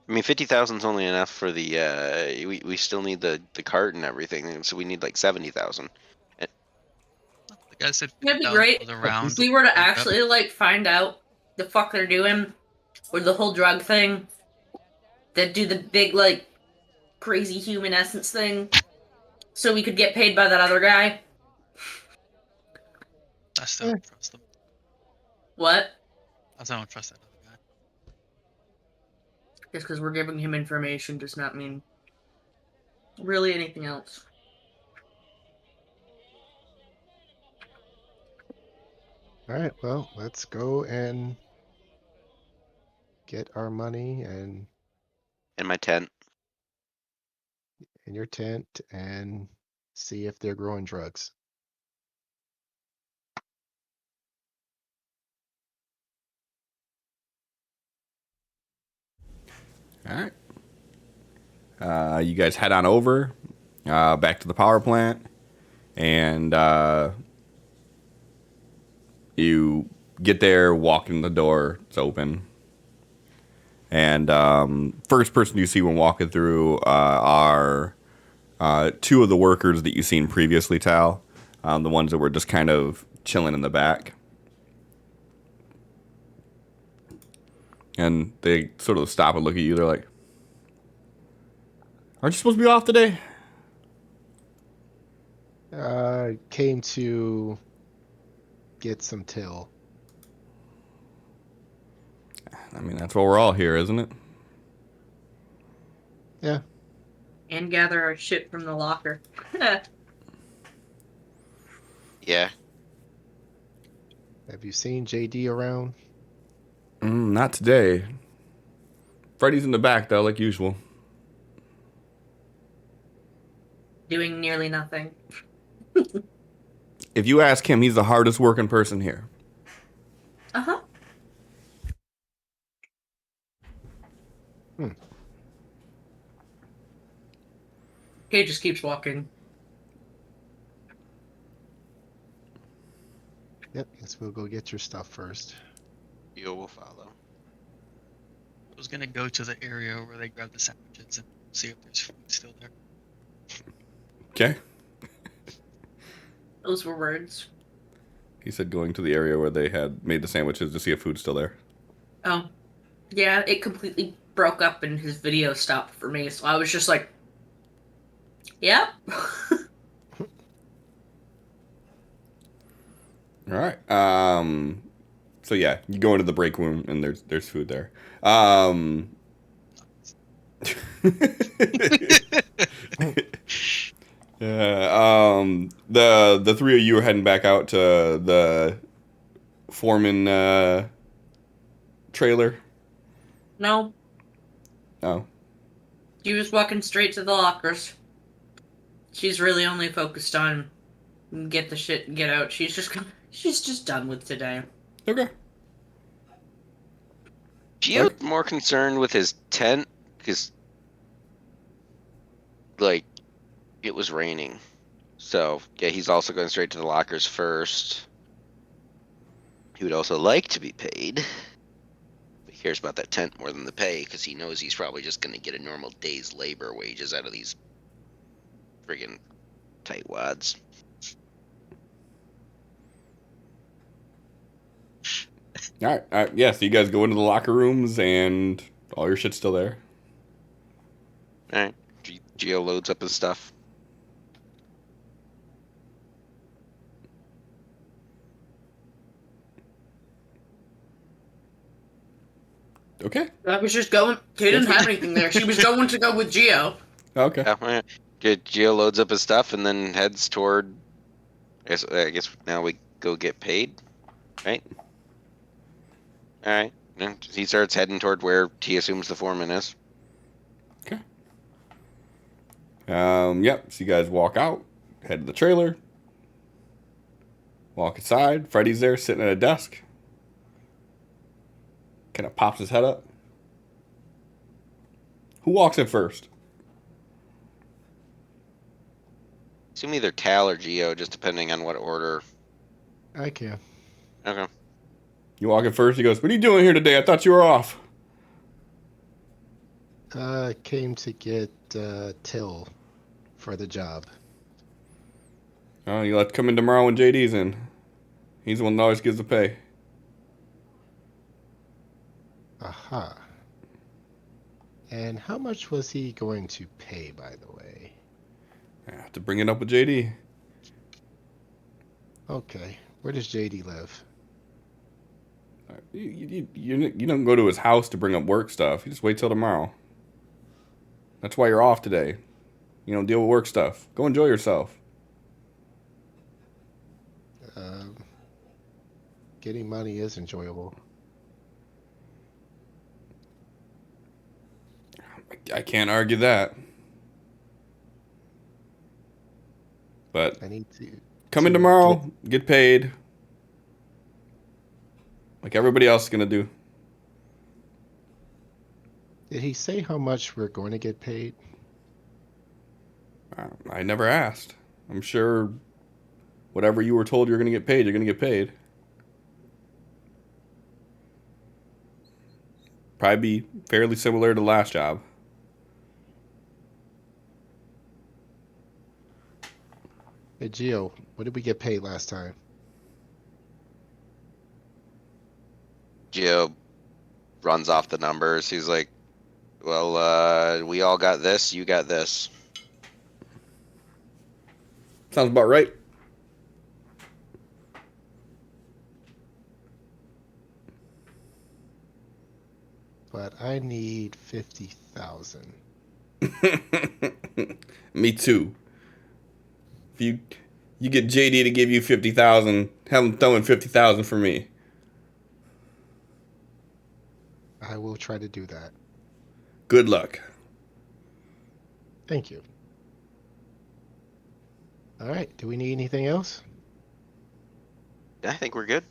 I mean, 50,000 is only enough for the. We still need the cart and everything, and so we need like 70,000. The guy said That'd be 50,000 great was if around. we were to Wake up. actually like find out the fuck they're doing with the whole drug thing. That do the big like crazy human essence thing, so we could get paid by that other guy. I still don't trust him. What? I still don't trust that other guy. Just because we're giving him information does not mean really anything else. All right, well, let's go and get our money and In my tent. in your tent and see if they're growing drugs. All right. You guys head on over back to the power plant, and you get there, walk in the door, it's open. And first person you see when walking through are two of the workers that you've seen previously, Tal. The ones that were just kind of chilling in the back. And they sort of stop and look at you. They're like, aren't you supposed to be off today? Came to get some till. I mean, that's why we're all here, isn't it? Yeah. And gather our shit from the locker. Yeah. Have you seen JD around? Not today. Freddy's in the back, though, like usual. Doing nearly nothing. If you ask him, he's the hardest working person here. Uh-huh. He just keeps walking. Yep, guess we'll go get your stuff first. You will follow. I was gonna go to the area where they grab the sandwiches and see if there's food still there. Okay. Those were words. He said going to the area where they had made the sandwiches to see if food's still there. Oh. Yeah, it completely broke up and his video stopped for me, so I was just like, yep. All right. So yeah, you go into the break room and there's food there. Yeah. The three of you are heading back out to the foreman trailer. No, Oh. she was walking straight to the lockers. She's really only focused on get the shit and get out. She's just done with today. Okay. Gio's more concerned with his tent because, like, it was raining. So, yeah, he's also going straight to the lockers first. He would also like to be paid. But he cares about that tent more than the pay because he knows he's probably just going to get a normal day's labor wages out of these friggin' tightwads. All right. Yeah, so you guys go into the locker rooms and all your shit's still there. All right. Gio loads up his stuff. Okay. I was just going. Kay didn't have anything there. She was going to go with Geo. Okay. Geo loads up his stuff and then heads toward. I guess now we go get paid, right? All right. And he starts heading toward where he assumes the foreman is. Okay. Yep. So you guys walk out, head to the trailer, walk inside. Freddy's there sitting at a desk. Kind of pops his head up. Who walks in first? Assume either Tal or Geo, just depending on what order. I can. Okay. You walk in first. He goes, "What are you doing here today? I thought you were off." Came to get Till for the job. Oh, you let come in tomorrow when JD's in. He's the one that always gives the pay. Aha. And how much was he going to pay, by the way? I have to bring it up with JD. Okay. Where does JD live? You don't go to his house to bring up work stuff. You just wait till tomorrow. That's why you're off today. You don't deal with work stuff. Go enjoy yourself. Getting money is enjoyable. I can't argue that. But I need to come in tomorrow, get paid. Like everybody else is going to do. Did he say how much we're going to get paid? I never asked. I'm sure whatever you were told you're going to get paid, you're going to get paid. Probably be fairly similar to the last job. Hey, Gio, what did we get paid last time? Geo runs off the numbers. He's like, well, we all got this, you got this. Sounds about right. But I need 50,000. Me too. If you get JD to give you 50,000, have him throw in 50,000 for me. I will try to do that. Good luck. Thank you. All right. Do we need anything else? I think we're good.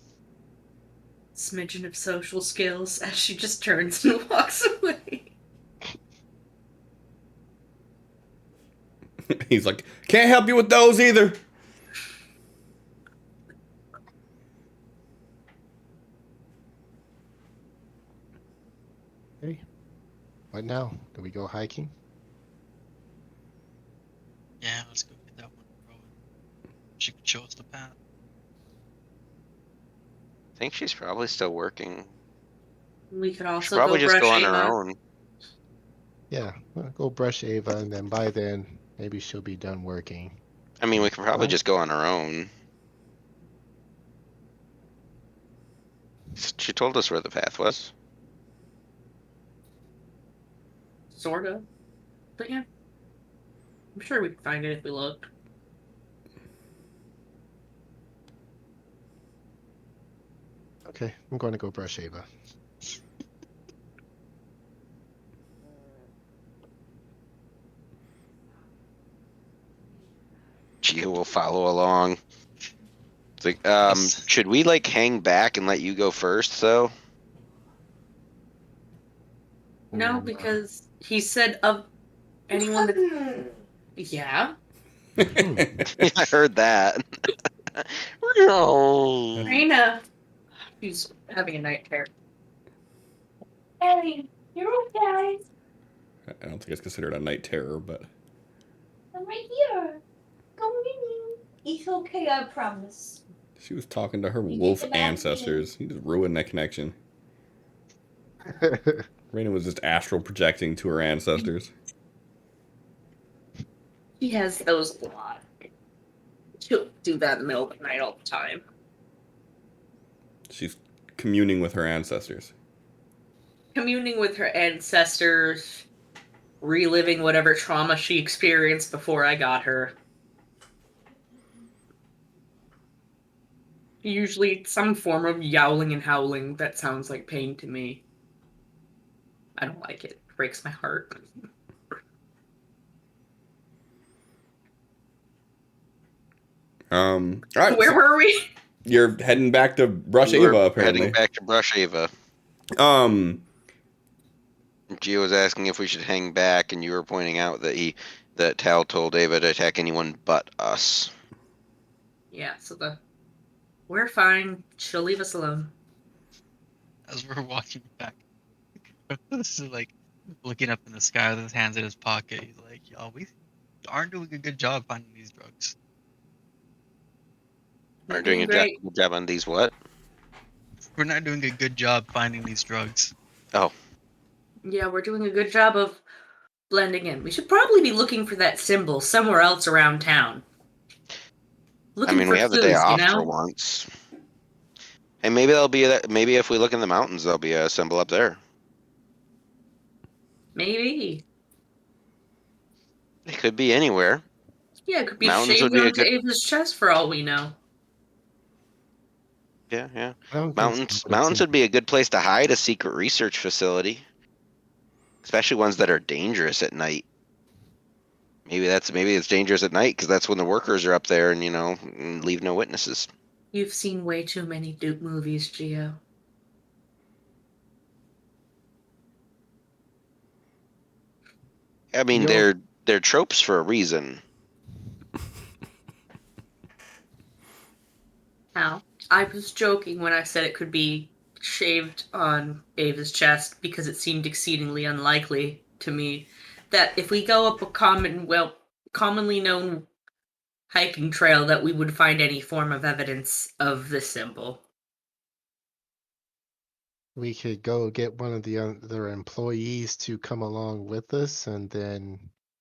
Smidgen of social skills as she just turns and walks away. He's like, can't help you with those either. Hey, what now? Do we go hiking? Yeah, let's go get that one going. She could show us the path. I think she's probably still working. We could She'll also probably go just brush go on Ava. her own. Yeah, we'll go brush Ava, and then by then, maybe she'll be done working. I mean, we could probably What? just go on our own. She told us where the path was. Sorta. But yeah. I'm sure we could find it if we looked. Okay, I'm going to go brush Ava. Geo will follow along. It's like, Yes. should we like hang back and let you go first, though? No, because he said of anyone that. Yeah. I heard that. No. Raina. She's having a night terror. Ellie, you're okay. I don't think it's considered a night terror, but I'm right here. Come with me. It's okay, I promise. she was talking to her You wolf did the bad ancestors. He just ruined that connection. Raina was just astral projecting to her ancestors. He has those a lot. She'll do that in the middle of the night all the time. She's communing with her ancestors. communing with her ancestors, reliving whatever trauma she experienced before I got her. Usually some form of yowling and howling that sounds like pain to me. I don't like it. It breaks my heart. All right. Where So were we? you're heading back to Brush We're Ava, apparently. heading back to Brush Ava. Um, Gio was asking if we should hang back, and you were pointing out that Tal told Ava to attack anyone but us. Yeah, so we're fine. She'll leave us alone. As we're walking back, this is like looking up in the sky with his hands in his pocket. He's like, "Y'all, we aren't doing a good job finding these drugs. Are Not doing doing a great. good job on these what? We're not doing a good job finding these drugs." Oh, Yeah, we're doing a good job of blending in. We should probably be looking for that symbol somewhere else around town. I Looking mean, for we have the day clues, you off for know? once. And maybe there'll be that. Maybe if we look in the mountains, there'll be a symbol up there. Maybe. It could be anywhere. Yeah, it could be Mountains would shaved be a onto good. Ava's chest for all we know. Yeah. I don't think so, Mountains but it's would be a good place to hide a secret research facility, especially ones that are dangerous at night. Maybe it's dangerous at night because that's when the workers are up there and and leave no witnesses. You've seen way too many Duke movies, Gio. I mean, You'll they're tropes for a reason. Now, I was joking when I said it could be shaved on Ava's chest because it seemed exceedingly unlikely to me that if we go up a commonly known hiking trail that we would find any form of evidence of this symbol. we could go get one of the other employees to come along with us and then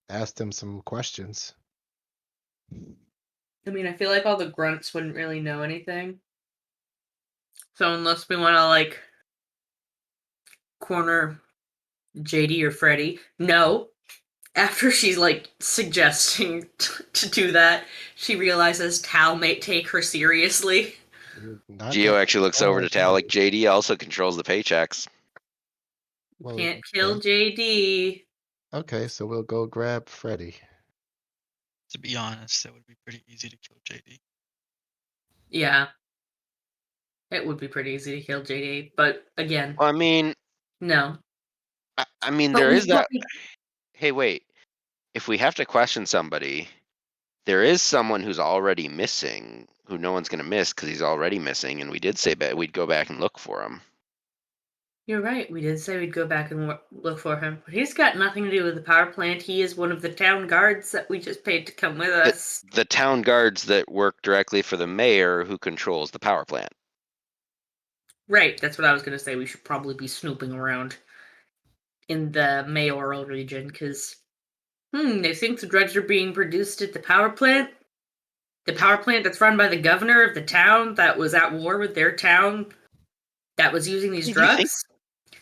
ask them some questions. I mean, I feel like all the grunts wouldn't really know anything. So unless we want to, like, corner JD or Freddy, no. After she's, like, suggesting to do that, she realizes Tal may take her seriously. Not Geo actually looks over to Tal necessarily. like JD also controls the paychecks. Well, Can't kill okay. JD. Okay, so we'll go grab Freddy. To be honest, it would be pretty easy to kill JD. Yeah. It would be pretty easy to kill JD, but again, Well, I mean, no. But there is we, but that. we Hey, wait. If we have to question somebody, there is someone who's already missing, who no one's gonna miss because he's already missing, and we did say that we'd go back and look for him. You're right. We did say we'd go back and look for him, but he's got nothing to do with the power plant. He is one of the town guards that we just paid to come with The us. the town guards that work directly for the mayor who controls the power plant. Right. That's what I was gonna say. We should probably be snooping around in the mayoral region because, they think the drugs are being produced at the power plant. The power plant that's run by the governor of the town that was at war with their town that was using these Hey, drugs.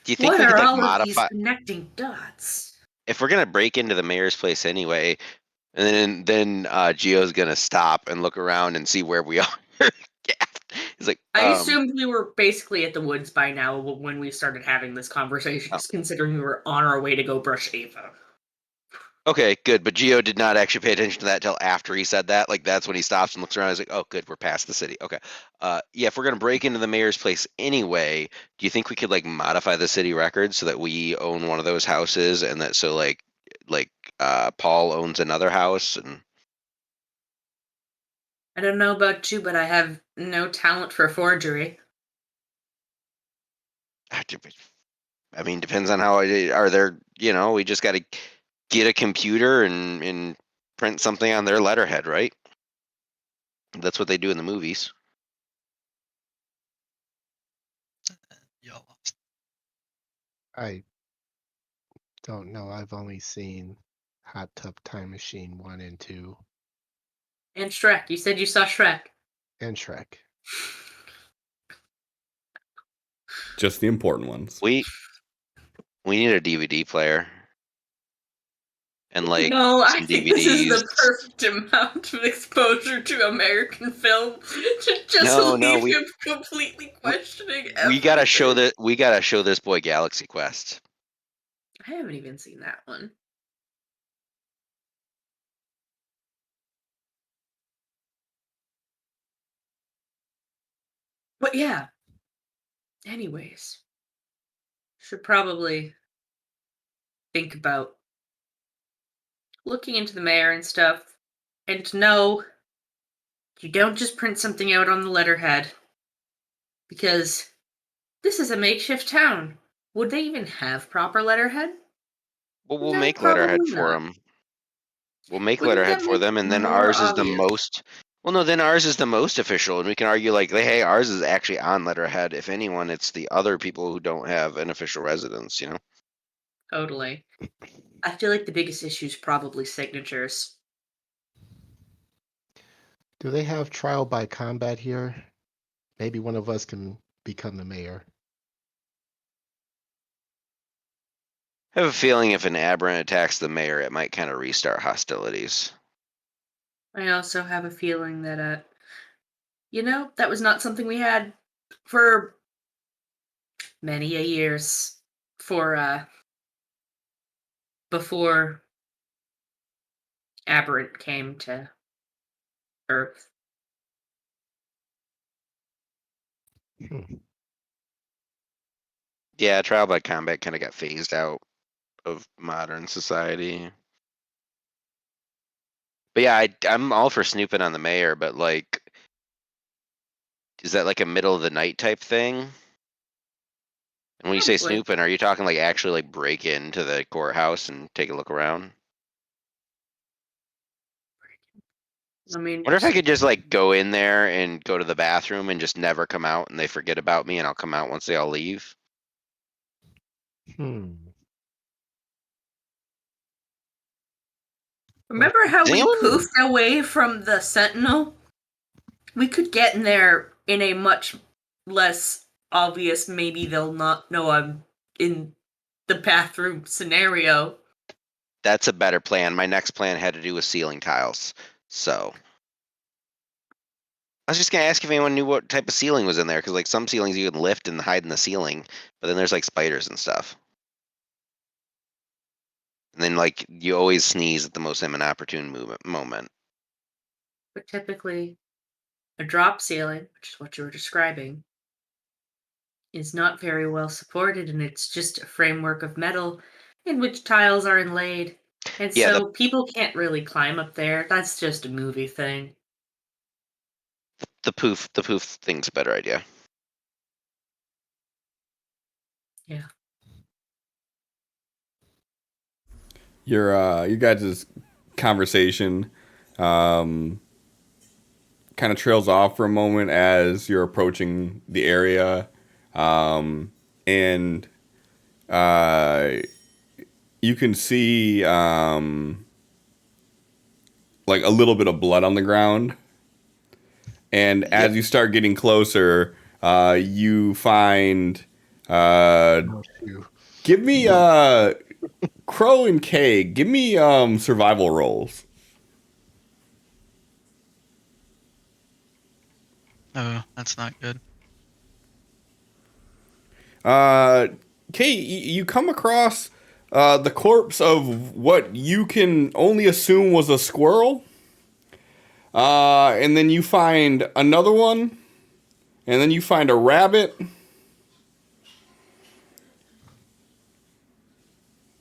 do you think What we could are like all of these modify connecting dots? if we're gonna break into the mayor's place anyway, and then Geo's gonna stop and look around and see where we are. He's like, I assumed we were basically at the woods by now when we started having this conversation, oh, considering we were on our way to go brush Ava. okay, good. But Geo did not actually pay attention to that till after he said that. Like that's when he stops and looks around. He's like, oh, good, we're past the city. Okay. Yeah, if we're gonna break into the mayor's place anyway, do you think we could like modify the city records so that we own one of those houses and that so like Paul owns another house and I don't know about you, but I have no talent for forgery. I mean, depends on how are there. We just got to get a computer and print something on their letterhead, right? That's what they do in the movies. Y'all lost. I don't know. I've only seen Hot Tub Time Machine 1 and 2 And Shrek. You said you saw Shrek. and Shrek. just the important ones. We We need a DVD player. And like No, I some think this is DVDs. the perfect amount of exposure to American film to just No, leave we him completely questioning we gotta show everything. that. We gotta show this boy Galaxy Quest. I haven't even seen that one. But yeah. Anyways, should probably think about looking into the mayor and stuff. And no, you don't just print something out on the letterhead. Because this is a makeshift town. Would they even have proper letterhead? Well, we'll No, make letterhead probably for not. them. We'll make Wouldn't letterhead that for make them, and it then more ours is the obvious? most. Well, no, then ours is the most official, and we can argue like, hey, ours is actually on letterhead. If anyone, it's the other people who don't have an official residence. You know. Totally. I feel like the biggest issue is probably signatures. Do they have trial by combat here? Maybe one of us can become the mayor. I have a feeling if an aberrant attacks the mayor, it might kind of restart hostilities. I also have a feeling that, that was not something we had for many a years before Aberrant came to Earth. Hmm. Yeah, trial by combat kind of got phased out of modern society. But yeah, I'm all for snooping on the mayor, but like, is that like a middle of the night type thing? And when you say Probably. snooping, are you talking like actually like break into the courthouse and take a look around? I mean, Wonder if I could just like go in there and go to the bathroom and just never come out, and they forget about me, and I'll come out once they all leave. Hmm. remember how Does we anyone? poofed away from the Sentinel? We could get in there in a much less obvious, maybe they'll not know I'm in the bathroom scenario. That's a better plan. My next plan had to do with ceiling tiles. So I was just gonna ask if anyone knew what type of ceiling was in there, because like some ceilings you can lift and hide in the ceiling, but then there's like spiders and stuff. And then like you always sneeze at the most inopportune moment. But typically, a drop ceiling, which is what you were describing, is not very well supported, and it's just a framework of metal in which tiles are inlaid. And Yeah, so people can't really climb up there. That's just a movie thing. the poof thing's a better idea. Yeah. Your guys' conversation kind of trails off for a moment as you're approaching the area, and you can see like a little bit of blood on the ground. And Yep. as you start getting closer, you find. Oh, shoot. Give me Crow and K. Give me survival rolls. Oh, that's not good. K, you come across the corpse of what you can only assume was a squirrel. And then you find another one. And then you find a rabbit.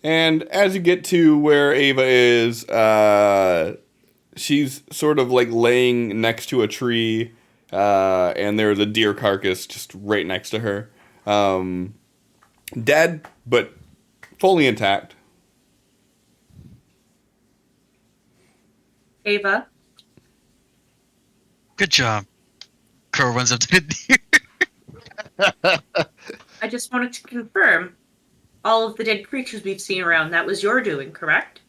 And as you get to where Ava is, she's sort of like laying next to a tree, and there's a deer carcass just right next to her. Dead, but fully intact. Ava, Good job. Crow runs up to the deer. I just wanted to confirm all of the dead creatures we've seen around, that was your doing, correct?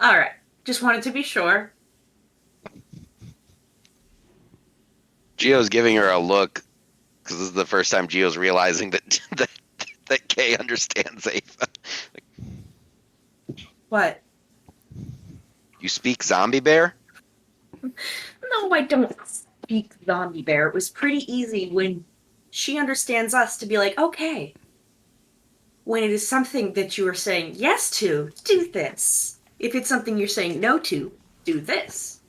Alright. Just wanted to be sure. Geo's giving her a look Because this is the first time Geo's realizing that that Kay understands Ava. What? You speak zombie bear? No, I don't speak zombie bear. It was pretty easy when she understands us to be like, okay, when it is something that you are saying yes to, do this. If it's something you're saying no to, do this.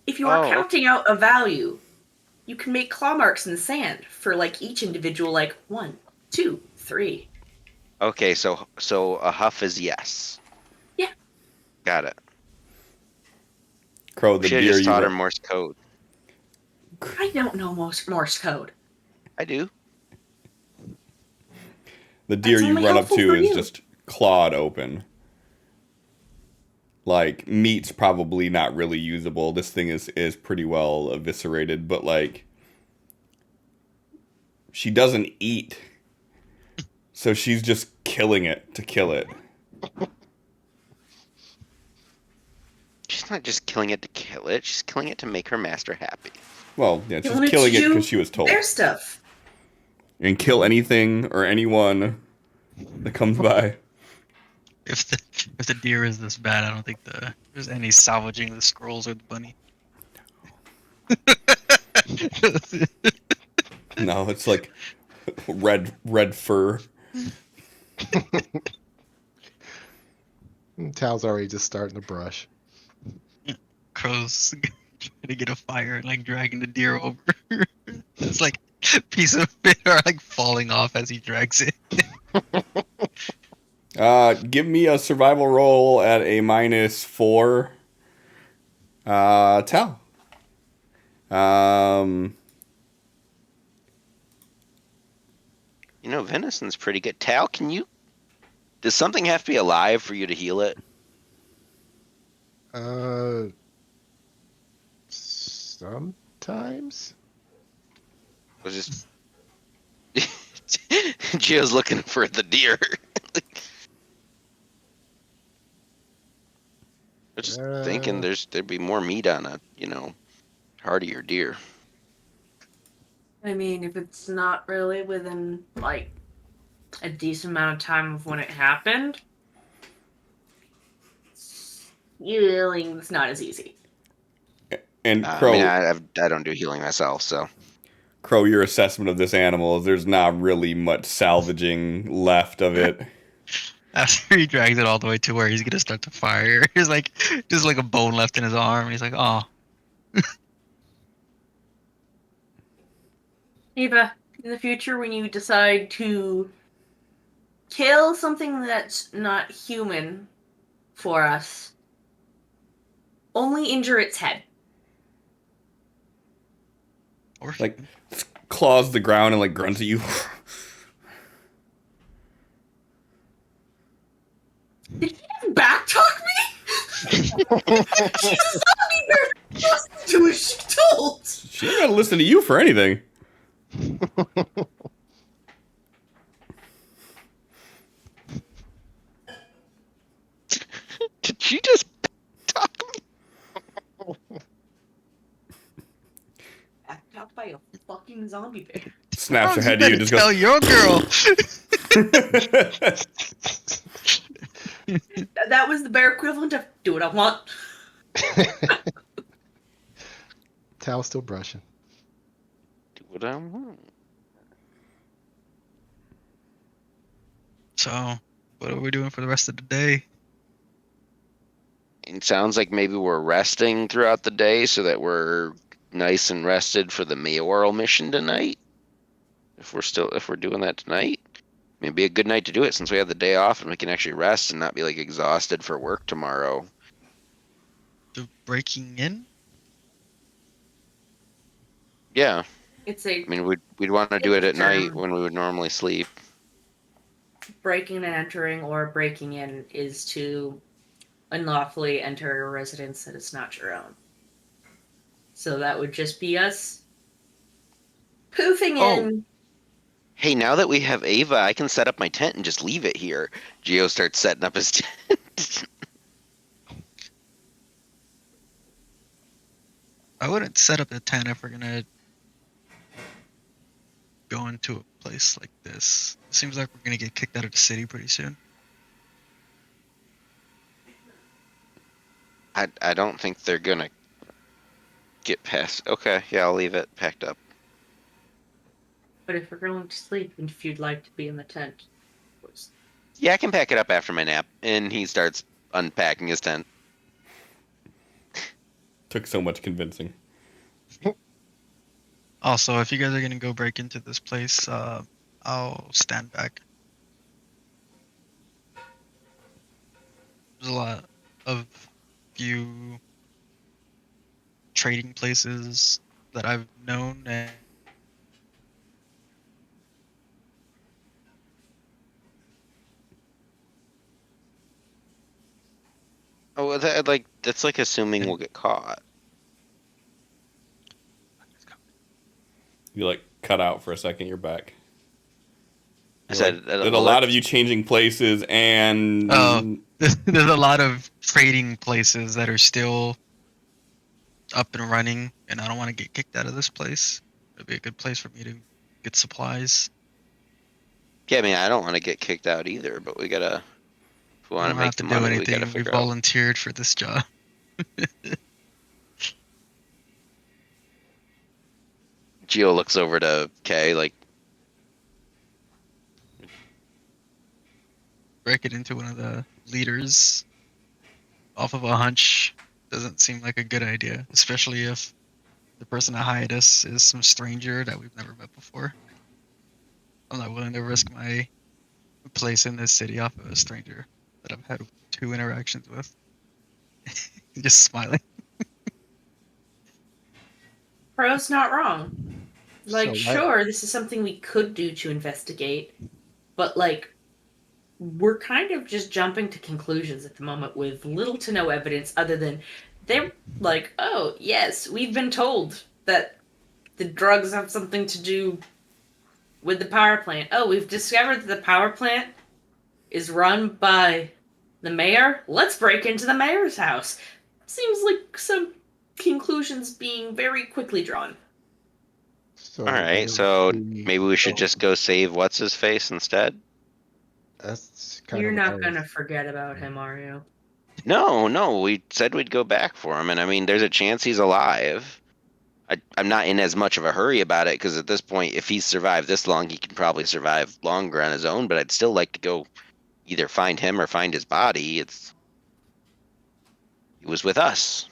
If you are Oh, counting out a value, you can make claw marks in the sand for like each individual, like 1, 2, 3. okay. So a huff is yes. Yeah. Got it. Crow, the Should have deer just you taught her run. Morse code. I don't know Morse code. I do. The deer That's you only run up helpful to for is you. just clawed open. Like, meat's probably not really usable. This thing is pretty well eviscerated, but like, she doesn't eat. So she's just killing it to kill it. She's not just killing it to kill it. She's killing it to make her master happy. Well, yeah, she's Killing it killing to it do because she was told. their stuff. And kill anything or anyone that comes by. If the deer is this bad, I don't think there's any salvaging the scrolls or the bunny. No, it's like red fur. Tal's already just starting to brush. Crow's trying to get a fire and like dragging the deer over. It's like a piece of it are like falling off as he drags it. Give me a survival roll at a -4. Tell. You know, venison's pretty good. Tal, can you? Does something have to be alive for you to heal it? Sometimes. Was just Gio's looking for the deer. I was just thinking there'd be more meat on a, heartier deer. I mean, if it's not really within, like, a decent amount of time of when it happened, healing's not as easy. And I Crow, mean, I don't do healing myself, so. Crow, your assessment of this animal is there's not really much salvaging left of it. After he drags it all the way to where he's gonna start to fire, he's like just like a bone left in his arm. He's like, oh. Eva, in the future, when you decide to kill something that's not human for us, only injure its head. Or Like, claws the ground and like grunts at you. Did he just backtalk me? She's a zombie bear. Listen to what she told. She ain't gonna listen to you for anything. Did she just talk me? Backtalked by a fucking zombie bear. Snaps her head to you. Just tell goes. your girl. That was the bear equivalent of do what I want. Tal's still brushing. Do what I want. So, what are we doing for the rest of the day? It sounds like maybe we're resting throughout the day so that we're nice and rested for the mayoral mission tonight. If we're doing that tonight, maybe a good night to do it since we have the day off and we can actually rest and not be like exhausted for work tomorrow. The breaking in? Yeah, It's a I mean we'd want to do it at It's, night when we would normally sleep. breaking and entering, or breaking in is to unlawfully enter a residence that is not your own. So that would just be us poofing in. Hey, now that we have Ava, I can set up my tent and just leave it here. Geo starts setting up his tent. I wouldn't set up a tent if we're gonna going to a place like this? It seems like we're gonna get kicked out of the city pretty soon. I don't think they're gonna get past. Okay, yeah, I'll leave it packed up. But if we're going to sleep, and if you'd like to be in the tent, was Yeah, I can pack it up after my nap. And he starts unpacking his tent. Took so much convincing. Also, if you guys are gonna go break into this place, I'll stand back. There's a lot of few trading places that I've known, and Oh, well, that's like assuming we'll get caught. You like cut out for a second. You're back. I You're said, like, there's a lot of you changing places, and oh, there's a lot of trading places that are still up and running, and I don't want to get kicked out of this place. It'd be a good place for me to get supplies. Yeah, I mean, I don't want to get kicked out either, but we gotta. If we We want to don't make have the to do money, we gotta anything. We figure out. volunteered for this job. Geo looks over to Kay, like, Break it into one of the leaders off of a hunch doesn't seem like a good idea, especially if the person that hired us is some stranger that we've never met before. I'm not willing to risk my place in this city off of a stranger that I've had 2 interactions with. Just smiling. Crow's not wrong. Like, So sure, this is something we could do to investigate, but like, we're kind of just jumping to conclusions at the moment with little to no evidence other than they're like, oh, yes, we've been told that the drugs have something to do with the power plant. Oh, we've discovered that the power plant is run by the mayor. Let's break into the mayor's house. Seems like some conclusions being very quickly drawn. So all what right, if so we maybe we should go? just go save what's his face instead. That's kind You're of what I not gonna was. forget about him, are you? No, we said we'd go back for him, and I mean, there's a chance he's alive. I'm not in as much of a hurry about it because at this point, if he's survived this long, he can probably survive longer on his own. But I'd still like to go either find him or find his body. He was with us.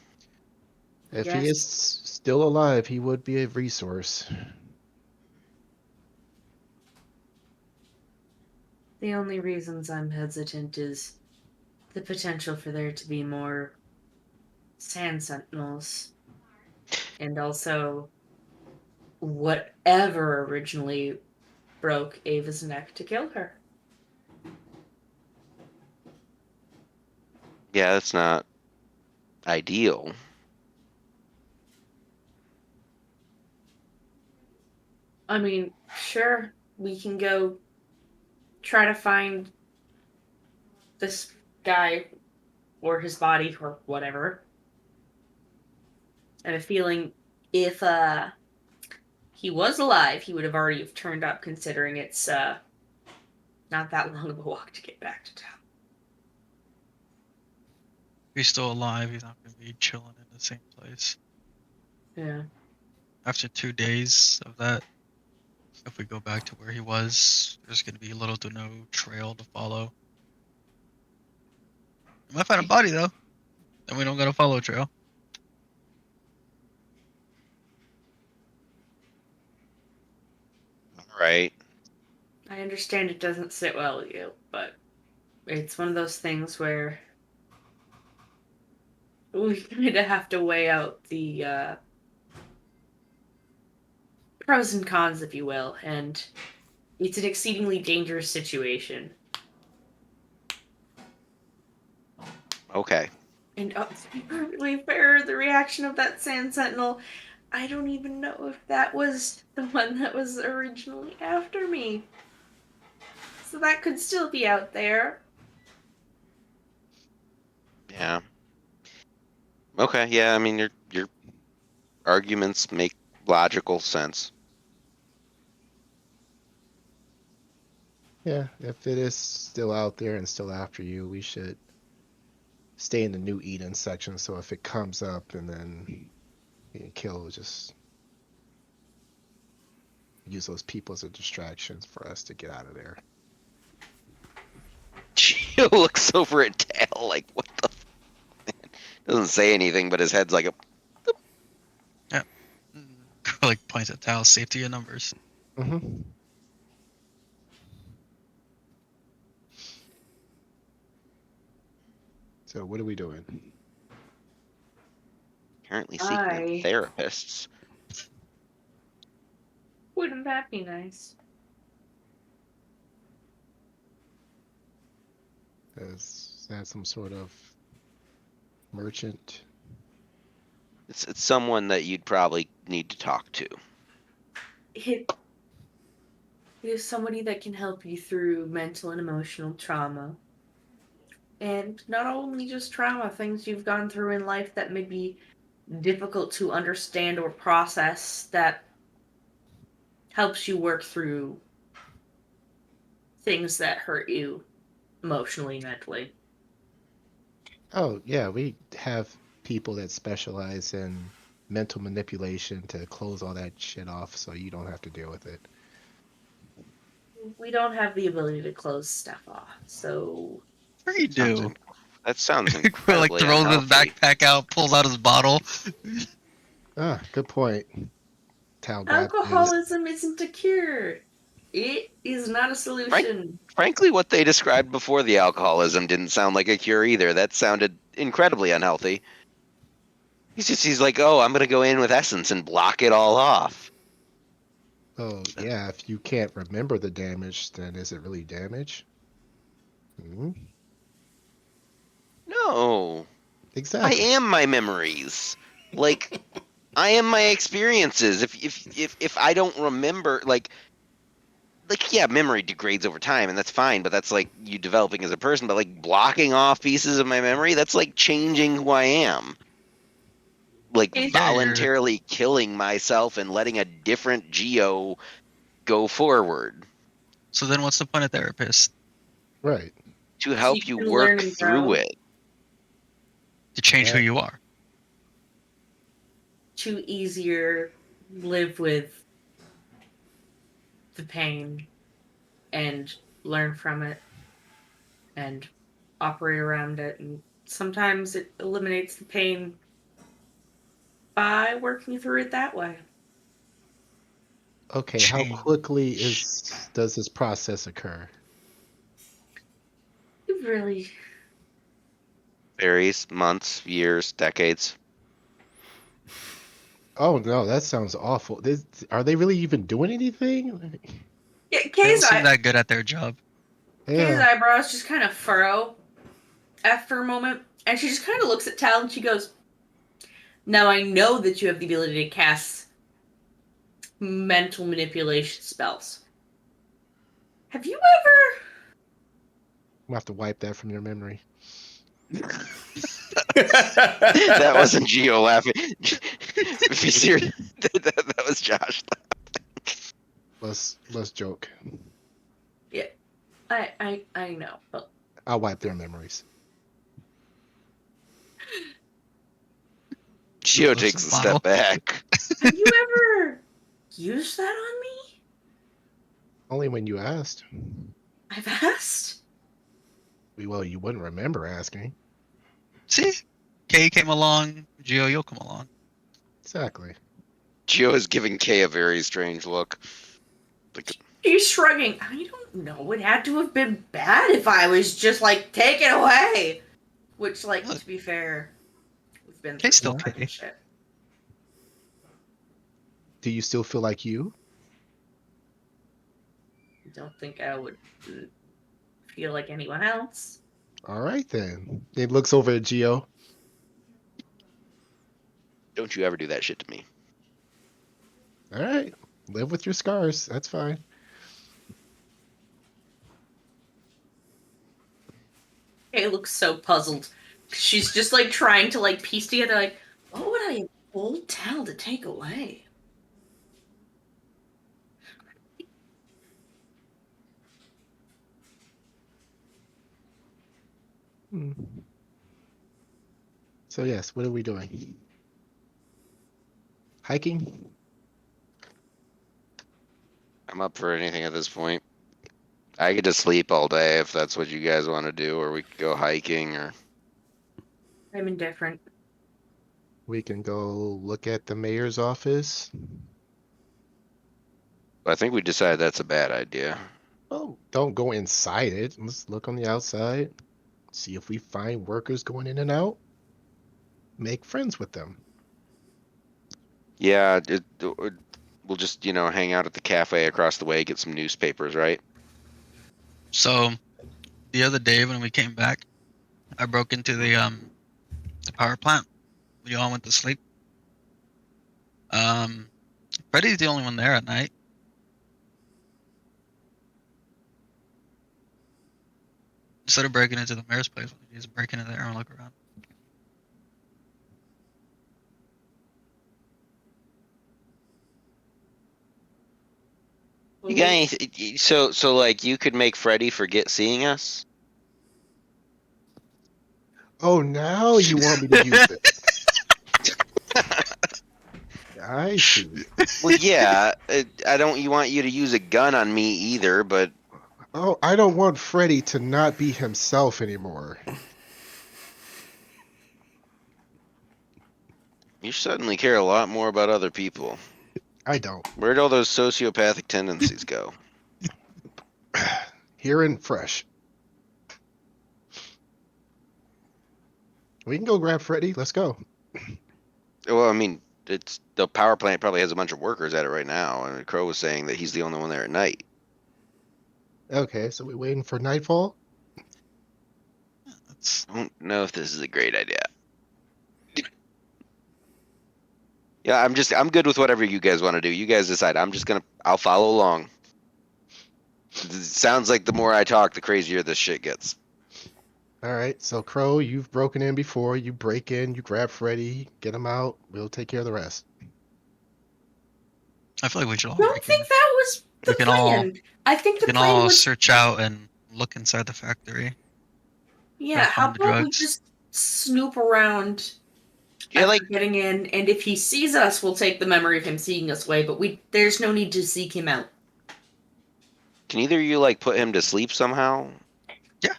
If he is Yes. still alive, he would be a resource. The only reasons I'm hesitant is the potential for there to be more sand sentinels. And also whatever originally broke Ava's neck to kill her. Yeah, that's not ideal. I mean, sure, we can go try to find this guy or his body or whatever. I have a feeling if he was alive, he would have already have turned up considering it's not that long of a walk to get back to town. If he's still alive, he's not going to be chilling in the same place. Yeah. After 2 days of that, if we go back to where he was, there's going to be little to no trail to follow. We might find a body though, and we don't got to follow a trail. All right. I understand it doesn't sit well with you, but it's one of those things where we kind of have to weigh out the pros and cons, if you will, and it's an exceedingly dangerous situation. Okay. And to be perfectly fair, the reaction of that Sand Sentinel, I don't even know if that was the one that was originally after me. So that could still be out there. Yeah. Okay. Yeah. I mean, your arguments make logical sense. Yeah, if it is still out there and still after you, we should stay in the new Eden section. So if it comes up and then you can kill, just use those people as a distraction for us to get out of there. Geo looks over at Tail like, what the? Doesn't say anything, but his head's like a. Like points at Taos, safety in numbers. Mm-hmm. So what are we doing? Currently seeking therapists. Wouldn't that be nice? Is that some sort of merchant? It's someone that you'd probably need to talk to. It is somebody that can help you through mental and emotional trauma. And not only just trauma, things you've gone through in life that may be difficult to understand or process, that helps you work through things that hurt you emotionally, mentally. Oh, yeah, we have people that specialize in mental manipulation to close all that shit off so you don't have to deal with it. We don't have the ability to close stuff off, so Sure you do. That sounds Like incredibly throws his unhealthy. backpack out, pulls out his bottle. Ah, good point. Tal grabs his. alcoholism isn't a cure. It is not a solution. Frankly, what they described before the alcoholism didn't sound like a cure either. That sounded incredibly unhealthy. He's like, oh, I'm gonna go in with essence and block it all off. Oh, yeah, if you can't remember the damage, then is it really damage? Hmm? No, I Exactly. am my memories. Like, I am my experiences. If I don't remember, like yeah, memory degrades over time, and that's fine. But that's like you developing as a person. But like blocking off pieces of my memory, that's like changing who I am. Like It's Yeah, you're. voluntarily killing myself and letting a different Geo go forward So then, what's the point of therapist? Right. to so help you you can learn work and through grow it. To change who That- you are. to easier live with the pain and learn from it and operate around it. And sometimes it eliminates the pain by working through it that way. Okay, how Change. quickly does this process occur? It really, Varies months, years, decades. Oh no, that sounds awful. Are they really even doing anything? yeah. They don't seem that good at their job. Kay's Yeah. eyebrows just kind of furrow after a moment, and she just kind of looks at Tal and she goes, "Now I know that you have the ability to cast mental manipulation spells. Have you ever?" I'm gonna have to wipe that from your memory. That wasn't Geo laughing. If you serious, that was Josh. Let's joke. Yeah, I know, but I'll wipe their memories. Geo Lifts takes his a bottle. step back. have you ever used that on me? Only when you asked. I've asked. Well, you wouldn't remember asking. See, Kay came along. Geo, you'll come along. Exactly. Geo is giving Kay a very strange look. Like, She's shrugging. I don't know. It had to have been bad if I was just like, take it away. Which, like, Look. to be fair, we've been through Kay's still some bad Kay. shit. Do you still feel like you? I don't think I would feel like anyone else. All right then. It looks over at Geo. don't you ever do that shit to me. All right. Live with your scars. That's fine. Kay looks so puzzled. She's just like trying to like piece together like, what would I have told Tal to take away? Hmm. So yes, what are we doing? Hiking? I'm up for anything at this point. I could just sleep all day if that's what you guys want to do, or we could go hiking, or I'm indifferent. We can go look at the mayor's office. I think we decided that's a bad idea. Oh, don't go inside it. Let's look on the outside. See if we find workers going in and out. Make friends with them. Yeah, we'll just hang out at the cafe across the way, get some newspapers, right? So the other day when we came back, I broke into the power plant. We all went to sleep. Freddy's the only one there at night. Instead of breaking into the mayor's place, we just break into there and look around. You got any? So like you could make Freddy forget seeing us? Oh, now you want me to use it. I see. Well, yeah. I don't want you to use a gun on me either, but Oh, I don't want Freddy to not be himself anymore. you suddenly care a lot more about other people. I don't. Where'd all those sociopathic tendencies go? Here and fresh. We can go grab Freddy. Let's go. Well, I mean, it's the power plant probably has a bunch of workers at it right now, and Crow was saying that he's the only one there at night. Okay, so we're waiting for nightfall. That's I don't know if this is a great idea. Yeah, I'm good with whatever you guys want to do. You guys decide. I'll follow along. It sounds like the more I talk, the crazier this shit gets. All right, so Crow, you've broken in before. You break in, you grab Freddy, get him out. We'll take care of the rest. I feel like we should all I don't break in. think that was the We can all- plan. I think We the can plan all was search out and look inside the factory. yeah. How find the about we drugs. just snoop around Yeah, after like getting in, and if he sees us, we'll take the memory of him seeing us away. But there's no need to seek him out. can either of you like put him to sleep somehow? Yeah.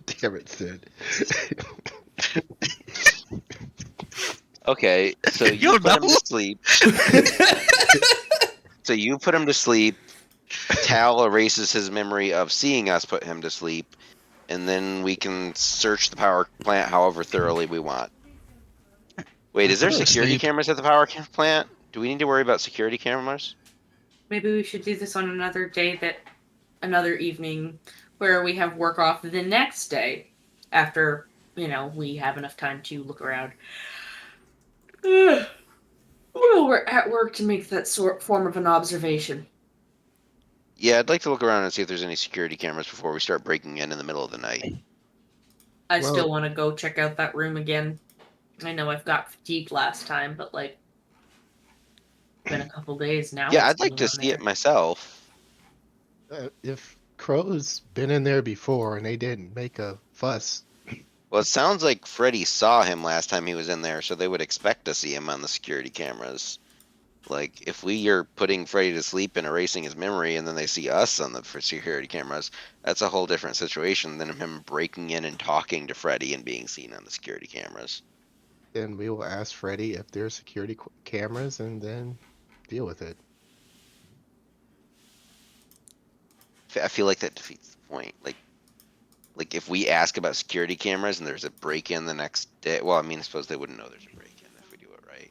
Damn it, Sid. Okay, so You you put him know? to sleep. So you put him to sleep. Tal erases his memory of seeing us put him to sleep, and then we can search the power plant however thoroughly we want. Wait, is there Put him to security sleep. cameras at the power plant? Do we need to worry about security cameras? Maybe we should do this on another day, another evening, where we have work off the next day, after we have enough time to look around. Well, we're at work to make that form of an observation. Yeah, I'd like to look around and see if there's any security cameras before we start breaking in the middle of the night. I Well- still want to go check out that room again. I know I've got fatigued last time, but it's been a couple days now. Yeah, What's I'd like going to on see there? it myself. If Crow's been in there before and they didn't make a fuss, Well, it sounds like Freddy saw him last time he was in there, so they would expect to see him on the security cameras. Like, if we are putting Freddy to sleep and erasing his memory, and then they see us on the security cameras, that's a whole different situation than him breaking in and talking to Freddy and being seen on the security cameras. then we will ask Freddy if there's security cameras and then deal with it. I feel like that defeats the point. Like if we ask about security cameras and there's a break-in the next day, well, I mean, I suppose they wouldn't know there's a break-in if we do it right.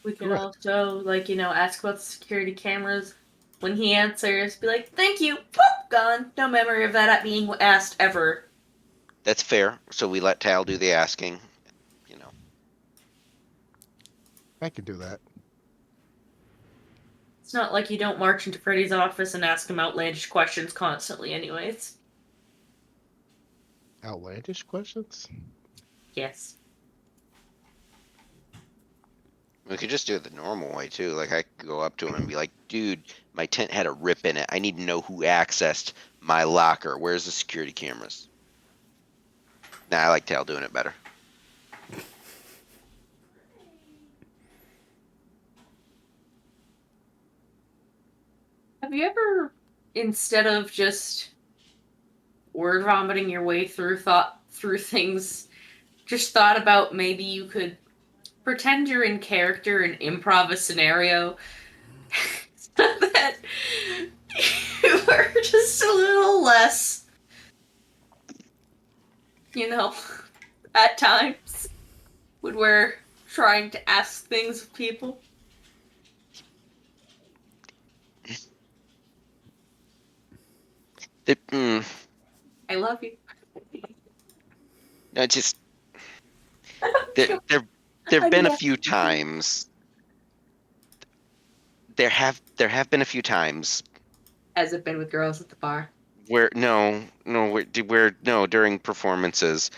We can Correct. also, ask about the security cameras. When he answers, be like, "Thank you." Boop, gone. No memory of that being asked ever. That's fair. So we let Tal do the asking. I can do that. It's not like you don't march into Freddy's office and ask him outlandish questions constantly, anyways. Outlandish questions? Yes. We could just do it the normal way too. Like I could go up to him and be like, "Dude, my tent had a rip in it. I need to know who accessed my locker. Where's the security cameras?" Nah, I like Tail doing it better. Have you ever, instead of just word vomiting your way through things, just thought about maybe you could pretend you're in character and improv a scenario so that you are just a little less, at times when we're trying to ask things of people? I love you. No, just there've been a few times. There have been a few times Has it been with girls at the bar? where during performances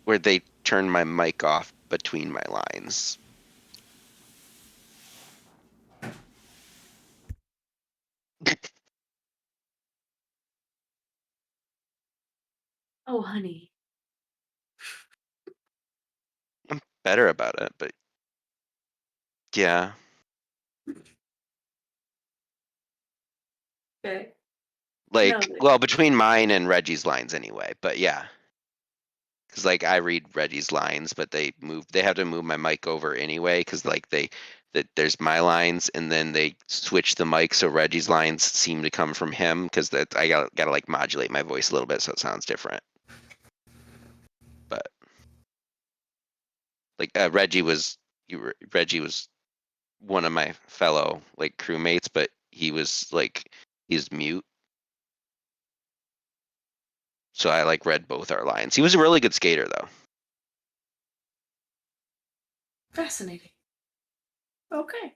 where they turned my mic off between my lines. Oh, honey. I'm better about it, but yeah. Okay. Like, No. well, between mine and Reggie's lines anyway, but yeah. Because like I read Reggie's lines, but they have to move my mic over anyway. Because like there's my lines, and then they switch the mic so Reggie's lines seem to come from him. Because that I gotta like modulate my voice a little bit so it sounds different. But like Reggie was one of my fellow like crewmates, but he's mute. So I like read both our lines. He was a really good skater though. Fascinating. Okay.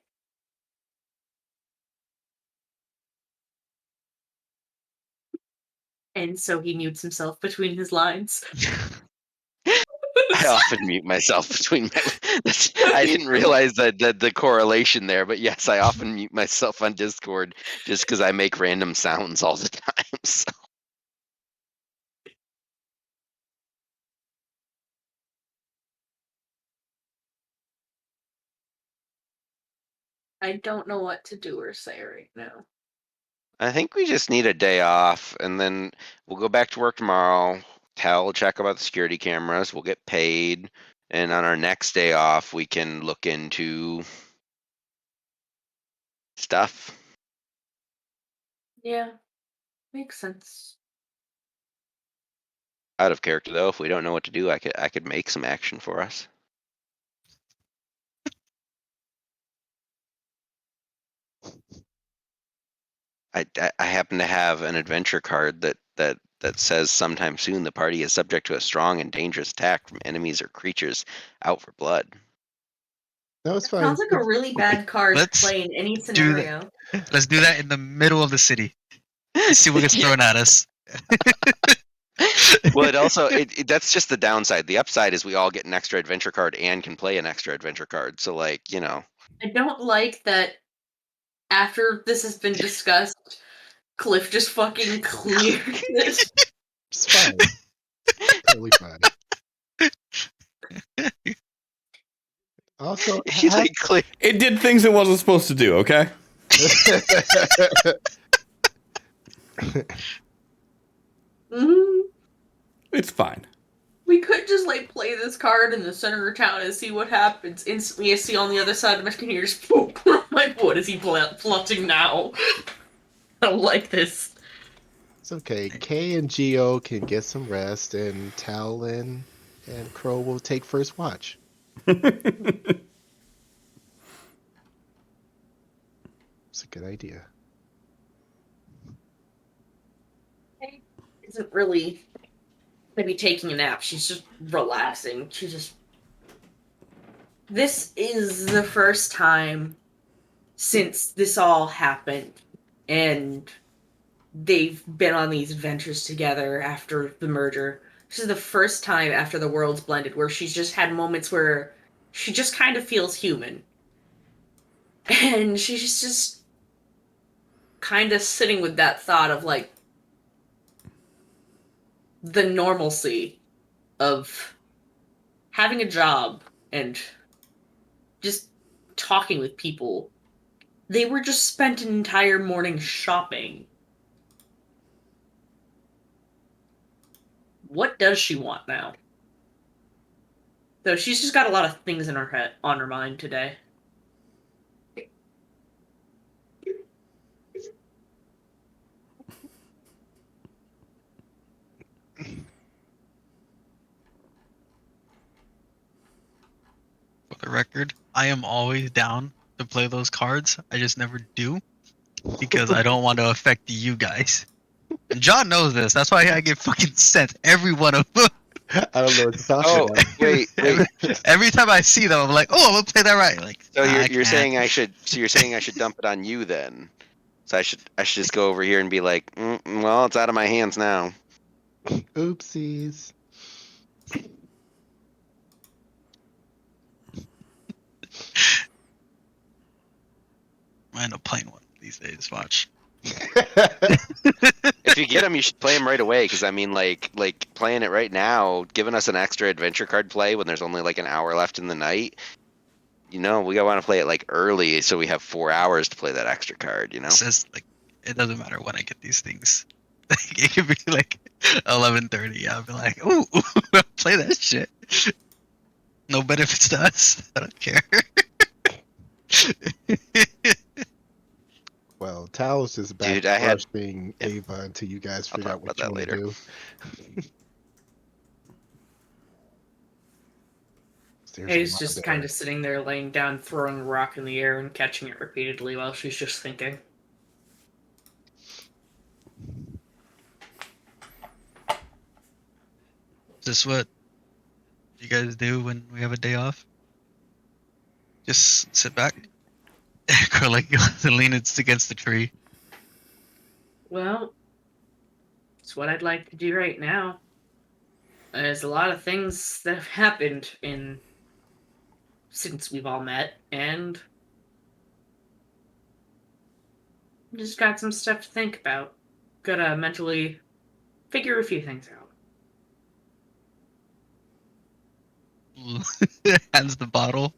And so he mutes himself between his lines. I often mute myself between I didn't realize that the correlation there, but yes, I often mute myself on Discord just because I make random sounds all the time. So. I don't know what to do or say right now. I think we just need a day off, and then we'll go back to work tomorrow. We'll check about the security cameras. We'll get paid, and on our next day off, we can look into stuff. Yeah, makes sense. Out of character though, if we don't know what to do, I could make some action for us. I happen to have an adventure card that says sometime soon the party is subject to a strong and dangerous attack from enemies or creatures out for blood. No, it's fine. Sounds like a really bad card to Let's play in any do that. scenario. Let's do that in the middle of the city. See what gets thrown at us. Well, it also that's just the downside. The upside is we all get an extra adventure card and can play an extra adventure card. So like, I don't like that after this has been discussed, Cliff just fucking cleared this. It's fine. Totally fine. Also, he's like clear. It did things it wasn't supposed to do, okay? It's fine. We could just play this card in the center of town and see what happens. Instantly, I see on the other side of my screen, just I'm like, what is he plotting now? I don't like this. It's okay. K and Geo can get some rest, and Tal and Crow will take first watch. It's a good idea. Kay isn't really maybe taking a nap. She's just relaxing. This is the first time since this all happened, and they've been on these adventures together after the merger. This is the first time after the worlds blended where she's just had moments where she just kind of feels human. And she's just kind of sitting with that thought of like the normalcy of having a job and just talking with people. They were just spent an entire morning shopping. What does she want now? So she's just got a lot of things in her head, on her mind today. For the record, I am always down to play those cards. I just never do because I don't want to affect you guys. And John knows this. That's why I get fucking sent every one of them. I don't know what you're talking Oh, about. wait. Every time I see them, I'm like, oh, I'm gonna play that right. Like, So nah, you're I saying can't. I should? So you're saying I should dump it on you then? So I should just go over here and be like, well, it's out of my hands now. Oopsies. I end up playing one these days. Watch. If you get them, you should play them right away. Because I mean, like playing it right now, giving us an extra adventure card play when there's only like an hour left in the night. You know, we want to play it like early, so we have 4 hours to play that extra card. You know. It says like it doesn't matter when I get these things. It could be like 11:30. I'll be like, ooh, play that shit. No benefits to us. I don't care. Well, Tal's just back Dude, I had- roasting yeah. Ava until you guys I'll figure talk out what about you that want to later. do. There's a Hayes lot just there. kind of sitting there laying down, throwing a rock in the air and catching it repeatedly while she's just thinking. Is this what you guys do when we have a day off? Just sit back, curl like lean against the tree. Well, it's what I'd like to do right now. There's a lot of things that have happened since we've all met, and just got some stuff to think about. Gotta mentally figure a few things out. Hands the bottle.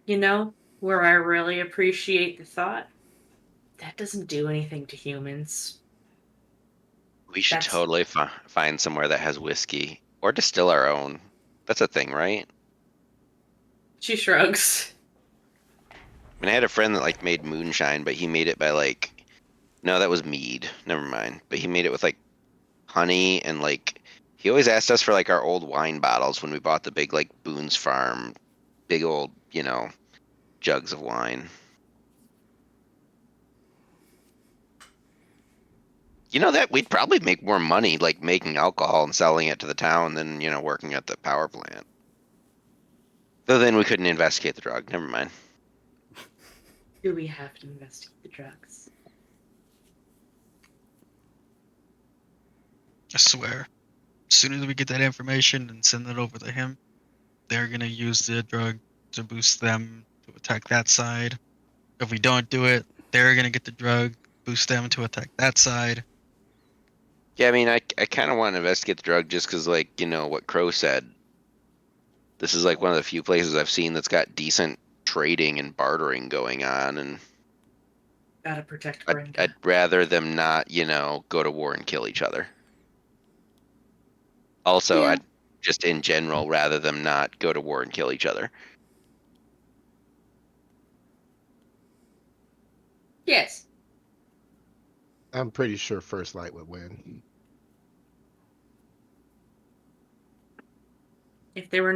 You know, where I really appreciate the thought? That doesn't do anything to humans. We should That's- totally find somewhere that has whiskey or distill our own. That's a thing, right? She shrugs. I mean, I had a friend that like made moonshine, but he made it by like, no, that was mead. Never mind. But he made it with like honey and like he always asked us for like our old wine bottles when we bought the big like Boone's Farm, big old, jugs of wine. You know that we'd probably make more money like making alcohol and selling it to the town than, working at the power plant. Though then we couldn't investigate the drug. Never mind. Do we have to investigate the drugs? I swear. As soon as we get that information and send it over to him, they're gonna use the drug to boost them to attack that side. If we don't do it, they're gonna get the drug, boost them to attack that side. Yeah, I mean, I kind of want to investigate the drug just because, like, what Crow said. This is like one of the few places I've seen that's got decent trading and bartering going on, and Gotta protect Brenda. I'd rather them not, go to war and kill each other. Also, Yeah. I'd just in general rather them not go to war and kill each other. Yes. I'm pretty sure First Light would win. If there were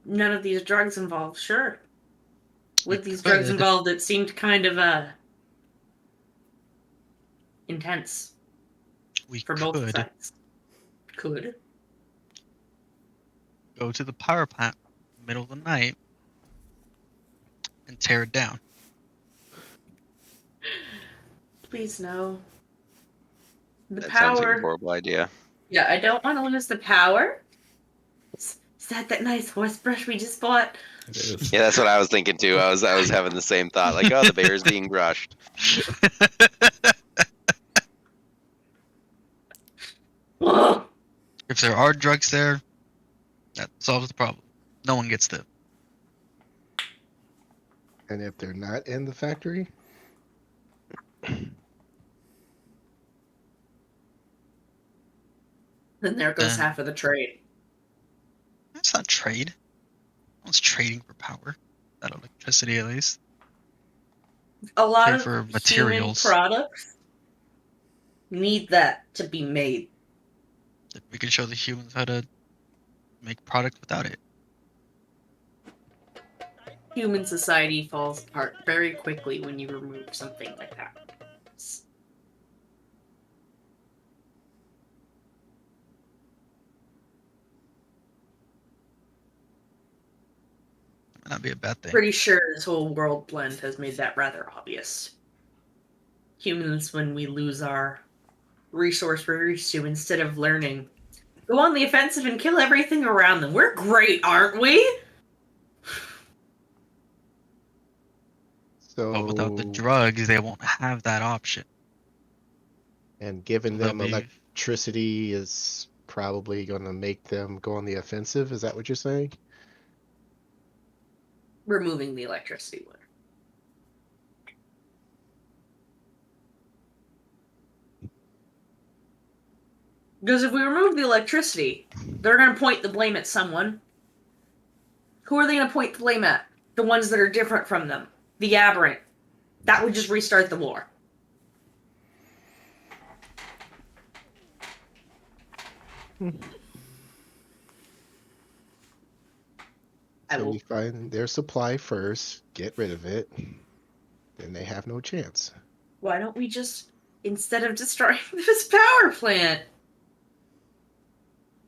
none of these drugs involved, sure. With We these drugs could. involved, it seemed kind of intense We for both could sides. Could. go to the power plant middle of the night and tear it down. Please no. The That sounds like a power. horrible idea. Yeah, I don't want to lose the power. It's that nice horse brush we just bought? It is. Yeah, that's what I was thinking too. I was having the same thought. Like, oh, the bear is being brushed. Ugh. If there are drugs there, that solves the problem. No one gets them. And if they're not in the factory, Then there goes Then- half of the trade. That's not trade. No one's trading for power. That electricity, at least. A lot Trade of for human materials. products need that to be made. If we can show the humans how to make product without it. Human society falls apart very quickly when you remove something like that. Might not be a bad thing. Pretty sure this whole world blend has made that rather obvious. Humans, when we lose our resource we're used to, instead of learning, go on the offensive and kill everything around them. We're great, aren't we? so But without the drugs, they won't have that option. and giving So they'll them be- electricity is probably going to make them go on the offensive. Is that what you're saying? Removing the electricity would. Because if we remove the electricity, they're going to point the blame at someone. Who are they going to point the blame at? The ones that are different from them. The aberrant. That would just restart the war. I So will. we find their supply first, get rid of it, then they have no chance. Why don't we just, instead of destroying this power plant,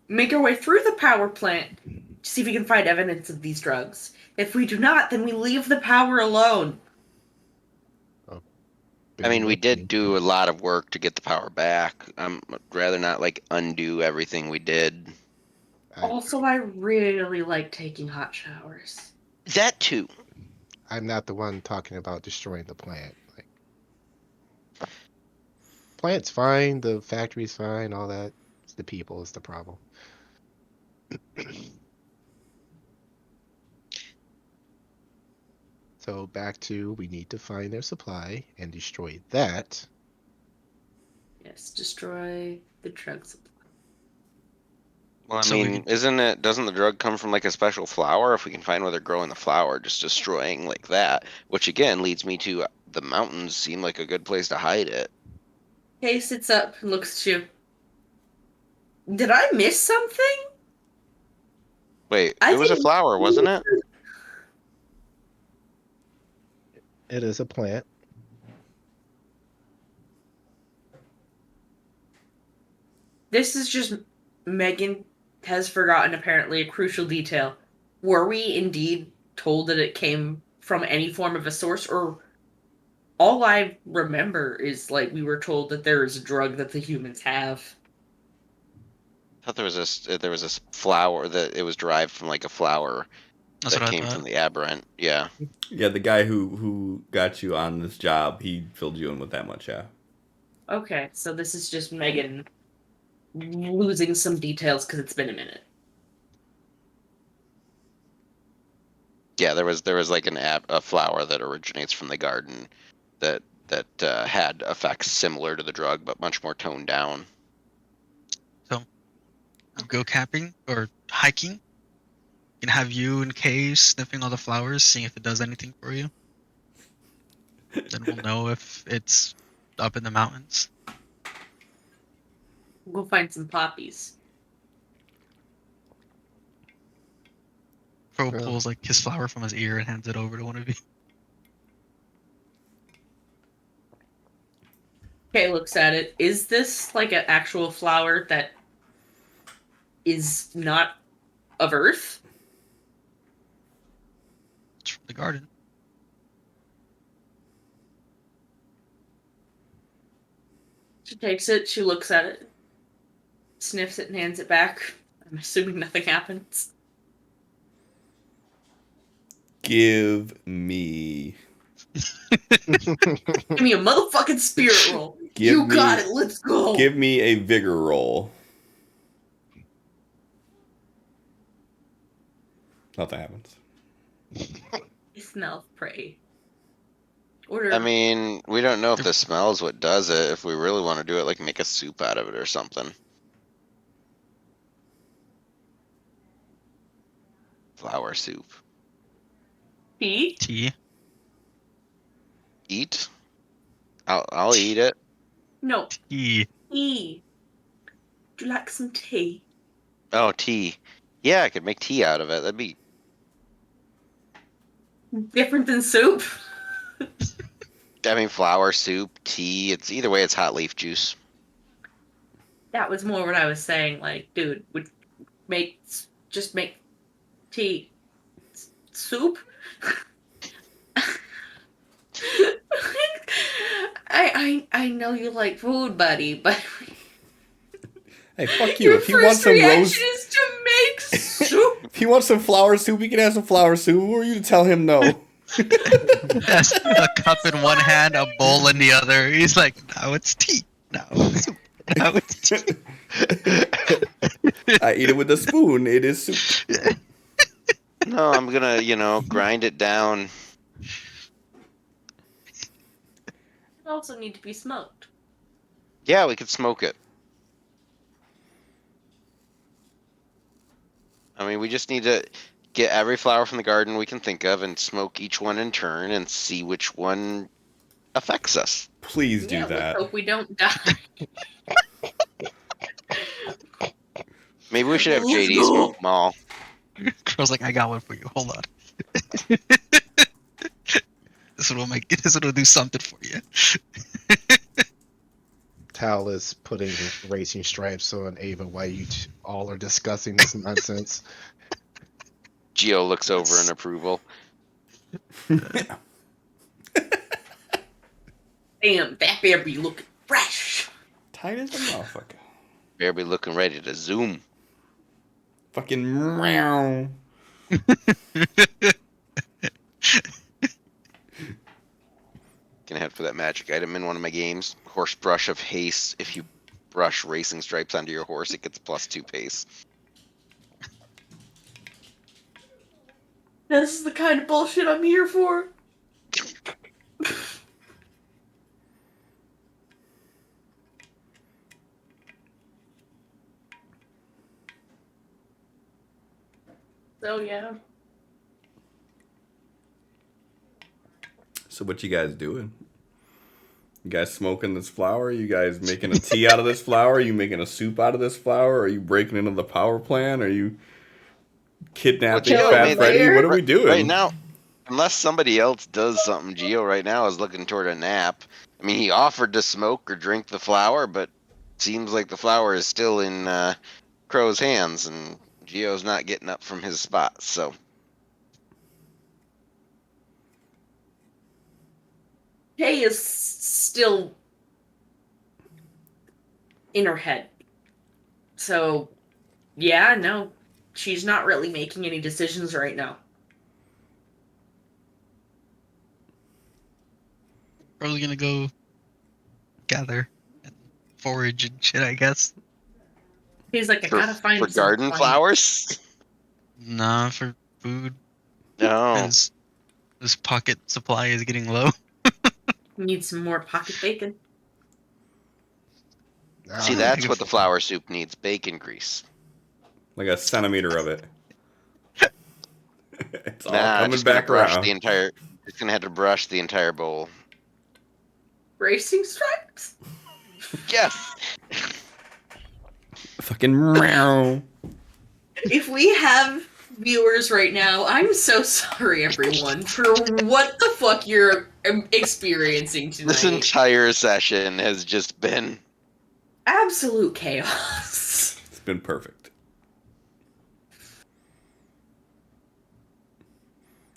make our way through the power plant to see if we can find evidence of these drugs? If we do not, then we leave the power alone. I mean, we Very did do a lot of work to get the power back. I'd rather not like undo everything we did. Also, I really like taking hot showers. That too. I'm not the one talking about destroying the plant. Like, plant's fine, the factory's fine, all that. It's the people is the problem. So back to we need to find their supply and destroy that. Yes, destroy the drug supply. Well, I So we mean, doesn't the drug come from like a special flower? If we can find where they're growing the flower, just destroying like that, which again leads me to the mountains seem like a good place to hide it. Kay sits up and looks at you. Did I miss something? Wait, I it was a think- flower, wasn't it? It is a plant. This is just Megan has forgotten apparently a crucial detail. Were we indeed told that it came from any form of a source, or all I remember is like we were told that there is a drug that the humans have? I thought there was this flower that it was derived from like a flower That's that what I came thought. from the aberrant. Yeah. Yeah, the guy who got you on this job, he filled you in with that much, yeah. Okay, so this is just Megan losing some details because it's been a minute. Yeah, there was like a flower that originates from the garden that had effects similar to the drug but much more toned down. Go camping or hiking. Can have you and Kay sniffing all the flowers, seeing if it does anything for you. Then we'll know if it's up in the mountains. We'll find some poppies. Fro Yeah. pulls like his flower from his ear and hands it over to one of you. Kay looks at it. Is this like an actual flower that is not of Earth? It's from the garden. She takes it, she looks at it, sniffs it, and hands it back. I'm assuming nothing happens. Give me. Give me a motherfucking spirit roll. You got it. Let's go. Give me a vigor roll. Nothing happens. Smell of prey. Order. I mean, we don't know if the smell is what does it. If we really want to do it, like make a soup out of it or something. Flour soup. tea. Tea. Eat? I'll eat it. No, Tea. tea. Would you like some tea? Oh, tea. Yeah, I could make tea out of it. That'd be... Different than soup. I mean, flour soup, tea. It's either way. It's hot leaf juice. That was more what I was saying. Like, dude, would just make tea. Soup. I know you like food, buddy, but Hey, fuck you. your If you want first some reaction roast, is to make soup. if he wants some flour soup, he can have some flour soup. Who are you to tell him no? Has a cup in one hand, a bowl in the other. He's like, now it's tea. Now it's soup. Now it's tea. I eat it with a spoon. It is soup. No, I'm gonna, grind it down. It also need to be smoked. Yeah, we could smoke it. I mean, we just need to get every flower from the garden we can think of and smoke each one in turn and see which one affects us. Please do Yeah, that. let's hope we don't die. Maybe we should have Let's JD go. smoke them all. Girl's like, I got one for you. Hold on. This one will do something for you. Tal is putting racing stripes on Ava while you all are discussing this nonsense. Geo looks over in approval. Damn, that better be looking fresh. Tight as a motherfucker. Better be looking ready to zoom. Fucking meow. Gonna head for that magic item in one of my games. Horse brush of haste. If you brush racing stripes onto your horse, it gets +2 pace. This is the kind of bullshit I'm here for. So yeah. So what you guys doing? You guys smoking this flower? You guys making a tea out of this flower? Are you making a soup out of this flower? Are you breaking into the power plant? Are you kidnapping Well, Gio, Fat man, Freddy? What are we doing? Right now, unless somebody else does something, Gio right now is looking toward a nap. I mean, he offered to smoke or drink the flower, but seems like the flower is still in Crow's hands, and Gio's not getting up from his spot, so... Kay is still in her head. So, yeah, no, she's not really making any decisions right now. Probably gonna go gather and forage and shit, I guess. He's like, I gotta find for some garden plant. flowers? Nah, for food. No. Because this pocket supply is getting low. Need some more pocket bacon. See, that's what the flour soup needs, bacon grease. Like a centimeter of it. It's all Nah, coming just gonna back brush around. the entire... It's gonna have to brush the entire bowl. Racing stripes? Yes! Fucking meow. If we have viewers right now, I'm so sorry, everyone, for what the fuck you're experiencing tonight. This entire session has just been... Absolute chaos. It's been perfect.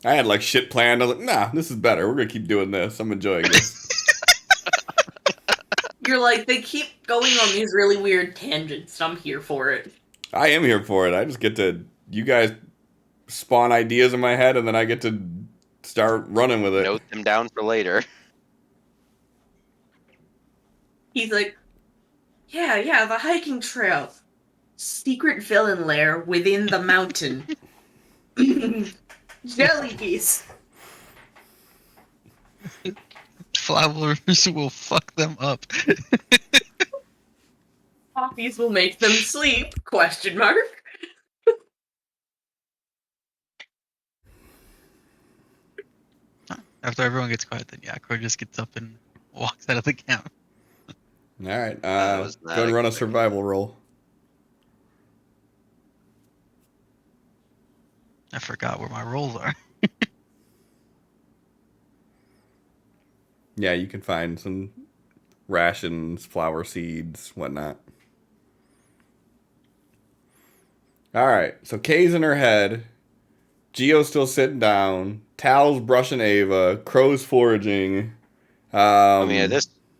I had like shit planned. I was like, nah, this is better. We're gonna keep doing this. I'm enjoying this. You're like, they keep going on these really weird tangents. I'm here for it. I am here for it. I just get to, you guys spawn ideas in my head, and then I get to start running with it. Note them down for later. He's like, yeah, the hiking trail. Secret villain lair within the mountain. Jellybees. Flowers will fuck them up. Poppies will make them sleep? Question mark. After everyone gets quiet, then yeah, Crow just gets up and walks out of the camp. All right. That was not Go and a run a good survival roll. I forgot where my rolls are. Yeah, you can find some rations, flower seeds, whatnot. All right. So Kay's in her head. Geo's still sitting down. Tal's brushing Ava. Crow's foraging. I mean,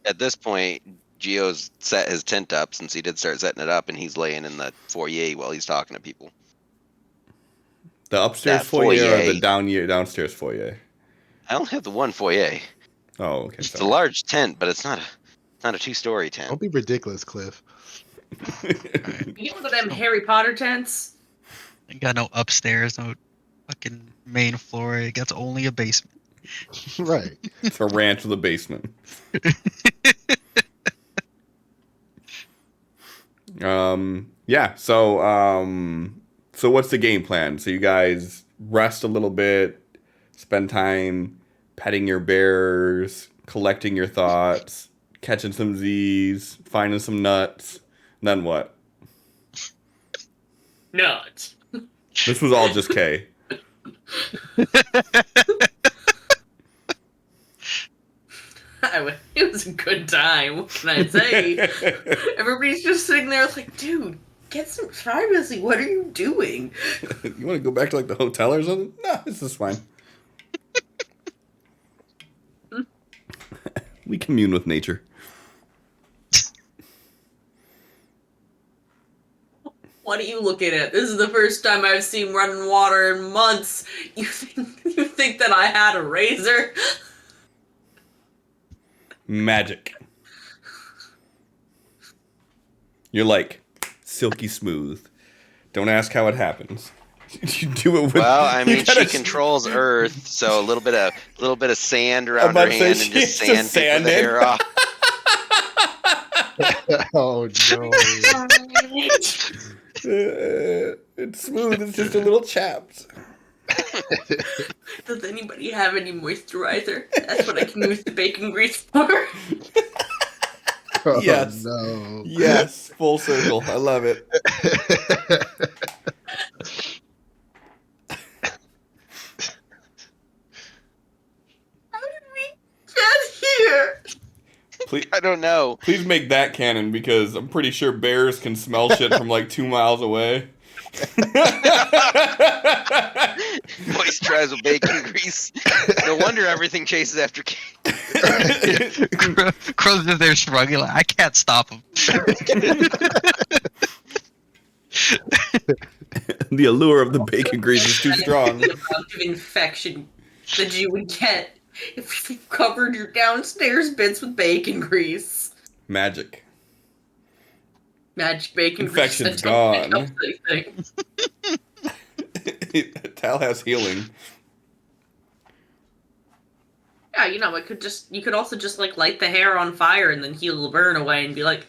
at this point, Geo's set his tent up since he did start setting it up, and he's laying in the foyer while he's talking to people. The upstairs that foyer or the foyer. downstairs foyer? I only have the one foyer. Oh, okay. It's a Sorry. large tent, but it's not a 2-story tent. Don't be ridiculous, Cliff. You know one of them Harry Potter tents? Ain't got no upstairs, no fucking main floor. It got only a basement. Right. It's a ranch with a basement. Yeah. So what's the game plan? So you guys rest a little bit, spend time petting your bears, collecting your thoughts, catching some Z's, finding some nuts. And then what? Nuts. This was all just K. It was a good time. What can I say? Everybody's just sitting there like, dude, get some privacy. What are you doing? You want to go back to like the hotel or something? No, this is fine. We commune with nature. What are you looking at? This is the first time I've seen running water in months. You think that I had a razor? Magic. You're like silky smooth. Don't ask how it happens. You do it with. Well, I mean, she gotta- controls Earth, so a little bit of sand around about her to say hand she and just has to sand the sand it. hair off. Oh no. It's smooth. It's just a little chapped. Does anybody have any moisturizer? That's what I can use the bacon grease for. Oh, Yes. no. Yes, full circle. I love it. How did we get here? Please, I don't know. please make that canon because I'm pretty sure bears can smell shit from like 2 miles away. Moisturize with bacon grease. No wonder everything chases after Crow's just there shrugging like, I can't stop him. The allure of the bacon grease is too strong. The amount of infection that you would get if you covered your downstairs bits with bacon grease. Magic. Magic bacon Infection's grease. that don't gone. pick up anything. Tal has healing. Yeah, you know, you could also just like light the hair on fire and then heal the burn away and be like,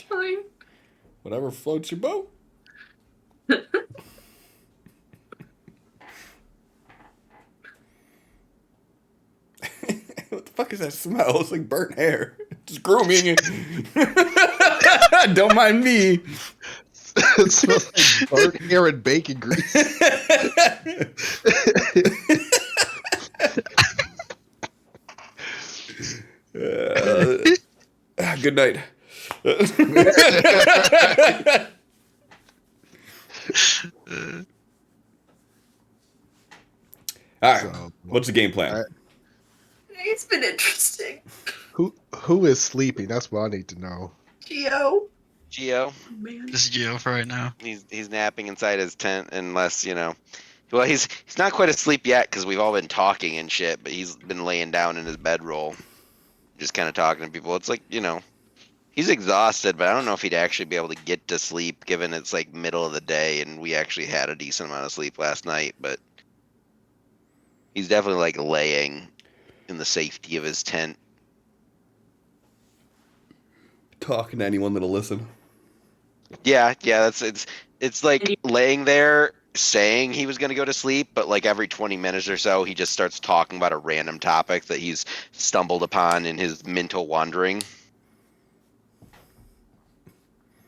fine. Whatever floats your boat. What the fuck is that smell? It's like burnt hair. Just grooming. Don't mind me. It smells like burnt hair and bacon grease. Good night. All right. So, What's the game plan? It's been interesting. who is sleeping? That's what I need to know. Geo. Geo. Man. This is Geo for right now. He's napping inside his tent unless, you know, Well, he's not quite asleep yet because we've all been talking and shit, but he's been laying down in his bedroll, just kind of talking to people. It's like, he's exhausted, but I don't know if he'd actually be able to get to sleep given it's like middle of the day and we actually had a decent amount of sleep last night, but he's definitely like laying in the safety of his tent. Talking to anyone that'll listen. Yeah, it's like laying there saying he was going to go to sleep, but like every 20 minutes or so he just starts talking about a random topic that he's stumbled upon in his mental wandering.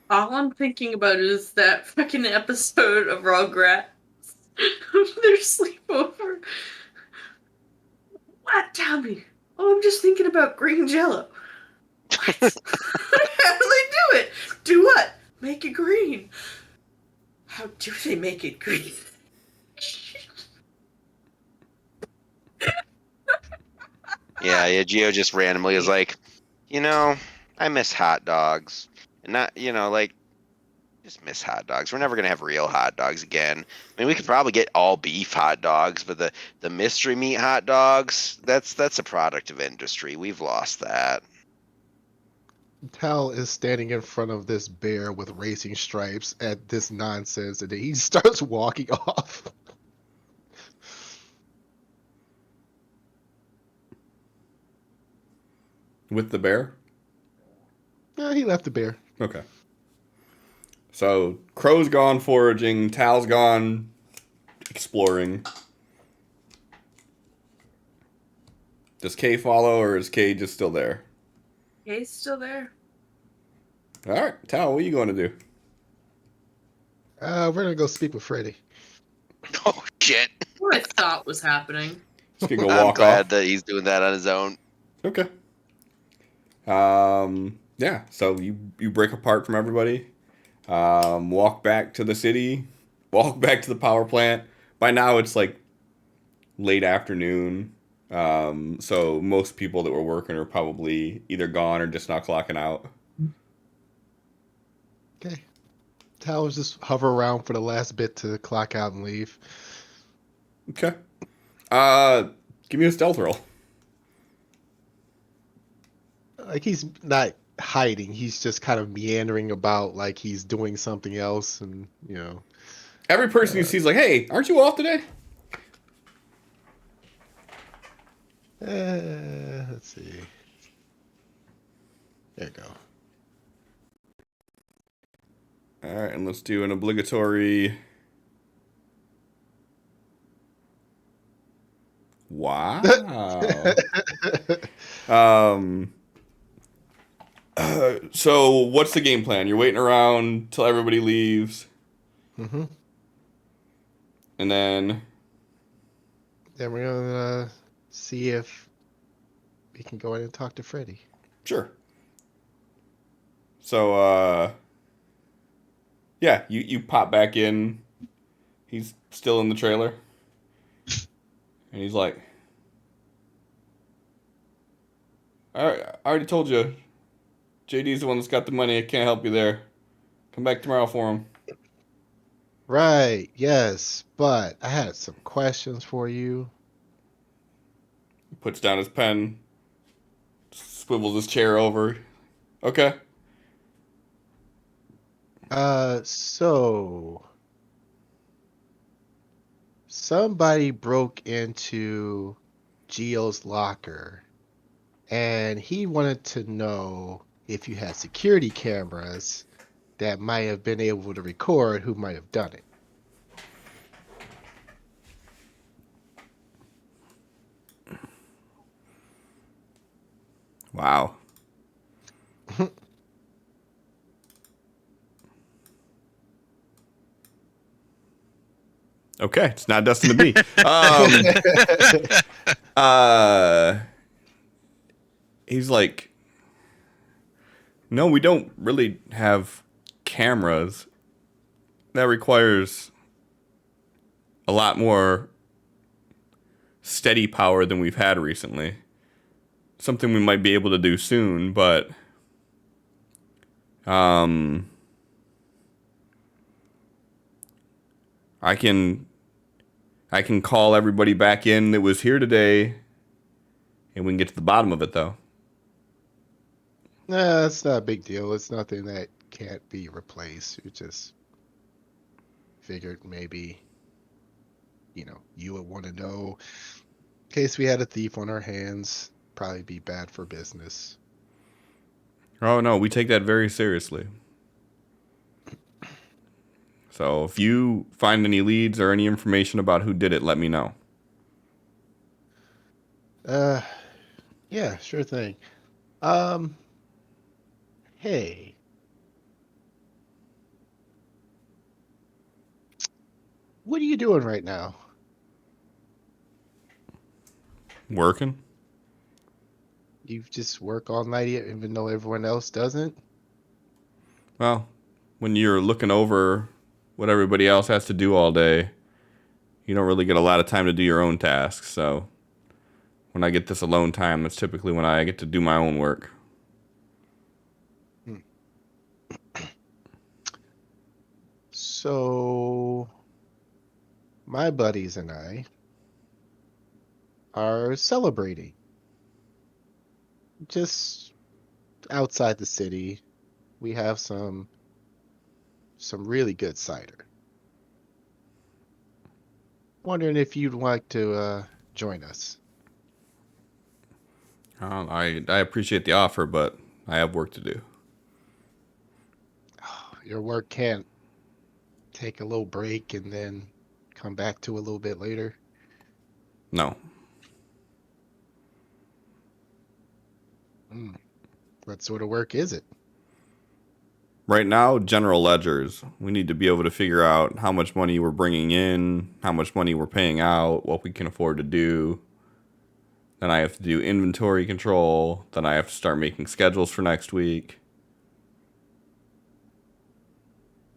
All I'm thinking about is that fucking episode of Rugrats. Their sleepover. What, Tommy? Oh, I'm just thinking about green jello. What? How do they do it? Do what? Make it green. How do they make it green? Yeah, Gio just randomly is like, I miss hot dogs. And not, like, just miss hot dogs. We're never going to have real hot dogs again. I mean, we could probably get all beef hot dogs, but the mystery meat hot dogs, that's a product of industry. We've lost that. Tal is standing in front of this bear with racing stripes at this nonsense, and then he starts walking off. With the bear? Yeah, he left the bear. Okay. So, Crow's gone foraging, Tal's gone exploring. Does Kay follow, or is Kay just still there? Kay's still there. Alright, Tal, what are you going to do? We're gonna go speak with Freddy. Oh, shit. What I thought was happening. Just gonna go I'm walk glad off? that he's doing that on his own. Okay. Yeah, so you break apart from everybody. Walk back to the city. Walk back to the power plant. By now it's like late afternoon. So most people that were working are probably either gone or just not clocking out. Okay. Tal was just hover around for the last bit to clock out and leave. Okay. Give me a stealth roll. Like, he's not hiding, he's just kind of meandering about like he's doing something else, and Every person you see is like, hey, aren't you off today? let's see. There you go. Alright, and let's do an obligatory... Wow. So what's the game plan? You're waiting around till everybody leaves, Mm-hmm. and then Then we're gonna see if we can go in and talk to Freddy. sure. So yeah, you pop back in. He's still in the trailer, and he's like, I already told you, JD's the one that's got the money. I can't help you there. Come back tomorrow for him. Right, yes, but I had some questions for you. He puts down his pen, swivels his chair over. Okay. So somebody broke into Geo's locker, and he wanted to know if you had security cameras that might have been able to record who might have done it. Wow. Okay, it's not destined to be. He's like, no, we don't really have cameras. That requires a lot more steady power than we've had recently. Something we might be able to do soon, but I can I can call everybody back in that was here today, and we can get to the bottom of it, though. Nah, it's not a big deal. It's nothing that can't be replaced. We just figured maybe, you would want to know in case we had a thief on our hands. Probably be bad for business. Oh, no, we take that very seriously. So if you find any leads or any information about who did it, let me know. Yeah, sure thing. Hey. What are you doing right now? Working? You just work all night even though everyone else doesn't? Well, when you're looking over what everybody else has to do all day, you don't really get a lot of time to do your own tasks. So when I get this alone time, that's typically when I get to do my own work. So, my buddies and I are celebrating just outside the city. We have some really good cider. Wondering if you'd like to join us. I appreciate the offer, but I have work to do. Your work can't take a little break and then come back to a little bit later. No. What sort of work is it? Right now, general ledgers. We need to be able to figure out how much money we're bringing in, how much money we're paying out, what we can afford to do. Then I have to do inventory control. Then I have to start making schedules for next week.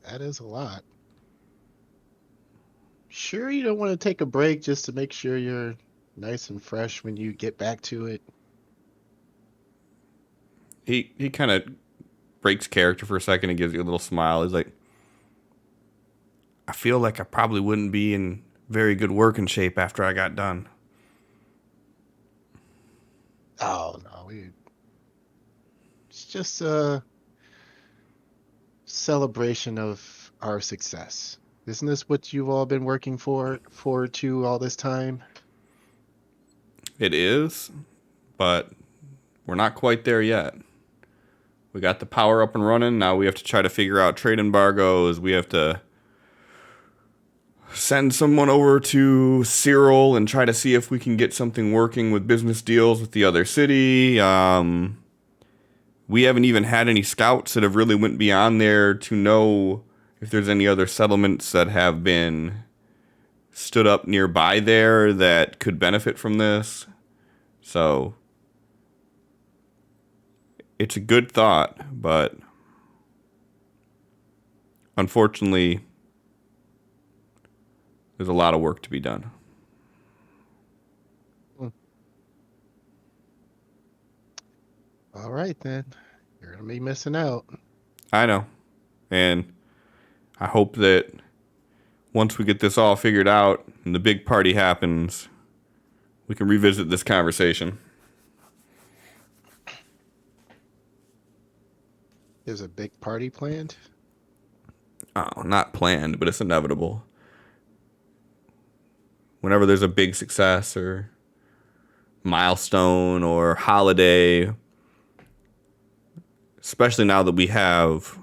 That is a lot. Sure you don't want to take a break just to make sure you're nice and fresh when you get back to it? He kind of breaks character for a second and gives you a little smile. He's like, I feel like I probably wouldn't be in very good working shape after I got done. Oh, no. It's just a celebration of our success. Isn't this what you've all been working for all this time? It is, but we're not quite there yet. We got the power up and running. Now we have to try to figure out trade embargoes. We have to send someone over to Cyril and try to see if we can get something working with business deals with the other city. We haven't even had any scouts that have really went beyond there to know if there's any other settlements that have been stood up nearby there that could benefit from this. So it's a good thought, but unfortunately, there's a lot of work to be done. All right, then. You're going to be missing out. I know. And I hope that once we get this all figured out and the big party happens, we can revisit this conversation. There's a big party planned? Oh, not planned, but it's inevitable. Whenever there's a big success or milestone or holiday, especially now that we have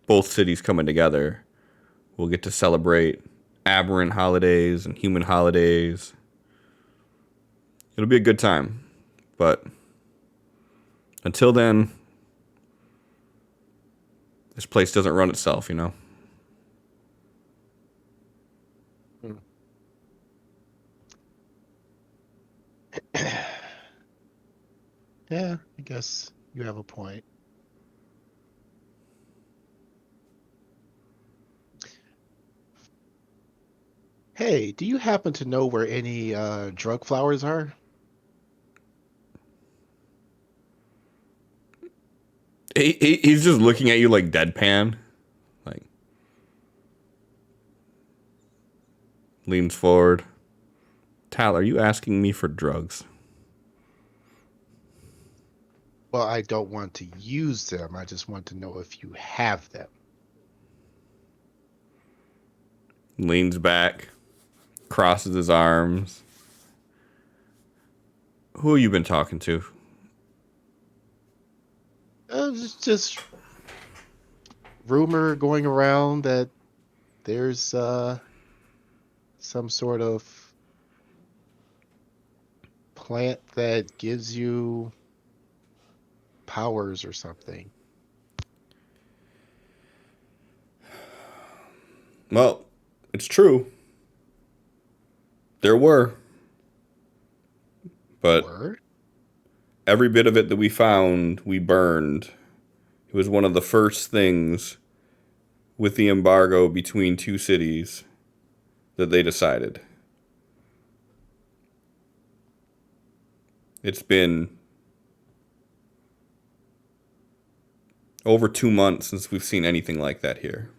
both cities coming together, we'll get to celebrate aberrant holidays and human holidays. It'll be a good time. But until then, this place doesn't run itself, you know? Yeah, I guess you have a point. Hey, do you happen to know where any drug flowers are? He's just looking at you like deadpan. Like, Leans forward. Tal, are you asking me for drugs? Well, I don't want to use them. I just want to know if you have them. Leans back, crosses his arms. Who have you been talking to? Just rumor going around that there's some sort of plant that gives you powers or something. Well, it's true. There were. But Or every bit of it that we found, we burned. It was one of the first things with the embargo between two cities that they decided. It's been over 2 months since we've seen anything like that here.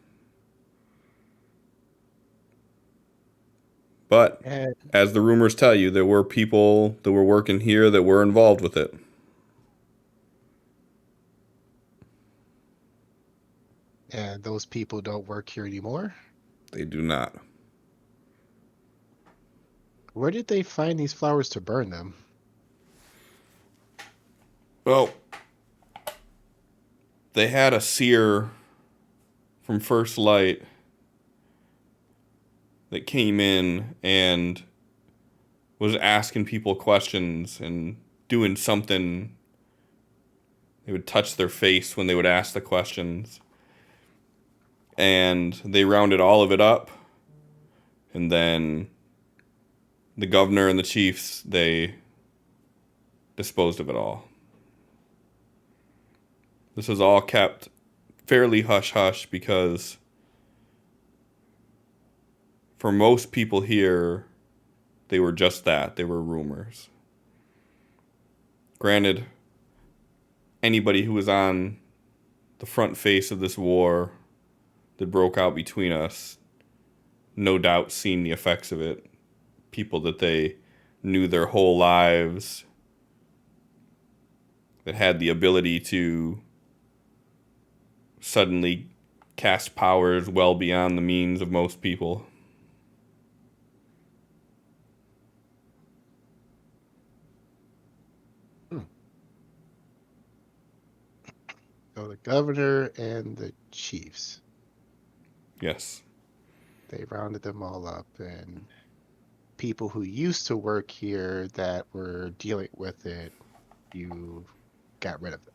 But and as the rumors tell you, there were people that were working here that were involved with it. those people don't work here anymore. They do not. Where did they find these flowers to burn them? Well, they had a seer from First Light that came in and was asking people questions and doing something. They would touch their face when they would ask the questions. And they rounded all of it up. And then the governor and the chiefs, they disposed of it all. This was all kept fairly hush-hush because for most people here, they were just that. They were rumors. Granted, anybody who was on the front face of this war that broke out between us, no doubt seen the effects of it. People that they knew their whole lives, that had the ability to suddenly cast powers well beyond the means of most people. So the governor and the chiefs, Yes. they rounded them all up, and people who used to work here that were dealing with it, you got rid of them.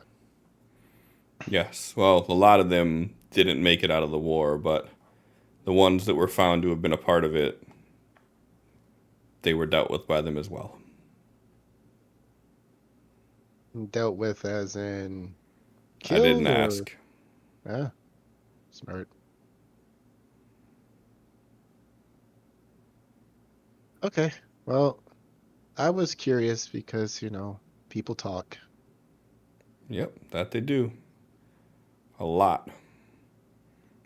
Yes. Well, a lot of them didn't make it out of the war, but the ones that were found to have been a part of it, they were dealt with by them as well. Dealt with as in I killed didn't or ask. yeah, smart. Okay, well, I was curious because, people talk. Yep, that they do. A lot.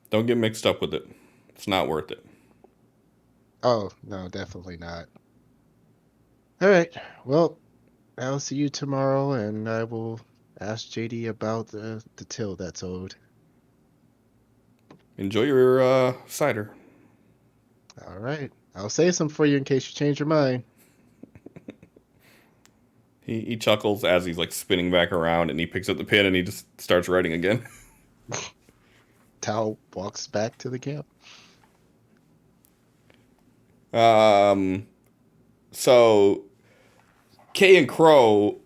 Don't get mixed up with it. It's not worth it. Oh, no, definitely not. All right, well, I'll see you tomorrow, and I will ask JD about the till that's owed. Enjoy your cider. All right, I'll say some for you in case you change your mind. He chuckles as he's like spinning back around, and he picks up the pen and he just starts writing again. Tal walks back to the camp. So Kay and Crow,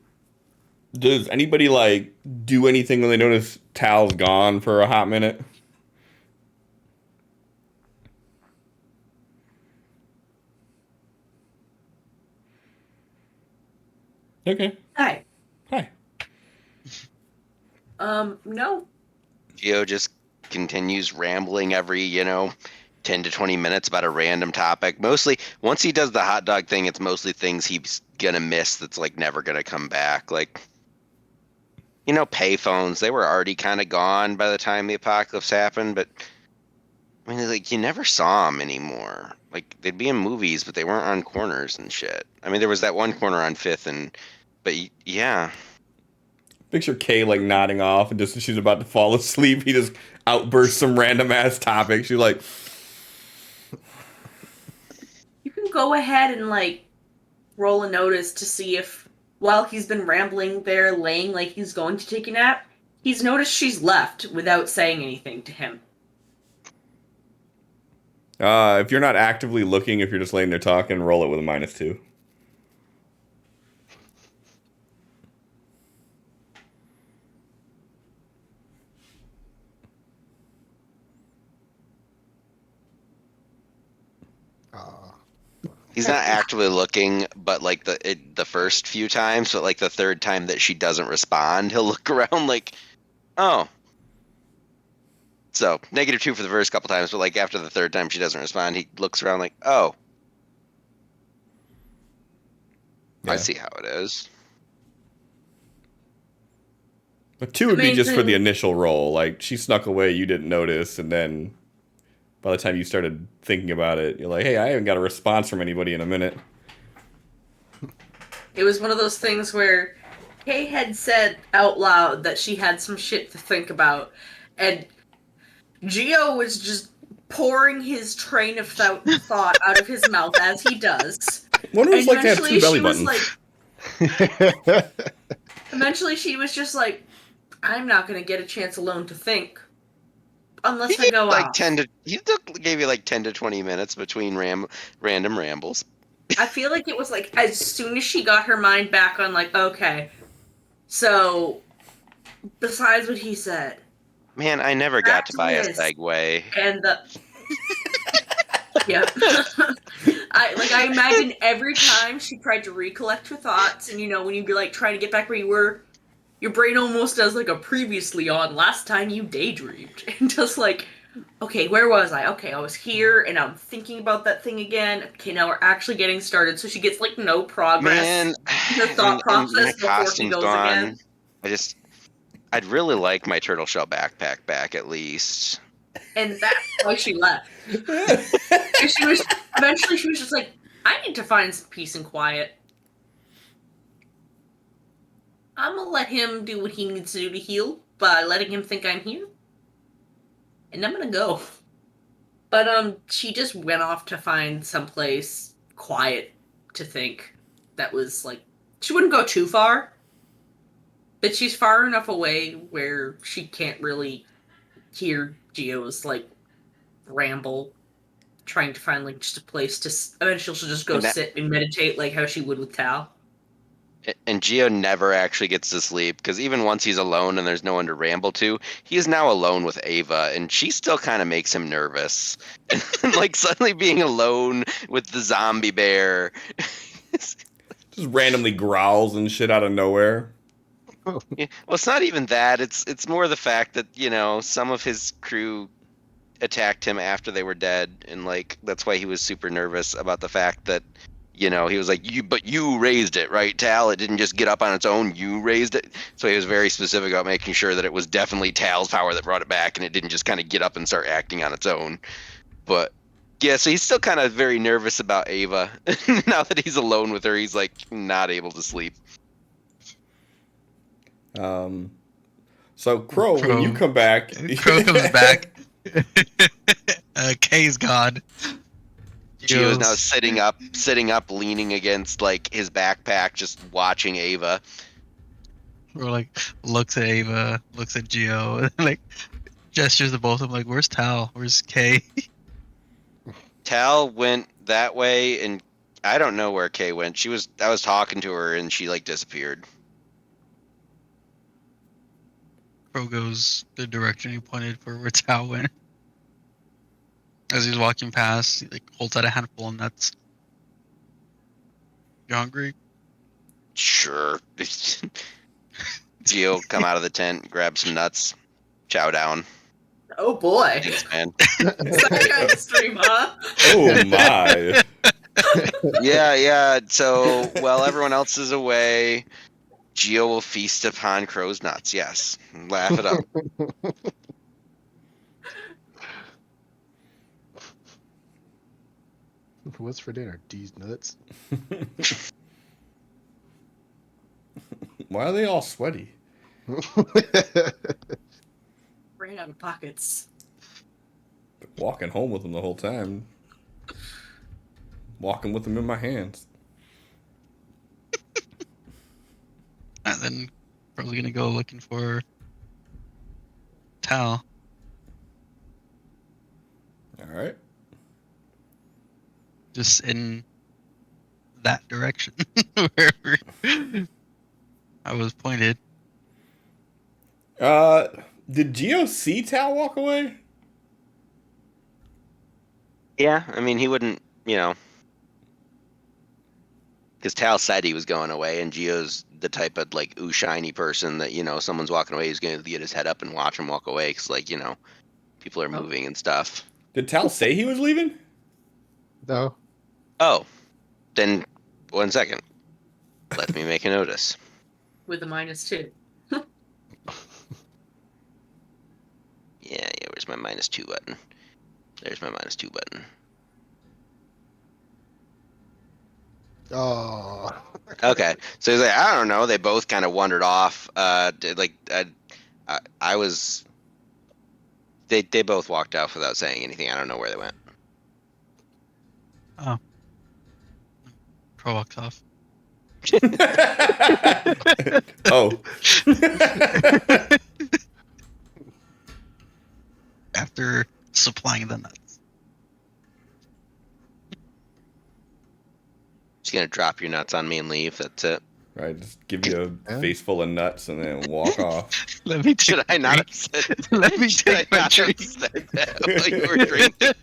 does anybody like do anything when they notice Tal's gone for a hot minute? Okay. Hi. Hi. No. Geo just continues rambling every, 10 to 20 minutes about a random topic. Mostly, once he does the hot dog thing, it's mostly things he's gonna miss that's like never gonna come back. Like, payphones, they were already kind of gone by the time the apocalypse happened, but I mean, like, you never saw them anymore. Like they'd be in movies, but they weren't on corners and shit. I mean, there was that one corner on Fifth, but yeah, Picture Kay like nodding off, and just as she's about to fall asleep, he just outbursts some random ass topic. She's like, You can go ahead and like roll a notice to see if, while he's been rambling there, laying like he's going to take a nap, he's noticed she's left without saying anything to him. if you're not actively looking, if you're just laying there talking, roll it with a -2. he's not actively looking, but like the first few times, but like the third time that she doesn't respond, he'll look around like, oh. So -2 for the first couple times, but like after the third time she doesn't respond, he looks around like, oh. Yeah. I see how it is. But 2 would be just for the Amazing. initial roll. Like, she snuck away, you didn't notice, and then by the time you started thinking about it, you're like, hey, I haven't got a response from anybody in a minute. It was one of those things where Kay had said out loud that she had some shit to think about, and Geo was just pouring his train of thought out of his mouth as he does. Wonder what it's And like to have 2 belly she was buttons. like, eventually she was just like, I'm not gonna get a chance alone to think unless I go Like out. gave you like 10 to 20 minutes between random rambles. I feel like it was like as soon as she got her mind back on like, okay, so besides what he said, Man, I never got to buy a Practice. Segway. and the yeah, I imagine every time she tried to recollect her thoughts, and when you'd be like trying to get back where you were, your brain almost does like a previously on last time you daydreamed, and just like, okay, where was I? Okay, I was here, and I'm thinking about that thing again. Okay, now we're actually getting started. So she gets like no progress Man, in her thought and my process before she costume's goes gone. again. I'd really like my turtle shell backpack back at least. And that's why she left. And eventually she was just like, I need to find some peace and quiet. I'm gonna let him do what he needs to do to heal by letting him think I'm here. And I'm gonna go. But she just went off to find someplace quiet to think that was like, she wouldn't go too far, but she's far enough away where she can't really hear Geo's like ramble, trying to find like just a place to. Eventually, she'll just go sit and meditate like how she would with Tal. And Geo never actually gets to sleep because even once he's alone and there's no one to ramble to, he is now alone with Ava, and she still kind of makes him nervous. And like suddenly being alone with the zombie bear. Just randomly growls and shit out of nowhere. Yeah, well, it's not even that. It's more the fact that some of his crew attacked him after they were dead, and like that's why he was super nervous about the fact that he was like, you raised it, right, Tal? It didn't just get up on its own. You raised it. So he was very specific about making sure that it was definitely Tal's power that brought it back, and it didn't just kind of get up and start acting on its own. But yeah, so he's still kind of very nervous about Ava. Now that he's alone with her, he's like not able to sleep. So Crow, when you come back, Crow comes back. Kay's gone. Geo's now sitting up, leaning against like his backpack, just watching Ava. Or like looks at Ava, looks at Geo, and like gestures to both of them like, where's Tal? Where's Kay? Tal went that way, and I don't know where Kay went. I was talking to her, and she like disappeared. Crow goes the direction he pointed for where Tal went. As he's walking past, he like holds out a handful of nuts. You hungry? Sure. Geo come out of the tent, grab some nuts, chow down. Oh boy. Thanks, man. That kind of stream, huh? oh my. Yeah. So while everyone else is away, Geo will feast upon Crow's nuts. Yes. Laugh it up. What's for dinner? These nuts. Why are they all sweaty? Ran out of pockets. Walking home with them the whole time. Walking with them in my hands. And then probably gonna go looking for Tal. All right. Just in that direction, wherever I was pointed. Did Geo see Tal walk away? Yeah, I mean, he wouldn't, because Tal said he was going away, and Geo's the type of like ooh shiny person that someone's walking away, he's gonna get his head up and watch him walk away, because people are moving and stuff. Did Tal say he was leaving? No. Oh, then 1 second. Let me make a notice. With a -2. Yeah, where's my -2 button? There's my -2 button. Oh. Okay, so he's like, I don't know. They both kind of wandered off. I was. They both walked off without saying anything. I don't know where they went. Oh. Pro walks off. Oh. After supplying the nuts. Just gonna drop your nuts on me and leave. That's it. Right, just give you a face full of nuts and then walk off. Let me take Should I not drink. have said? Let me Should I take my not have drink. said that while you were drinking?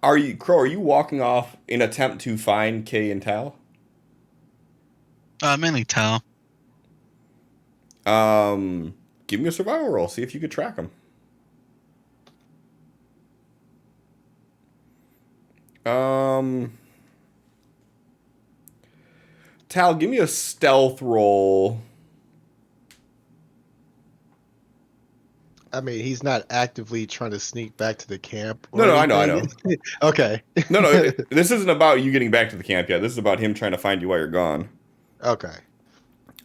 Are you, Crow, are you walking off in attempt to find Kay and Tal? Mainly Tal. Give me a survival roll. See if you could track them. Tal, give me a stealth roll. I mean, he's not actively trying to sneak back to the camp. No, I know. Okay. No, this isn't about you getting back to the camp yet. This is about him trying to find you while you're gone. Okay.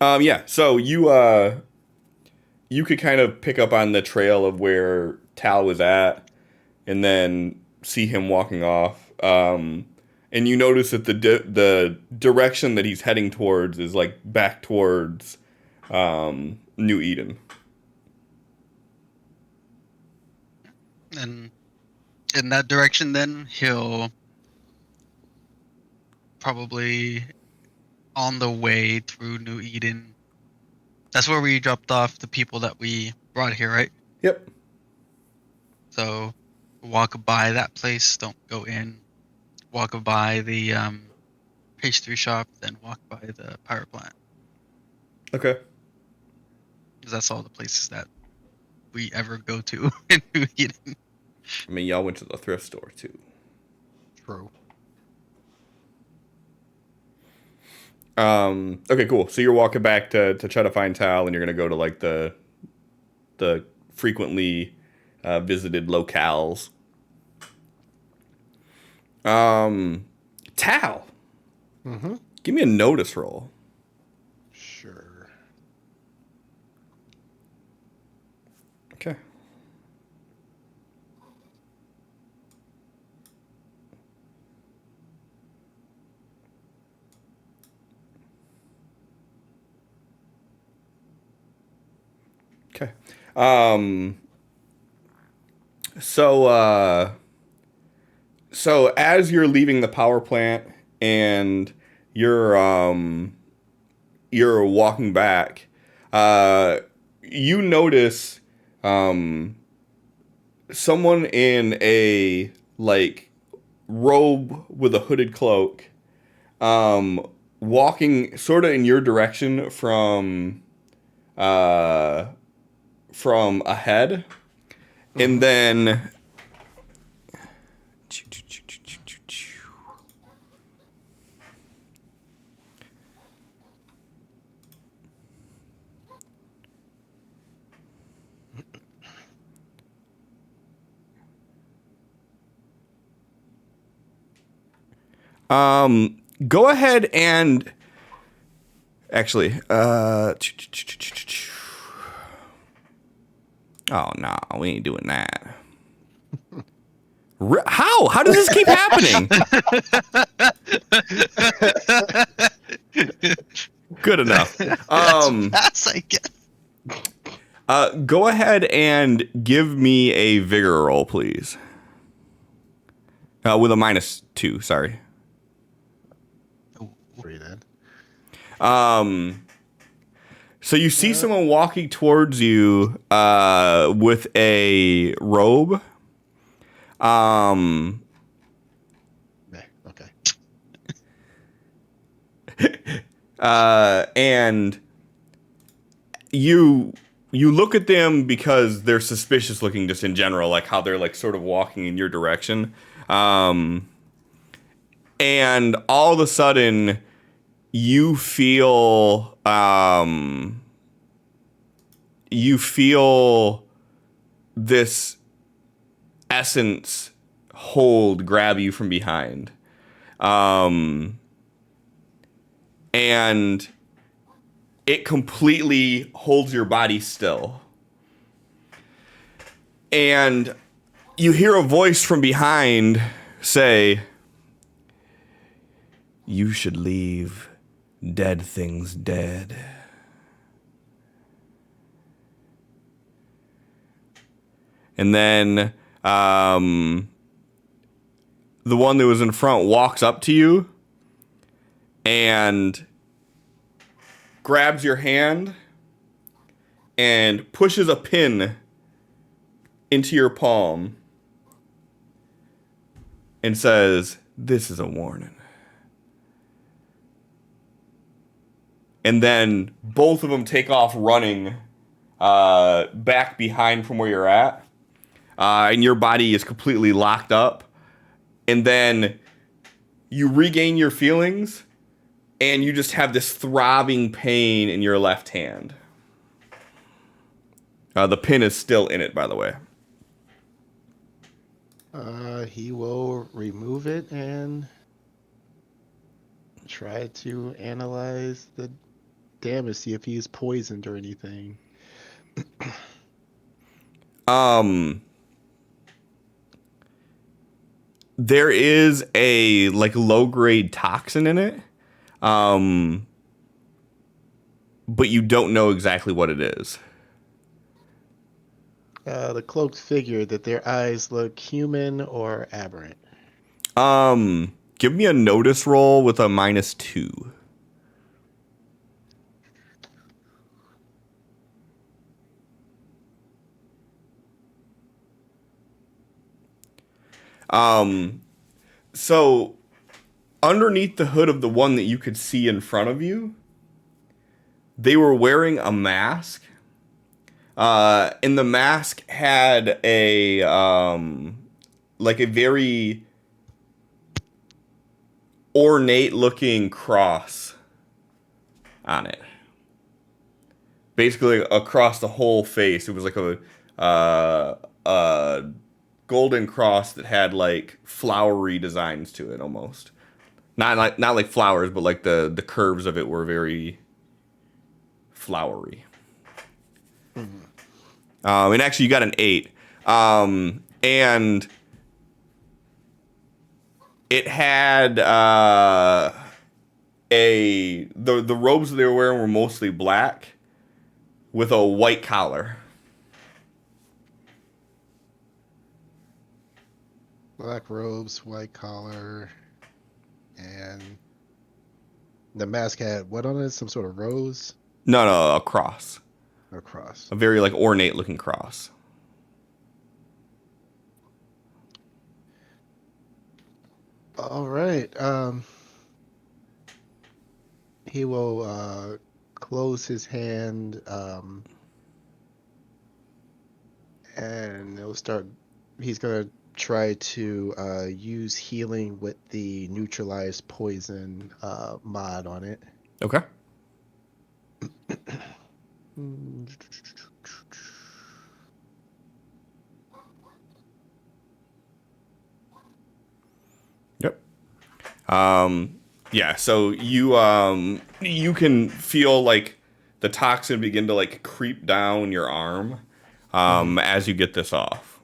Yeah. So you could kind of pick up on the trail of where Tal was at, and then see him walking off. And you notice that the direction that he's heading towards is like back towards New Eden. And in that direction, then he'll probably on the way through New Eden. That's where we dropped off the people that we brought here, right? Yep. So walk by that place, don't go in. Walk by the pastry shop, then walk by the power plant. Okay. Because that's all the places that we ever go to in New Eden. I mean, y'all went to the thrift store too. True. Okay, cool. So you're walking back to try to find Tal, and you're gonna go to like the frequently visited locales. Tal. Mm-hmm. Give me a notice roll. Sure. Okay. Okay. So as you're leaving the power plant and you're walking back, you notice someone in a like robe with a hooded cloak walking sort of in your direction from ahead, and then Go ahead and actually, oh no, we ain't doing that. How? How does this keep happening? Good enough. Pass, I guess. Go ahead and give me a vigor roll, please. With a -2, sorry. Breathe in. So you see someone walking towards you with a robe. Okay. And you look at them because they're suspicious looking just in general, like how they're like sort of walking in your direction. And all of a sudden you feel this essence grab you from behind. And it completely holds your body still. And you hear a voice from behind say, "You should leave dead things dead." And then the one that was in front walks up to you and grabs your hand and pushes a pin into your palm and says, "This is a warning." And then both of them take off running back behind from where you're at. And your body is completely locked up. And then you regain your feelings, and you just have this throbbing pain in your left hand. The pin is still in it, by the way. He will remove it and try to analyze the damage, see if he's poisoned or anything. There is a like low grade toxin in it. But you don't know exactly what it is. The cloaked figure, that their eyes look human or aberrant. Give me a notice roll with a -2. So underneath the hood of the one that you could see in front of you, they were wearing a mask. And the mask had a like a very ornate looking cross on it. Basically across the whole face. It was like a golden cross that had like flowery designs to it almost. Not like flowers, but like the curves of it were very flowery. Mm-hmm. And actually you got an 8. And it had the robes they were wearing were mostly black with a white collar. Black robes, white collar, and the mask had what on it? Some sort of rose? No, a cross. A cross. A very like ornate looking cross. All right. He will close his hand, and he'll start. He's gonna try to use healing with the neutralized poison mod on it. Okay. Yep. Yeah, so you can feel like the toxin begin to like creep down your arm as you get this off.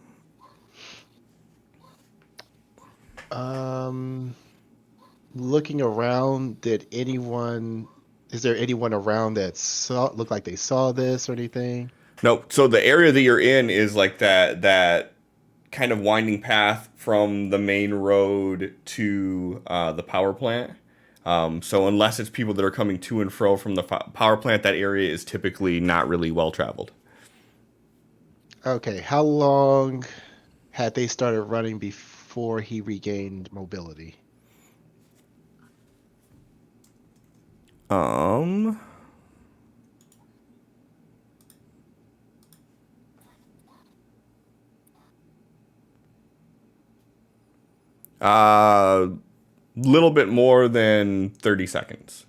Looking around, is there anyone around that looked like they saw this or anything? Nope. So the area that you're in is like that kind of winding path from the main road to the power plant. So unless it's people that are coming to and fro from the power plant, that area is typically not really well traveled. Okay, how long had they started running before he regained mobility? Um. Little bit more than 30 seconds.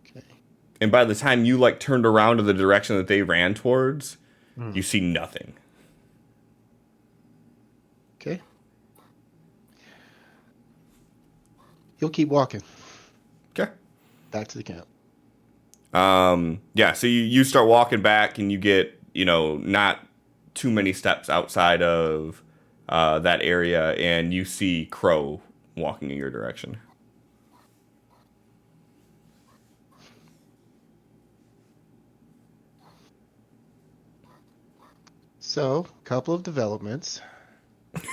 Okay. And by the time you like turned around to the direction that they ran towards, Hmm. you see nothing. Okay. He'll keep walking Okay. back to the camp. Yeah, so you start walking back and you get, not too many steps outside of that area, and you see Crow walking in your direction. So, couple of developments.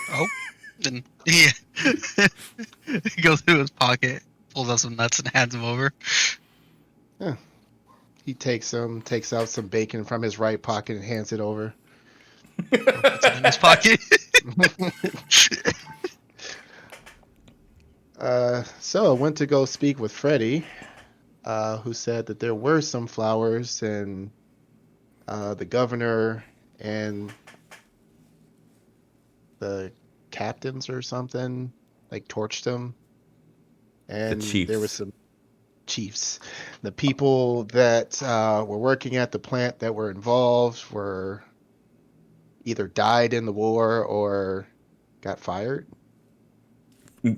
Oh, then he goes through his pocket, pulls out some nuts, and hands them over. He takes out some bacon from his right pocket and hands it over. Puts it in his pocket. So I went to go speak with Freddie, who said that there were some flowers and the governor and the captains or something like torched them. And there were Chiefs. some chiefs. The people that were working at the plant that were involved were either died in the war or got fired.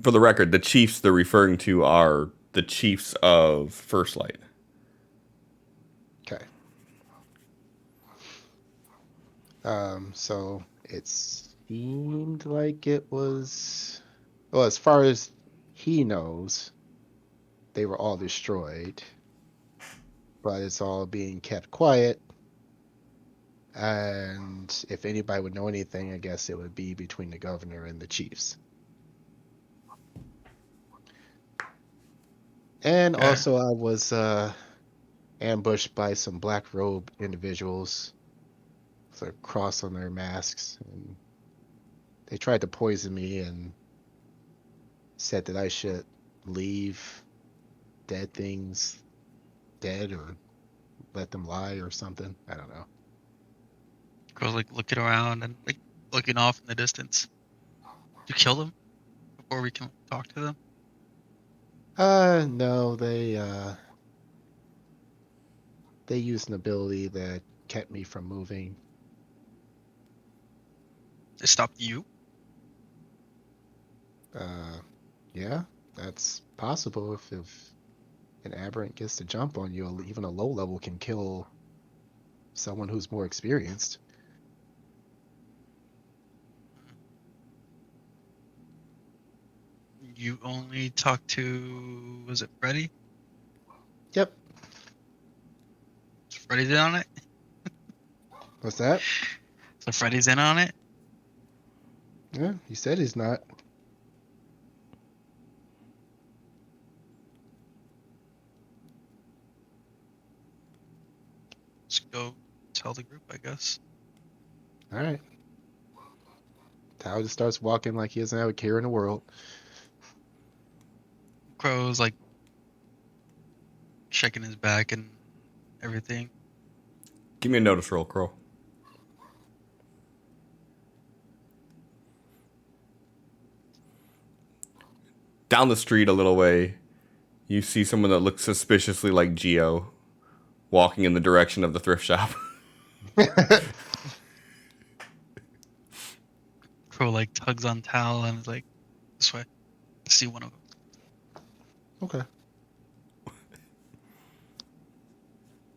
For the record, the chiefs they're referring to are the chiefs of First Light. Okay. So it seemed like it was, well, as far as he knows, they were all destroyed, but it's all being kept quiet. And if anybody would know anything, I guess it would be between the governor and the chiefs. And Okay. also, I was ambushed by some black robe individuals with a cross on their masks, and they tried to poison me and said that I should leave dead things dead or let them lie or something. I don't know. Goes like looking around and like looking off in the distance. You kill them before we can talk to them. No, they used an ability that kept me from moving. They stopped you. Yeah, that's possible if an aberrant gets to jump on you, even a low level can kill someone who's more experienced. You only talked to, was it Freddy? Yep. Is Freddy's in on it? What's that? So Freddy's in on it? Yeah, he said he's not. Let's go tell the group, I guess. All right. Tao just starts walking like he doesn't have a care in the world. Crow's like checking his back and everything. Give me a notice roll, Crow. Down the street a little way, you see someone that looks suspiciously like Geo walking in the direction of the thrift shop. Crow like tugs on Tal and is like, This way. I see one of them. Okay.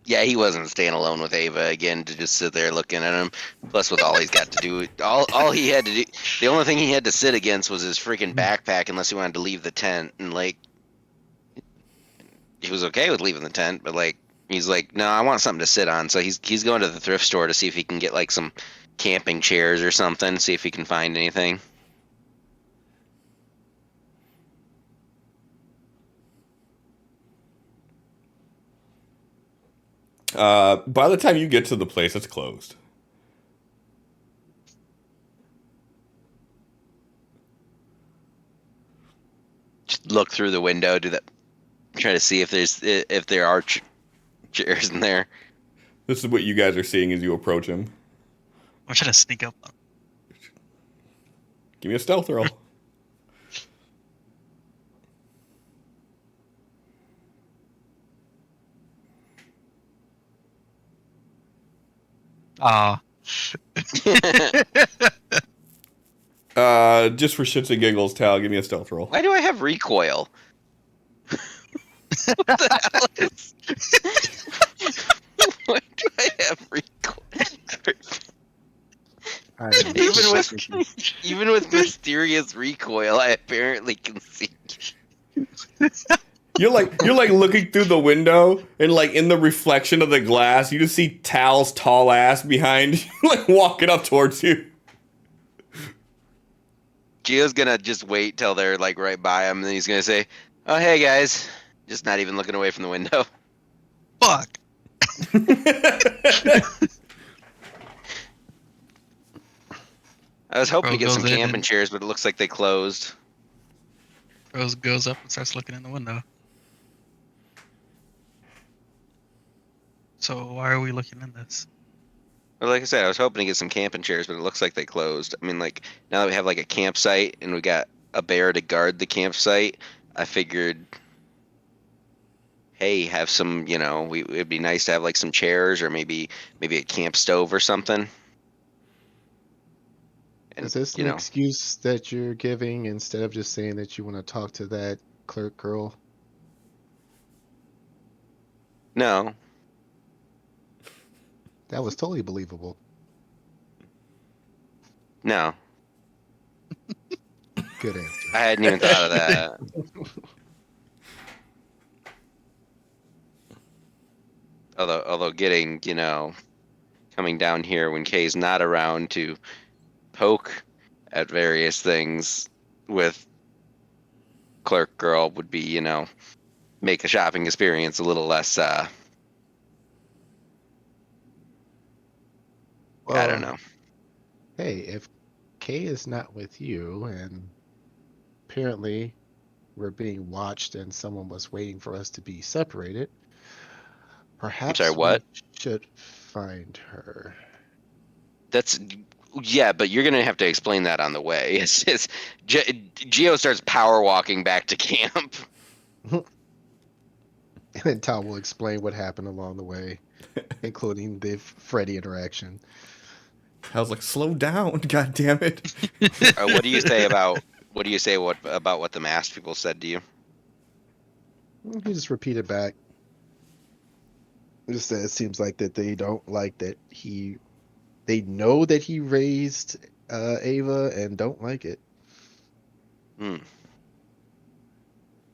Yeah, he wasn't staying alone with Ava again to just sit there looking at him. Plus, with all he's got to do, all he had to do, the only thing he had to sit against was his freaking backpack, unless he wanted to leave the tent. And like, he was okay with leaving the tent, but like, he's like, no, I want something to sit on. So he's going to the thrift store to see if he can get like some camping chairs or something. See if he can find anything. By the time you get to the place, it's closed. Just look through the window, do that, try to see if there are chairs in there. This is what you guys are seeing as you approach him. I'm trying to sneak up on him. Give me a stealth roll. Ah. Just for shits and giggles, Tal, give me a stealth roll. Why do I have recoil? What the hell is? Why do I have recoil? Even with mysterious recoil, I apparently can see. You're like looking through the window, and like in the reflection of the glass, you just see Tal's tall ass behind you, like walking up towards you. Gio's gonna just wait till they're like right by him, and then he's gonna say, "Oh, hey guys," just not even looking away from the window. Fuck. I was hoping to Bro get some goes in camping and- chairs, but it looks like they closed. Rose goes up and starts looking in the window. So why are we looking in this? Well, like I said, I was hoping to get some camping chairs, but it looks like they closed. I mean, like, now that we have like a campsite and we got a bear to guard the campsite, I figured, hey, have some, it'd be nice to have like some chairs or maybe a camp stove or something. And, Is this an excuse that you're giving instead of just saying that you want to talk to that clerk girl? No. That was totally believable. No. Good answer. I hadn't even thought of that. Although getting, coming down here when Kay's not around to poke at various things with clerk girl would be, make the shopping experience a little less, I don't know. Hey, if Kay is not with you, and apparently we're being watched and someone was waiting for us to be separated, perhaps sorry, what? we should find her. Yeah, but you're gonna have to explain that on the way. Gio starts power walking back to camp. And then Tal will explain what happened along the way, including the Freddy interaction. I was like, slow down, god damn it. What do you say about what the masked people said to you? He just repeated back. Just that it seems like that they don't like that they know that he raised Ava and don't like it.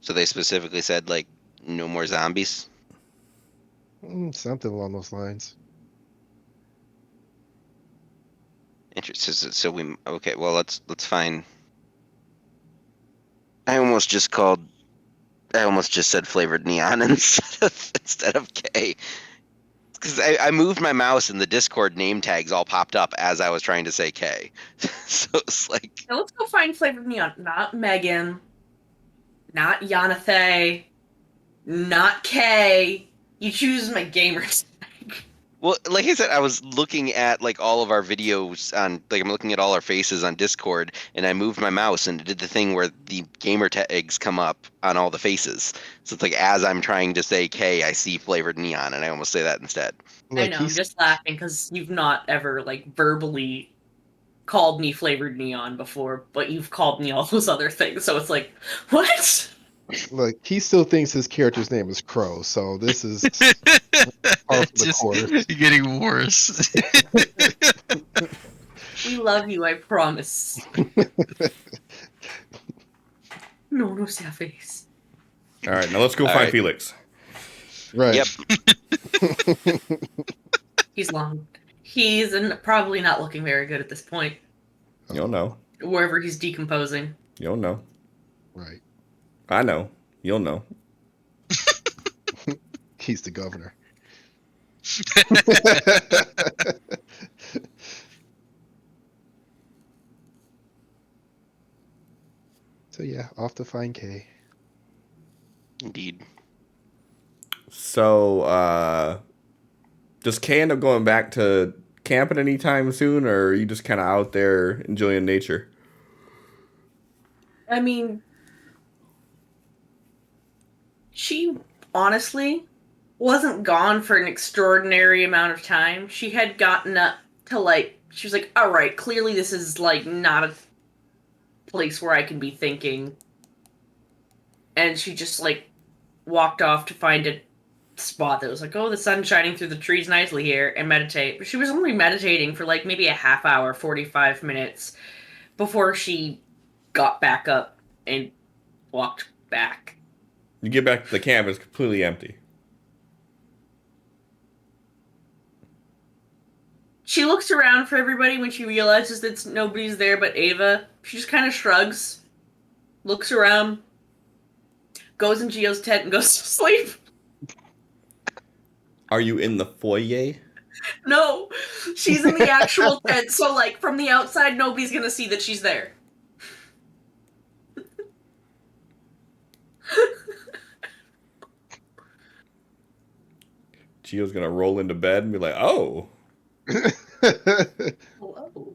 So they specifically said like no more zombies? Something along those lines. Interesting. So okay. Well, let's find. I almost just said flavored neon instead of K, because I moved my mouse and the Discord name tags all popped up as I was trying to say K. So it's like, Now let's go find flavored neon. Not Megan. Not Yanathay. Not Kay. You choose my gamer tag. well, like I said, I was looking at like all of our videos on, like I'm looking at all our faces on Discord, and I moved my mouse and it did the thing where the gamer tags come up on all the faces. So it's like as I'm trying to say K, I see flavored neon, and I almost say that instead. I know, I'm just laughing because you've not ever like verbally called me flavored neon before, but you've called me all those other things, so it's like, what? Look, he still thinks his character's name is Crow, so this is par for the Just course. getting worse. We love you, I promise. No sad face. All right, now let's go All find right. Felix. Right. Yep. He's long. He's probably not looking very good at this point. You'll know. Wherever he's decomposing. You'll know. Right. I know. You'll know. He's the governor. So yeah, off to find Kay. Indeed. So, does Kay end up going back to camping anytime soon, or are you just kind of out there enjoying nature? I mean, she honestly wasn't gone for an extraordinary amount of time. She had gotten up to, like, she was like, all right, clearly this is, like, not a place where I can be thinking. And she just, like, walked off to find a spot that was like, oh, the sun's shining through the trees nicely here, and meditate. But she was only meditating for, like, maybe a half hour, 45 minutes, before she got back up and walked back. You get back to the camp, it's completely empty. She looks around for everybody when she realizes that nobody's there but Ava. She just kind of shrugs, looks around, goes in Geo's tent and goes to sleep. Are you in the foyer? No, she's in the actual tent, so, like, from the outside, nobody's gonna see that she's there. Gio's gonna roll into bed and be like, oh. Hello.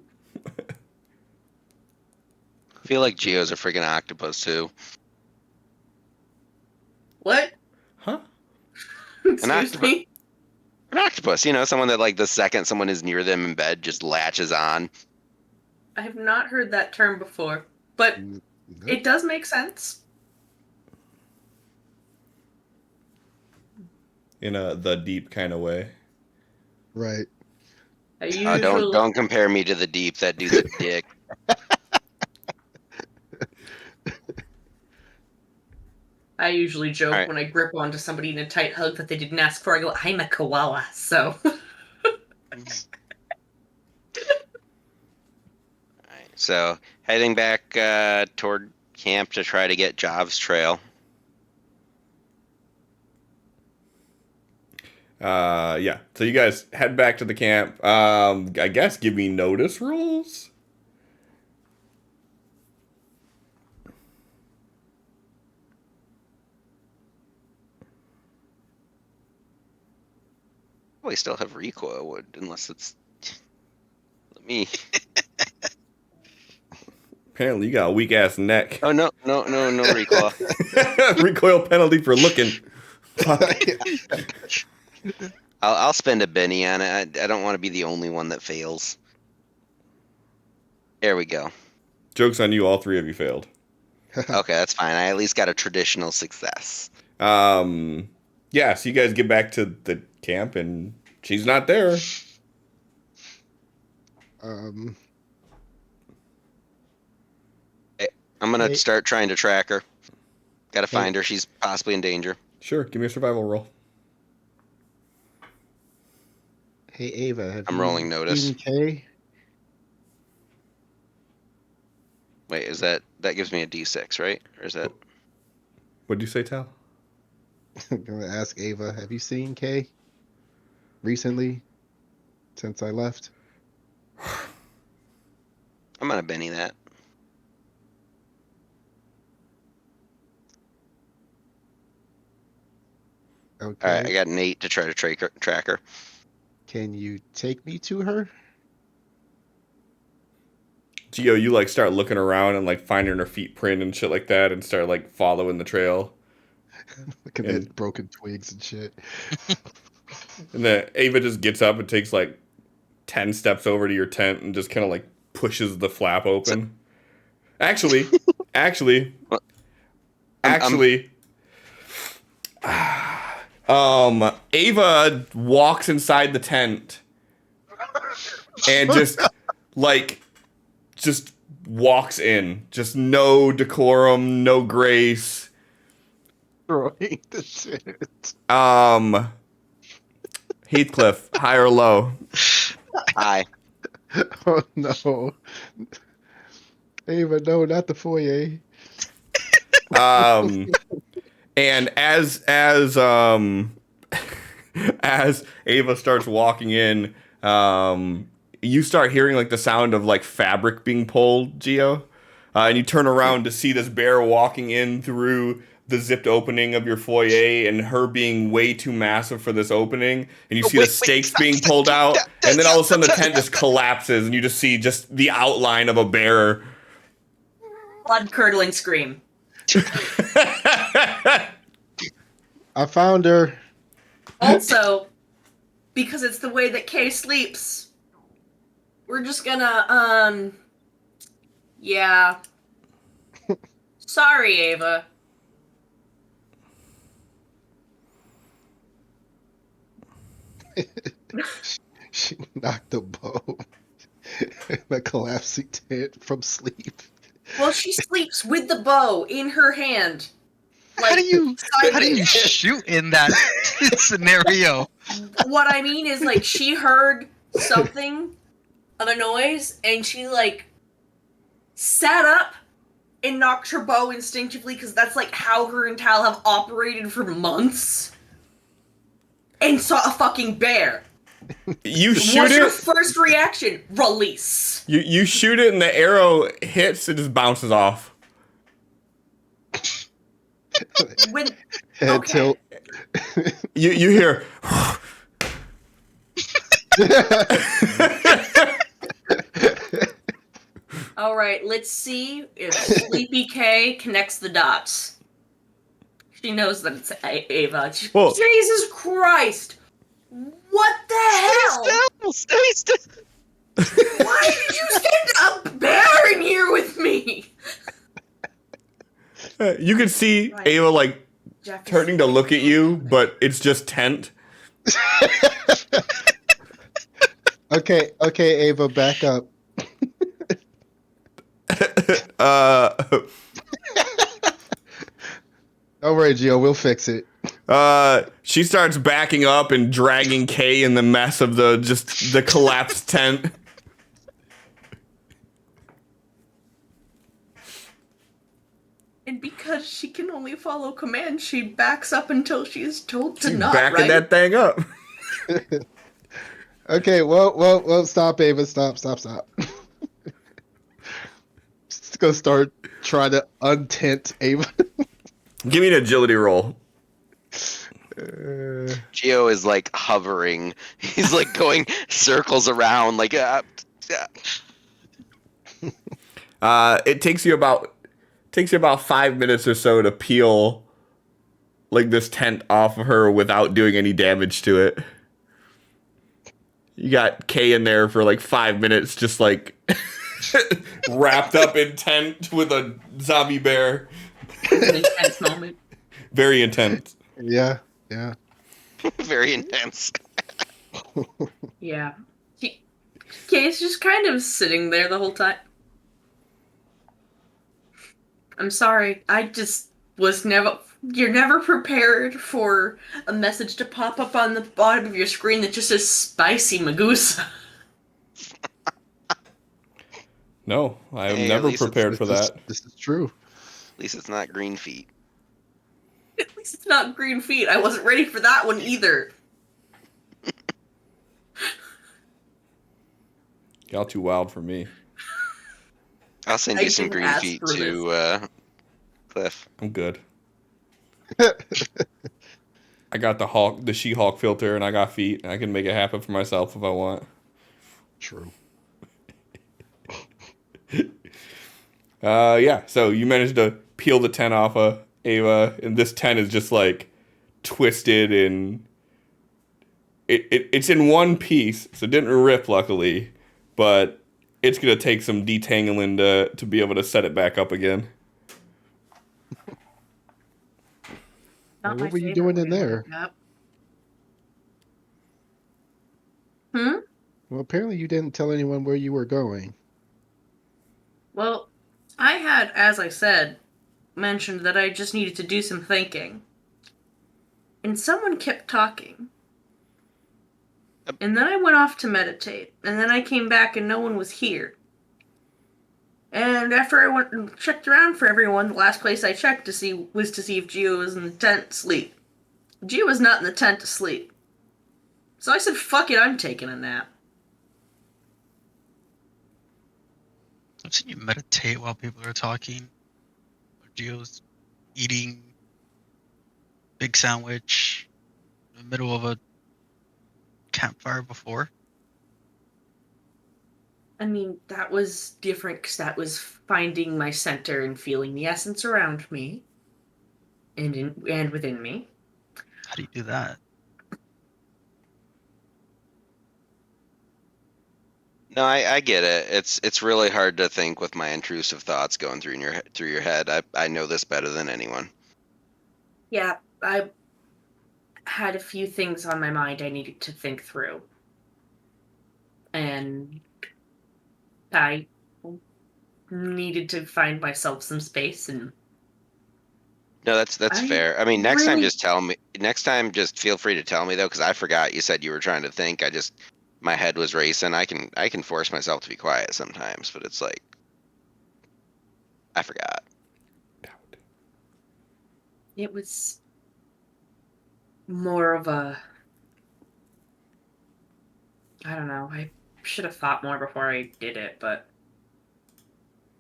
I feel like Geo's a freaking octopus too. What? Huh? Excuse me? An octopus, you know, someone that like the second someone is near them in bed just latches on. I have not heard that term before, but it does make sense. In the deep kind of way. Right. I usually, Don't compare me to the deep. That dude's a dick. I usually joke Alright. when I grip onto somebody in a tight hug that they didn't ask for. I go, I'm a koala, so. Alright, so heading back toward camp to try to get Job's trail. Yeah. So you guys head back to the camp. I guess give me notice rules. We still have recoil, unless it's me. Apparently you got a weak ass neck. Oh no recoil. Recoil penalty for looking. I'll spend a Benny on it. I don't want to be the only one that fails. There we go. Joke's on you, all three of you failed. Okay, that's fine. I at least got a traditional success. Yeah, so you guys get back to the camp and she's not there. Um, I'm gonna Hey. start trying to track her. Gotta find her. She's possibly in danger. Sure, give me a survival roll. hey Ava, have I'm you rolling notice. seen Kay? Wait, is that gives me a D6, right? Or is that? What'd you say, Tal? I'm gonna ask Ava, have you seen Kay recently? Since I left? I'm gonna Benny that. Okay. All right, I got an 8 to try to track her. Can you take me to her? Gio, you like start looking around and like finding her feet print and shit like that and start like following the trail. Looking And- at broken twigs and shit. And then Ava just gets up and takes like 10 steps over to your tent and just kind of like pushes the flap open. Actually, Ava walks inside the tent and just walks in. Just no decorum, no grace. Destroying the tent. Heathcliff, high or low? Hi. Oh no. Ava, no, not the foyer. And as as Ava starts walking in, you start hearing like the sound of like fabric being pulled, Geo. And you turn around to see this bear walking in through the zipped opening of your foyer, and her being way too massive for this opening. And you see the stakes being pulled out, and then all of a sudden the tent just collapses, and you just see just the outline of a bear. Blood-curdling scream. I found her. Also, because it's the way that Kay sleeps, we're just gonna, yeah. Sorry, Ava. She knocked the bow in the collapsing tent from sleep. Well, she sleeps with the bow in her hand. How do you sideways. shoot in that scenario? What I mean is, like, she heard something of a noise, and she, like, sat up and knocked her bow instinctively, because that's, like, how her and Tal have operated for months, and saw a fucking bear. You shoot What's your it. first reaction? Release. You shoot it, and the arrow hits. It just bounces off. When Until You hear. All right, let's see if Sleepy K connects the dots. She knows that it's Ava. Well- Jesus Christ! What the hell? Stay still. Why did you send a bear in here with me? You can see Right. Ava like Jeff is- turning to look at you, but it's just tent. Okay, Ava, back up. Don't worry, Gio, we'll fix it. She starts backing up and dragging Kay in the mess of the collapsed tent. And because she can only follow commands, she backs up until she is told to She's not, backing right? that thing up. Okay, well, stop, Ava, stop. Just gonna start trying to untent Ava. Give me an agility roll. Geo is like hovering. He's like going circles around, like. It takes you about 5 minutes or so to peel like this tent off of her without doing any damage to it. You got Kay in there for like 5 minutes, just like wrapped up in tent with a zombie bear. An intense moment. Very intense. Yeah. Very intense. Yeah. Kay's just kind of sitting there the whole time. I'm sorry. I just was never... You're never prepared for a message to pop up on the bottom of your screen that just says Spicy Magusa. No, I am Hey, at never least prepared for that. This is true. At least it's not green feet. At least it's not green feet. I wasn't ready for that one either. Y'all too wild for me. I'll send I you some didn't green ask feet for to Cliff. I'm good. I got the She-Hulk filter, and I got feet. I can make it happen for myself if I want. True. Yeah. So you managed to peel the tent off of Ava, and this tent is just like twisted and it's in one piece, so it didn't rip luckily, but it's gonna take some detangling to be able to set it back up again. Not my What were you favorite doing in way to there? wake up. Hmm? Well, apparently you didn't tell anyone where you were going. Well, I had, as I said, mentioned that I just needed to do some thinking. And someone kept talking. And then I went off to meditate. And then I came back and no one was here. And after I went and checked around for everyone, the last place I checked to see if Gio was in the tent asleep. Gio was not in the tent asleep. So I said, fuck it, I'm taking a nap. I've seen you meditate while people are talking. Gio's eating big sandwich in the middle of a campfire before. I mean, that was different because that was finding my center and feeling the essence around me and within me. How do you do that? No, I get it. It's really hard to think with my intrusive thoughts going through your head. I know this better than anyone. Yeah, I had a few things on my mind I needed to think through. And I needed to find myself some space, and No, that's I fair. I mean, next time really just tell me. Next time just feel free to tell me though, because I forgot you said you were trying to think. My head was racing. I can force myself to be quiet sometimes, but it's like I forgot. it was more of a, I don't know, I should have thought more before I did it, but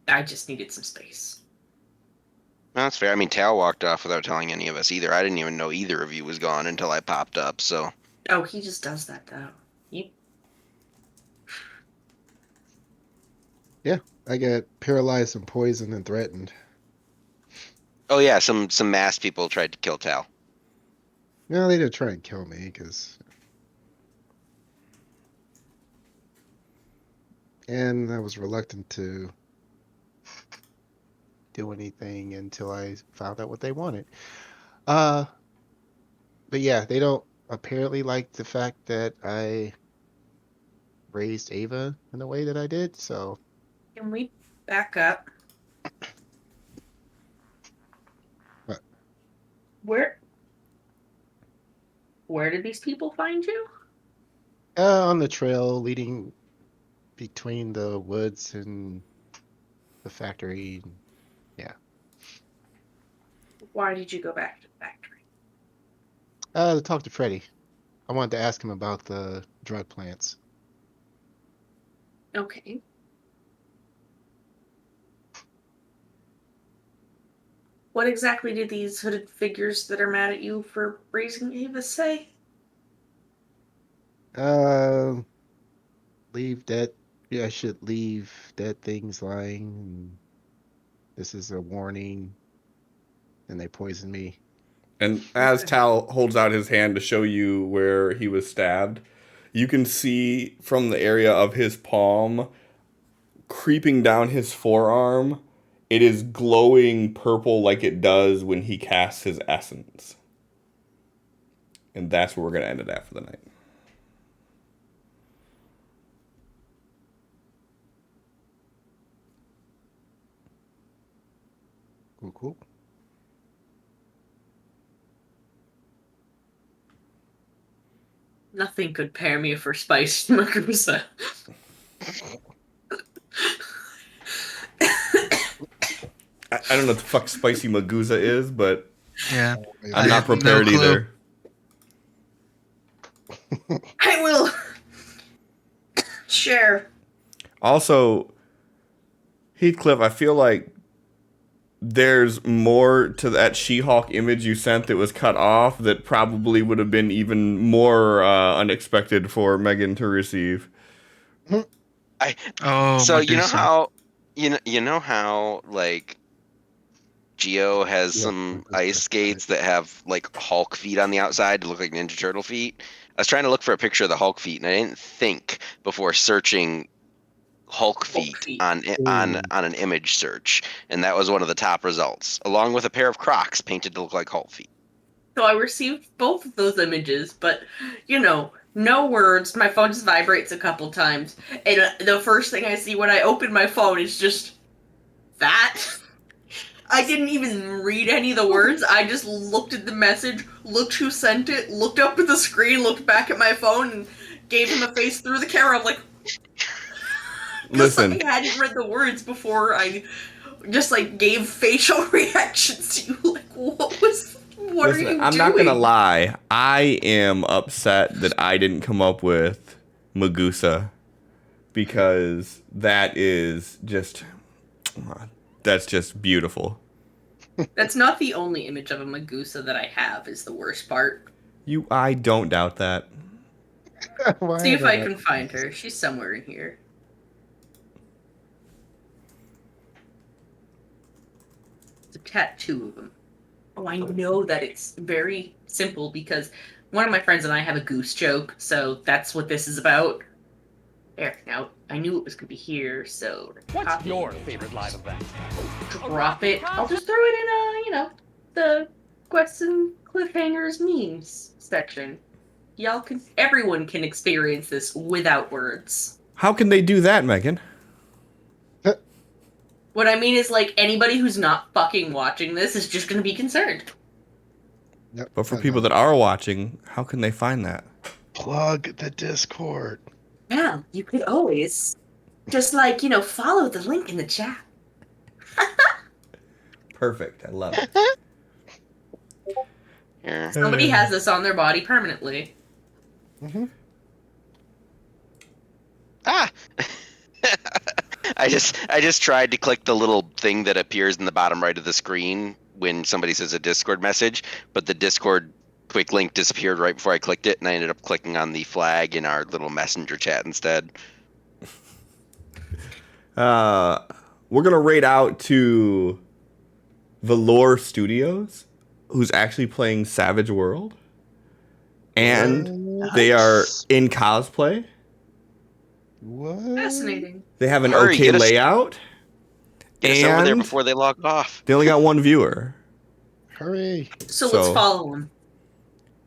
I just needed some space. No, that's fair. I mean, Tal walked off without telling any of us either. I didn't even know either of you was gone until I popped up. So, Oh, he just does that though. Yeah, I got paralyzed and poisoned and threatened. oh yeah, some masked people tried to kill Tal. No, they didn't try and kill me because. And I was reluctant to do anything until I found out what they wanted. Uh, but yeah, they don't apparently like the fact that I raised Ava in the way that I did. So Can we back up? What? Where did these people find you? on the trail leading between the woods and the factory. Yeah. Why did you go back to the factory? To talk to Freddie. I wanted to ask him about the drug plants. Okay. What exactly did these hooded figures that are mad at you for raising Ava say? Uh, leave dead. Yeah, I should leave dead things lying. And this is a warning. And they poisoned me. And as Tal holds out his hand to show you where he was stabbed, you can see from the area of his palm, creeping down his forearm, it is glowing purple like it does when he casts his essence. And that's where we're going to end it at for the night. Cool, cool. Nothing could pair me for spiced Makusa. I don't know what the fuck spicy Maguza is, but Yeah, I'm I not have no prepared clue. either. I will share. Also, Heathcliff, I feel like there's more to that She-Hulk image you sent that was cut off that probably would have been even more unexpected for Megan to receive. So you know Medusa. how you know how like Geo has Yeah, some Medusa, ice skates that have like Hulk feet on the outside to look like Ninja Turtle feet. I was trying to look for a picture of the Hulk feet, and I didn't think before searching Hulk feet feet. on an image search, and that was one of the top results, along with a pair of Crocs painted to look like Hulk feet. So I received both of those images, but no words. My phone just vibrates a couple times, and the first thing I see when I open my phone is just that. I didn't even read any of the words. I just looked at the message, looked who sent it, looked up at the screen, looked back at my phone, and gave him a face through the camera. I'm like, because Listen, I hadn't read the words before I just gave facial reactions to you. Like, what are you doing? I'm not gonna lie. I am upset that I didn't come up with Magusa, because that's just beautiful. That's not the only image of a Magusa that I have, is the worst part. I don't doubt that. See if I can find her. She's somewhere in here. It's a tattoo of them. Oh, I know that it's very simple because one of my friends and I have a goose joke, so that's what this is about. There, now, I knew it was going to be here, so... What's your favorite live event? Drop it. I'll just throw it in, the quests and cliffhangers memes section. Everyone can experience this without words. How can they do that, Megan? What I mean is, anybody who's not fucking watching this is just going to be concerned. Yep, But for people that are watching, how can they find that? plug the Discord. Yeah, you could always just, follow the link in the chat. Perfect. I love it. Here. Somebody has this on their body permanently. Mm-hmm. Ah! I just tried to click the little thing that appears in the bottom right of the screen when somebody says a Discord message, but the Discord quick link disappeared right before I clicked it, and I ended up clicking on the flag in our little messenger chat instead. We're gonna raid out to Velour Studios, who's actually playing Savage World, and they are in cosplay. What? Fascinating. They have an Hurry, okay get us- layout, Get us over there and before they log off. they only got one viewer. Hurry. So So- let's follow them.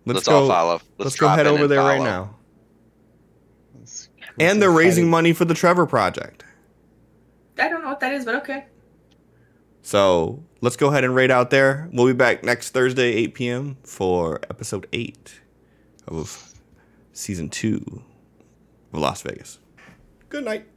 Let's all follow. Let's go drop head in over and there right follow. now. Let's And they're raising money for the Trevor Project. I don't know what that is, but okay. So let's go ahead and raid out there. We'll be back next Thursday, 8 p.m. for episode 8 of season 2 of Las Vegas. Good night.